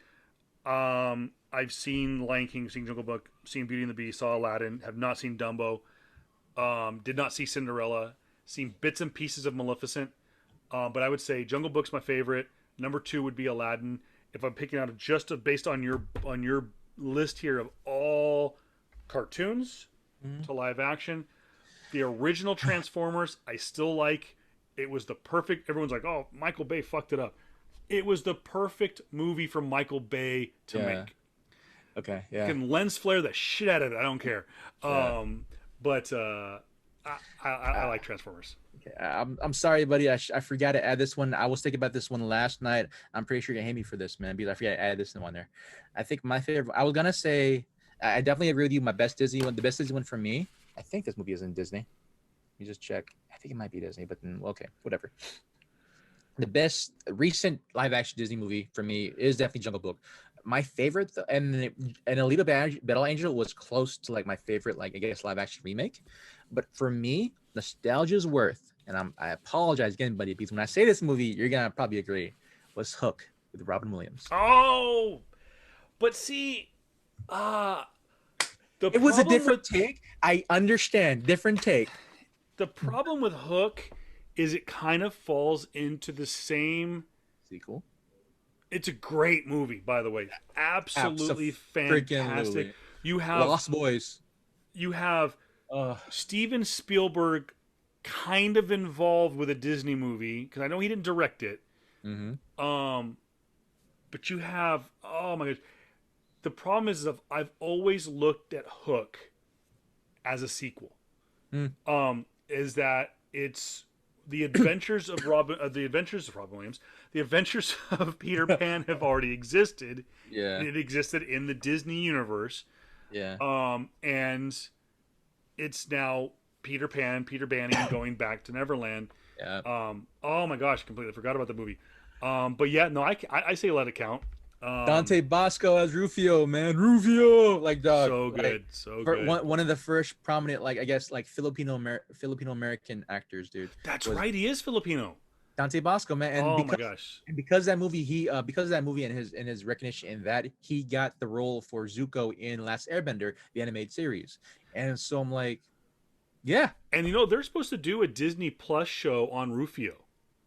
I've seen Lion King, seen Jungle Book, seen Beauty and the Beast, saw Aladdin. Have not seen Dumbo. Did not see Cinderella. Seen bits and pieces of Maleficent. But I would say Jungle Book's my favorite. Number 2 would be Aladdin. If I'm picking out based on your list here of all cartoons to live action, the original Transformers I still like. It was the perfect. Everyone's like, oh, Michael Bay fucked it up. It was the perfect movie for Michael Bay to make. Okay, yeah. You can lens flare the shit out of it. I don't care. Yeah. But I like Transformers. Okay. I'm sorry, buddy. I forgot to add this one. I was thinking about this one last night. I'm pretty sure you're gonna hate me for this, man, because I forgot to add this one there. I think my favorite. I was gonna say. I definitely agree with you. My best Disney one. The best Disney one for me. I think this movie is in Disney. Let me just check. I think it might be Disney, but then okay, whatever. The best recent live action Disney movie for me is definitely Jungle Book. My favorite, and Alita Battle Angel was close to like my favorite, like I guess live action remake. But for me, nostalgia's worth, and I apologize again, buddy, because when I say this movie, you're gonna probably agree, was Hook with Robin Williams. Oh, but see, it was a different take. I understand, different take. The problem with Hook is it kind of falls into the same sequel. It's a great movie, by the way. Absolutely fantastic. You have Lost Boys. You have Steven Spielberg kind of involved with a Disney movie because I know he didn't direct it. But you have oh my gosh. The problem is I've always looked at Hook as a sequel. Is that it's the adventures of Robin Williams, the adventures of Peter Pan have already existed. Yeah, and it existed in the Disney universe. Yeah, and it's now Peter Banning going back to Neverland. Yeah. Oh my gosh, completely forgot about the movie. But yeah, no, I say let it count. Dante Bosco as Rufio, man. Rufio, like dog. So good, like, so good. One of the first prominent, like I guess, like Filipino American actors, dude. That's right. He is Filipino. Dante Bosco, man. And my gosh. And because that movie, because of that movie and his recognition in that, he got the role for Zuko in Last Airbender, the animated series. And so I'm like, yeah. And they're supposed to do a Disney Plus show on Rufio.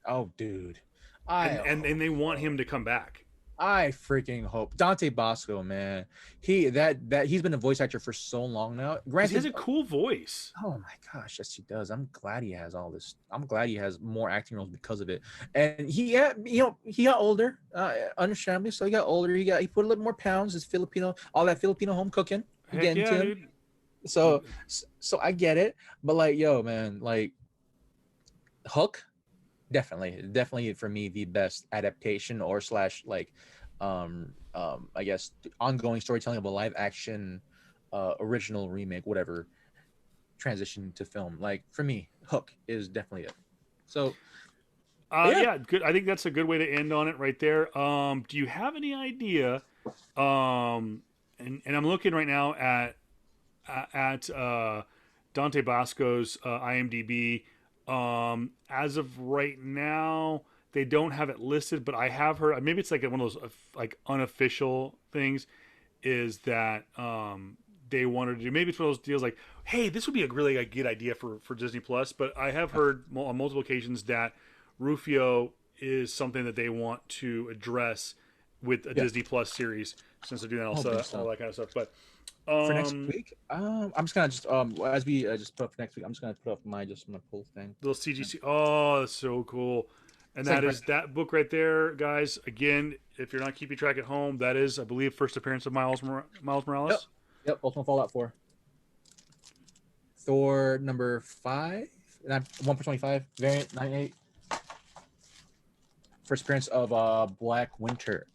Oh, dude. And they want him to come back. I freaking hope Dante Bosco, man. He's been a voice actor for so long now. Granted, he has a cool voice. Oh my gosh, yes he does. I'm glad he has all this. I'm glad he has more acting roles because of it. And he got older, understandably. So he got older. He put a little more pounds. His Filipino, all that Filipino home cooking. Heck yeah, dude. So I get it, but like, yo, man, like Hook. Definitely for me the best adaptation or slash like I guess ongoing storytelling of a live action original remake, whatever, transition to film. Like for me, Hook is definitely it. So yeah, good. I think that's a good way to end on it right there. Do you have any idea? And I'm looking right now at Dante Bosco's IMDb. As of right now, they don't have it listed, but I have heard, maybe it's like one of those like unofficial things, is that they wanted to do, maybe it's one of those deals like, hey, this would be a really good idea for Disney Plus. But I have heard on multiple occasions that Rufio is something that they want to address with a Disney Plus series, since they're doing all that kind of stuff. But for next week, I'm just gonna as we just put up for next week, I'm just gonna put up my pull thing. Little CGC. Oh, that's so cool. And that Second is that book right there, guys. Again, if you're not keeping track at home, that is, I believe, first appearance of Miles Yep. Morales. Yep. Ultimate Fallout 4. Thor number 5. 1/25 variant 98. First appearance of Black Winter.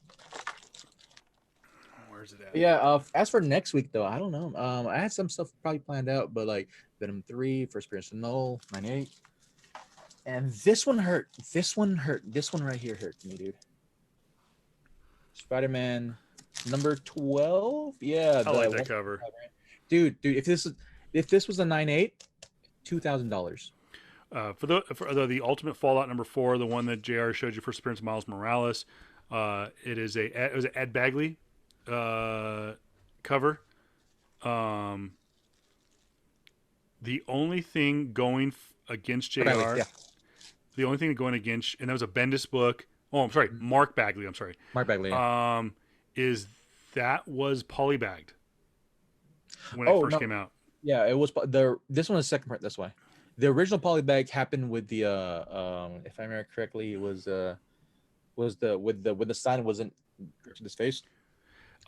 Where's it at? Yeah. As for next week though, I don't know. I had some stuff probably planned out, but like Venom 3, first appearance of Null 98. And this one hurt. This one hurt. This one right here hurt me, dude. Spider-Man number 12. Yeah, I like that cover. Dude, if this was a 9.8, $2,000. For the Ultimate Fallout number 4, the one that JR showed you, first appearance of Miles Morales, it was an Ed Bagley cover. The only thing going against JR, Bagley, yeah. the only thing going against, and that was a Bendis book. Oh, I'm sorry, Mark Bagley. I'm sorry, Mark Bagley. Yeah. Is that was polybagged when it first came out? Yeah, it was this one is the second part. That's why the original polybag happened with the if I remember correctly, it was the with the sign wasn't to his face.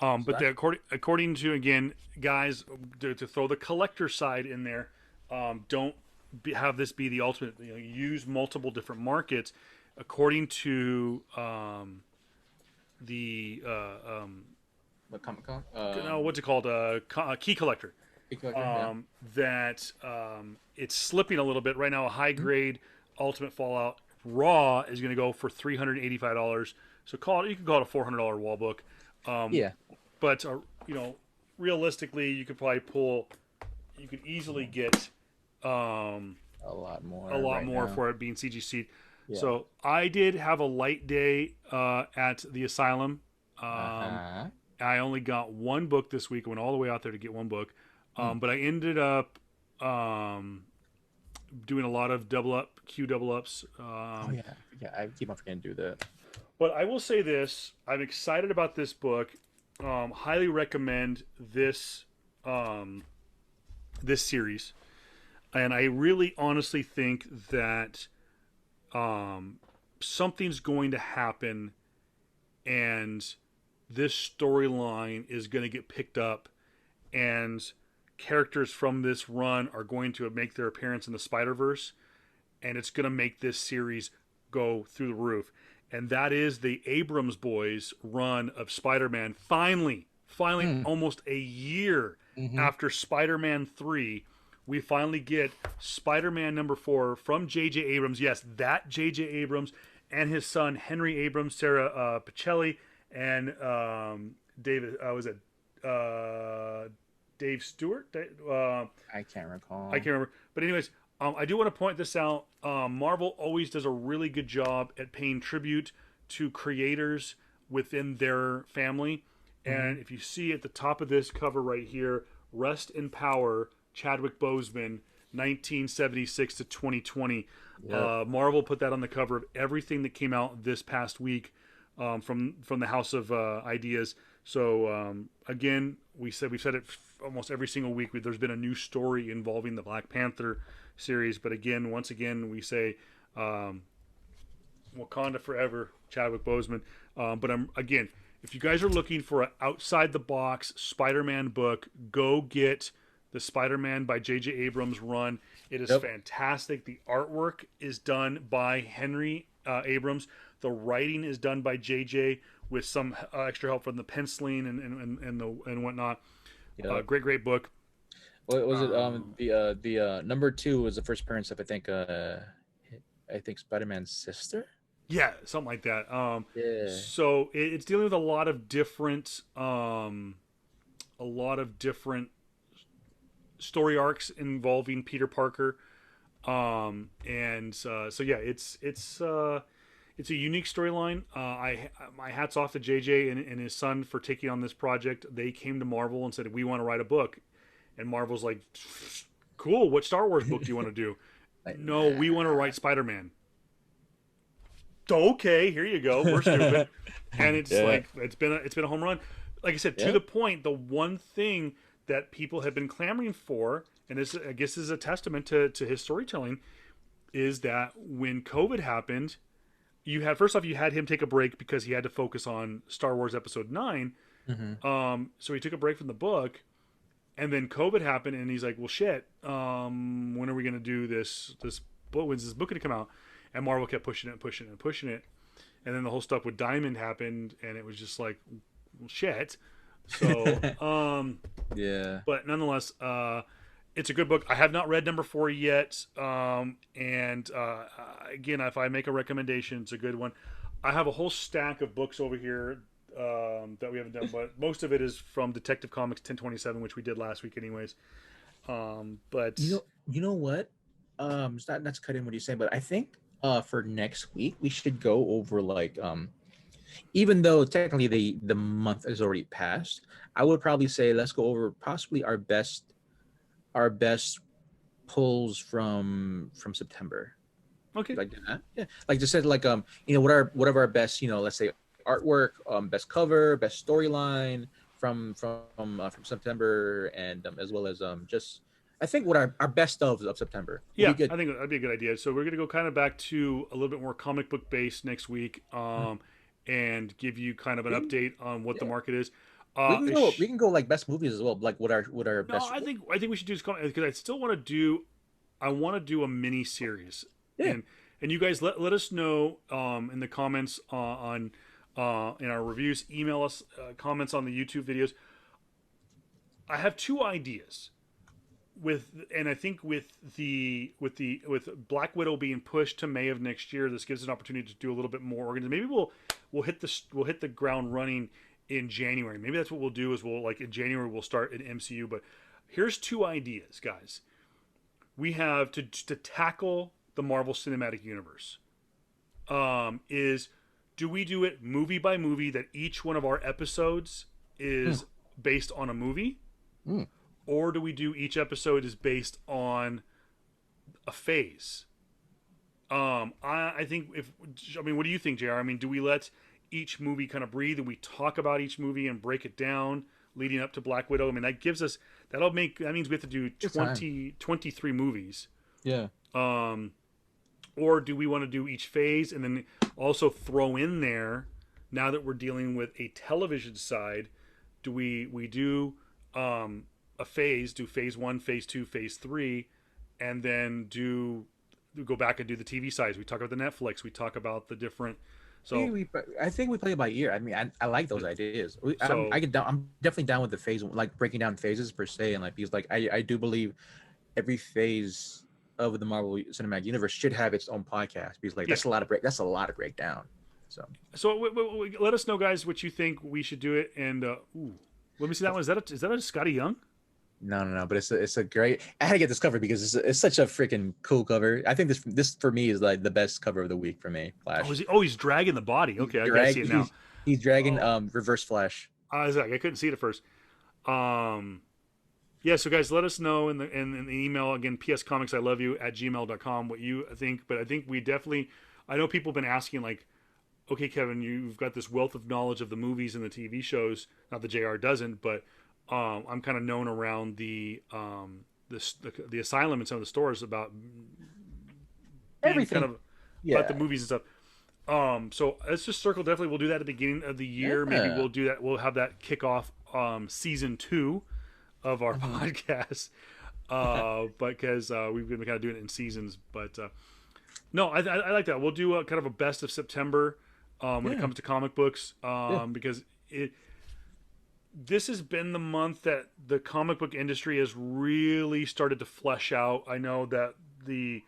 But according to, again, guys, to throw the collector side in there, don't have this be the ultimate. Use multiple different markets. According to the What Comic-Con? no, what's it called? Key Collector. That it's slipping a little bit right now. A high grade Ultimate Fallout Raw is going to go for $385. So you can call it a $400 wall book. Yeah. But realistically, you could easily get a lot more for it being CGC. Yeah. So I did have a light day at the Asylum. I only got one book this week. I went all the way out there to get one book. But I ended up doing a lot of double ups. I keep on forgetting to do that. But I will say this: I'm excited about this book. Highly recommend this this series, and I really honestly think that something's going to happen, and this storyline is going to get picked up, and characters from this run are going to make their appearance in the Spider-Verse, and it's going to make this series go through the roof. And that is the Abrams boys run of Spider-Man. Finally, almost a year after Spider-Man 3, we finally get Spider-Man number 4 from J.J. Abrams. Yes, that J.J. Abrams and his son Henry Abrams, Sarah Pichelli, and David Dave Stewart? I can't recall. I can't remember. But anyways, I do want to point this out. Marvel always does a really good job at paying tribute to creators within their family. And if you see at the top of this cover right here, Rest in Power, Chadwick Boseman, 1976 to 2020. Yep. Marvel put that on the cover of everything that came out this past week from the House of Ideas. So again, we've said it almost every single week. There's been a new story involving the Black Panther series, but once again, we say Wakanda forever, Chadwick Boseman. But if you guys are looking for an outside the box Spider-Man book, go get the Spider-Man by J.J. Abrams run. It is fantastic. The artwork is done by Henry Abrams. The writing is done by J.J. with some extra help from the penciling and whatnot. Yep. Great book. What was it? The number 2 was the first appearance of I think Spider-Man's sister. Yeah, something like that. Yeah. So it's dealing with a lot of different story arcs involving Peter Parker, so yeah, it's a unique storyline. My hat's off to JJ and his son for taking on this project. They came to Marvel and said, we want to write a book, and Marvel's like, cool, what Star Wars book do you want to do? No, we want to write Spider-Man. Okay, here you go, we're stupid. And it's it's been a home run. Like I said, to the point, the one thing that people have been clamoring for, and this, I guess, is a testament to his storytelling, is that when COVID happened, you had first off you had him take a break because he had to focus on Star Wars Episode 9. Mm-hmm. So he took a break from the book, and then COVID happened, and he's like, "Well, shit. When are we gonna do this book? When's this book gonna come out?" And Marvel kept pushing it, and pushing it, and pushing it, and then the whole stuff with Diamond happened, and it was just like, well, shit. So, Yeah. but nonetheless, it's a good book. I have not read number 4 yet, and again, if I make a recommendation, it's a good one. I have a whole stack of books over here that we haven't done, but most of it is from Detective Comics 1027, which we did last week, anyways. But You know what? It's not to cut in what you're saying, but I think for next week we should go over like even though technically the month is already passed, I would probably say let's go over possibly our best pulls from September. okay, Like that. Yeah. Like just said like what are our best, let's say artwork, best cover, best storyline from September, and as well as just I think what our best of September would be yeah, good. I think that'd be a good idea. So we're gonna go kind of back to a little bit more comic book based next week, and give you kind of an We can, update on what the yeah. market is. We can go we Ish. can go like best movies as well. Like what our No, best. I think we should do this because I still want to do. I want to do a mini series, Yeah. and you guys let us know in the comments in our reviews. Email us comments on the YouTube videos. I have 2 ideas and I think with Black Widow being pushed to May of next year, this gives us an opportunity to do a little bit more organized. Maybe we'll hit the ground running in January. Maybe that's what we'll do is we'll like in January we'll start an MCU. But here's 2 ideas, guys. We have to tackle the Marvel Cinematic Universe. Is do we do it movie by movie that each one of our episodes is based on a movie? Mm. Or do we do each episode is based on a phase? I think what do you think, JR? I mean, do we let each movie kind of breathe and we talk about each movie and break it down leading up to Black Widow? I mean, that means we have to do Good time. 23 movies. Yeah. Or do we want to do each phase and then also throw in there, now that we're dealing with a television side, do we do a phase, do phase 1, phase 2, phase 3, and then go back and do the TV sides. We talk about the Netflix. We talk about the different. So I think we play it by ear. I mean, I like those ideas. So I'm definitely down with the phase, like breaking down phases per se, and like because like I do believe every phase of the Marvel Cinematic Universe should have its own podcast because like yeah. that's a lot of breakdown. So let us know, guys, what you think we should do it. And let me see that one. Is that a Scotty Young? no, but it's a great. I had to get this cover because it's such a freaking cool cover. I think this for me is like the best cover of the week for me. Flash. He's dragging the body. Okay, I gotta see it now. He's dragging Reverse Flash. I couldn't see it at first. Yeah, so guys, let us know in the email again, pscomics.I-love-you@gmail.com what you think. But I think we definitely, I know people have been asking like, okay, Kevin, you've got this wealth of knowledge of the movies and the TV shows. Not that JR doesn't, but I'm kind of known around the asylum and some of the stores about Everything. kind of about the movies and stuff. So let's just circle. Definitely, we'll do that at the beginning of the year. Yeah. Maybe we'll do that. We'll have that kick off season 2 of our podcast, because we've been kind of doing it in seasons. But no, I like that. We'll do a kind of a best of September when it comes to comic books, because this has been the month that the comic book industry has really started to flesh out. I know that the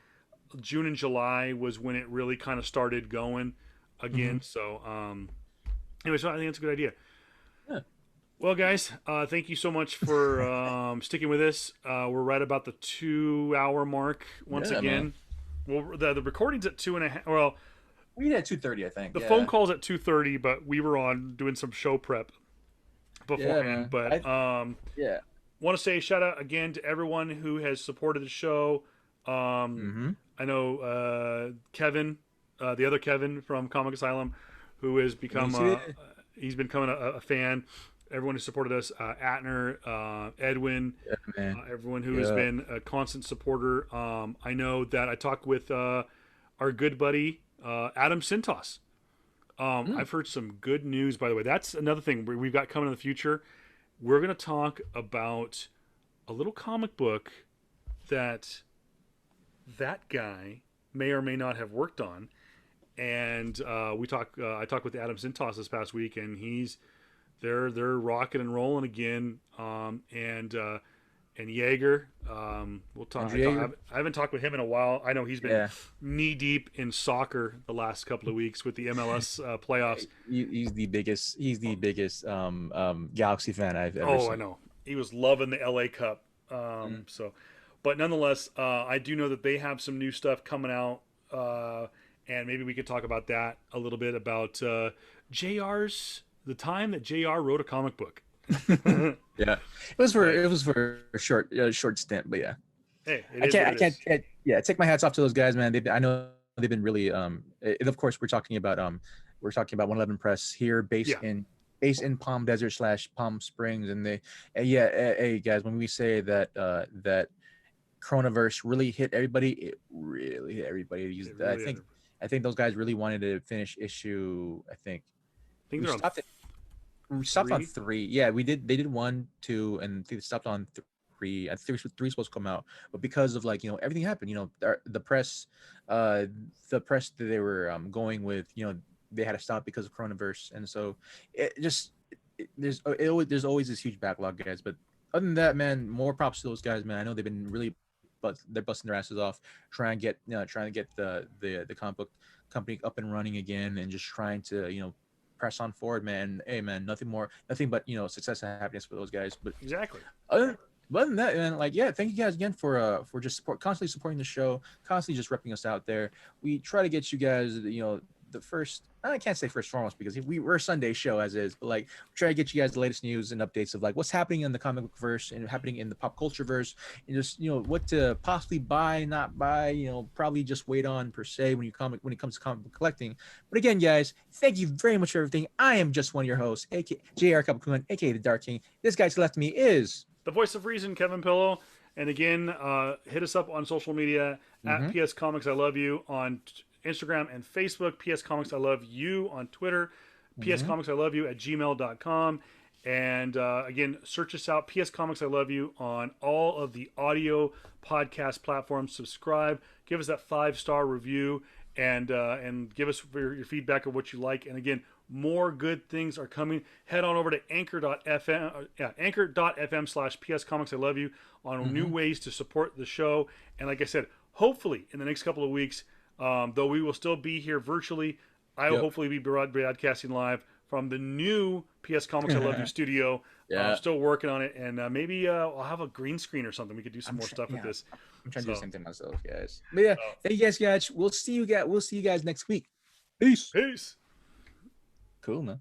June and July was when it really kind of started going again. So anyway, so I think that's a good idea. Yeah. Well, guys, thank you so much for sticking with us. We're right about the 2-hour mark once again. Man. Well, the recording's at 2.5. Well, we did at 2:30, I think. The phone call's at 2:30, but we were on doing some show prep beforehand. But want to say shout out again to everyone who has supported the show. I know Kevin, the other Kevin from Comic Asylum, who has become he's becoming a fan. Everyone who supported us, Atner, Edwin, everyone who has been a constant supporter. I know that I talked with our good buddy Adam Sintos. I've heard some good news, by the way. That's another thing we've got coming in the future. We're going to talk about a little comic book that guy may or may not have worked on. And I talked with Adam Sintos this past week, and they're rocking and rolling again. And Jaeger, we'll talk. I haven't talked with him in a while. I know he's been knee deep in soccer the last couple of weeks with the MLS playoffs. He's the biggest. He's the biggest Galaxy fan I've ever seen. I know. He was loving the LA Cup. So, but nonetheless, I do know that they have some new stuff coming out, and maybe we could talk about that a little bit about the time that JR wrote a comic book. Yeah, it was for a short stint, but yeah. Hey, I can't take my hats off to those guys, man. I know they've been really and of course we're talking about 111 Press here, based in Palm Desert / Palm Springs, and hey guys, when we say that that coronavirus really hit everybody, it really hit everybody. I think those guys really wanted to finish issue. I think they're we stopped on 3. Yeah, we did. They did 1, 2, and they stopped on 3. I think 3 was supposed to come out, but because of everything happened. The press that they were going with, they had to stop because of coronavirus, and so there's always this huge backlog, guys. But other than that, man, more props to those guys, man. I know they've been really, but they're busting their asses off trying to get the comic book company up and running again, and just trying to press on forward, man. Hey, man, nothing but success and happiness for those guys. But exactly. Other than that, man, thank you guys again for just constantly supporting the show, constantly just repping us out there. We try to get you guys, the first, I can't say first foremost because we're a Sunday show as is, but try to get you guys the latest news and updates of what's happening in the comic book verse and happening in the pop culture verse, and just what to possibly buy, not buy, probably just wait on per se when it comes to comic book collecting. But again, guys, thank you very much for everything. I am just one of your hosts, aka JR Kapakun, aka the Dark King. This guy to the left of me is the voice of reason, Kevin Pillow. And again, hit us up on social media at PS Comics I Love You on Instagram and Facebook, PS Comics I Love You on Twitter, PS Comics I Love You at gmail.com. And again, search us out, PS Comics I Love You, on all of the audio podcast platforms. Subscribe, give us that 5-star review, and give us your feedback of what you like. And again, more good things are coming. Head on over to anchor.fm /PS Comics I Love You on new ways to support the show. And like I said, hopefully in the next couple of weeks, though we will still be here virtually, I will hopefully be broadcasting live from the new PS Comics I Love You studio. I'm still working on it, and maybe I'll have a green screen or something. We could do some more stuff with this. I'm trying to do the same thing myself, guys. But thank you guys. We'll see you guys next week. Peace. Peace. Cool, man.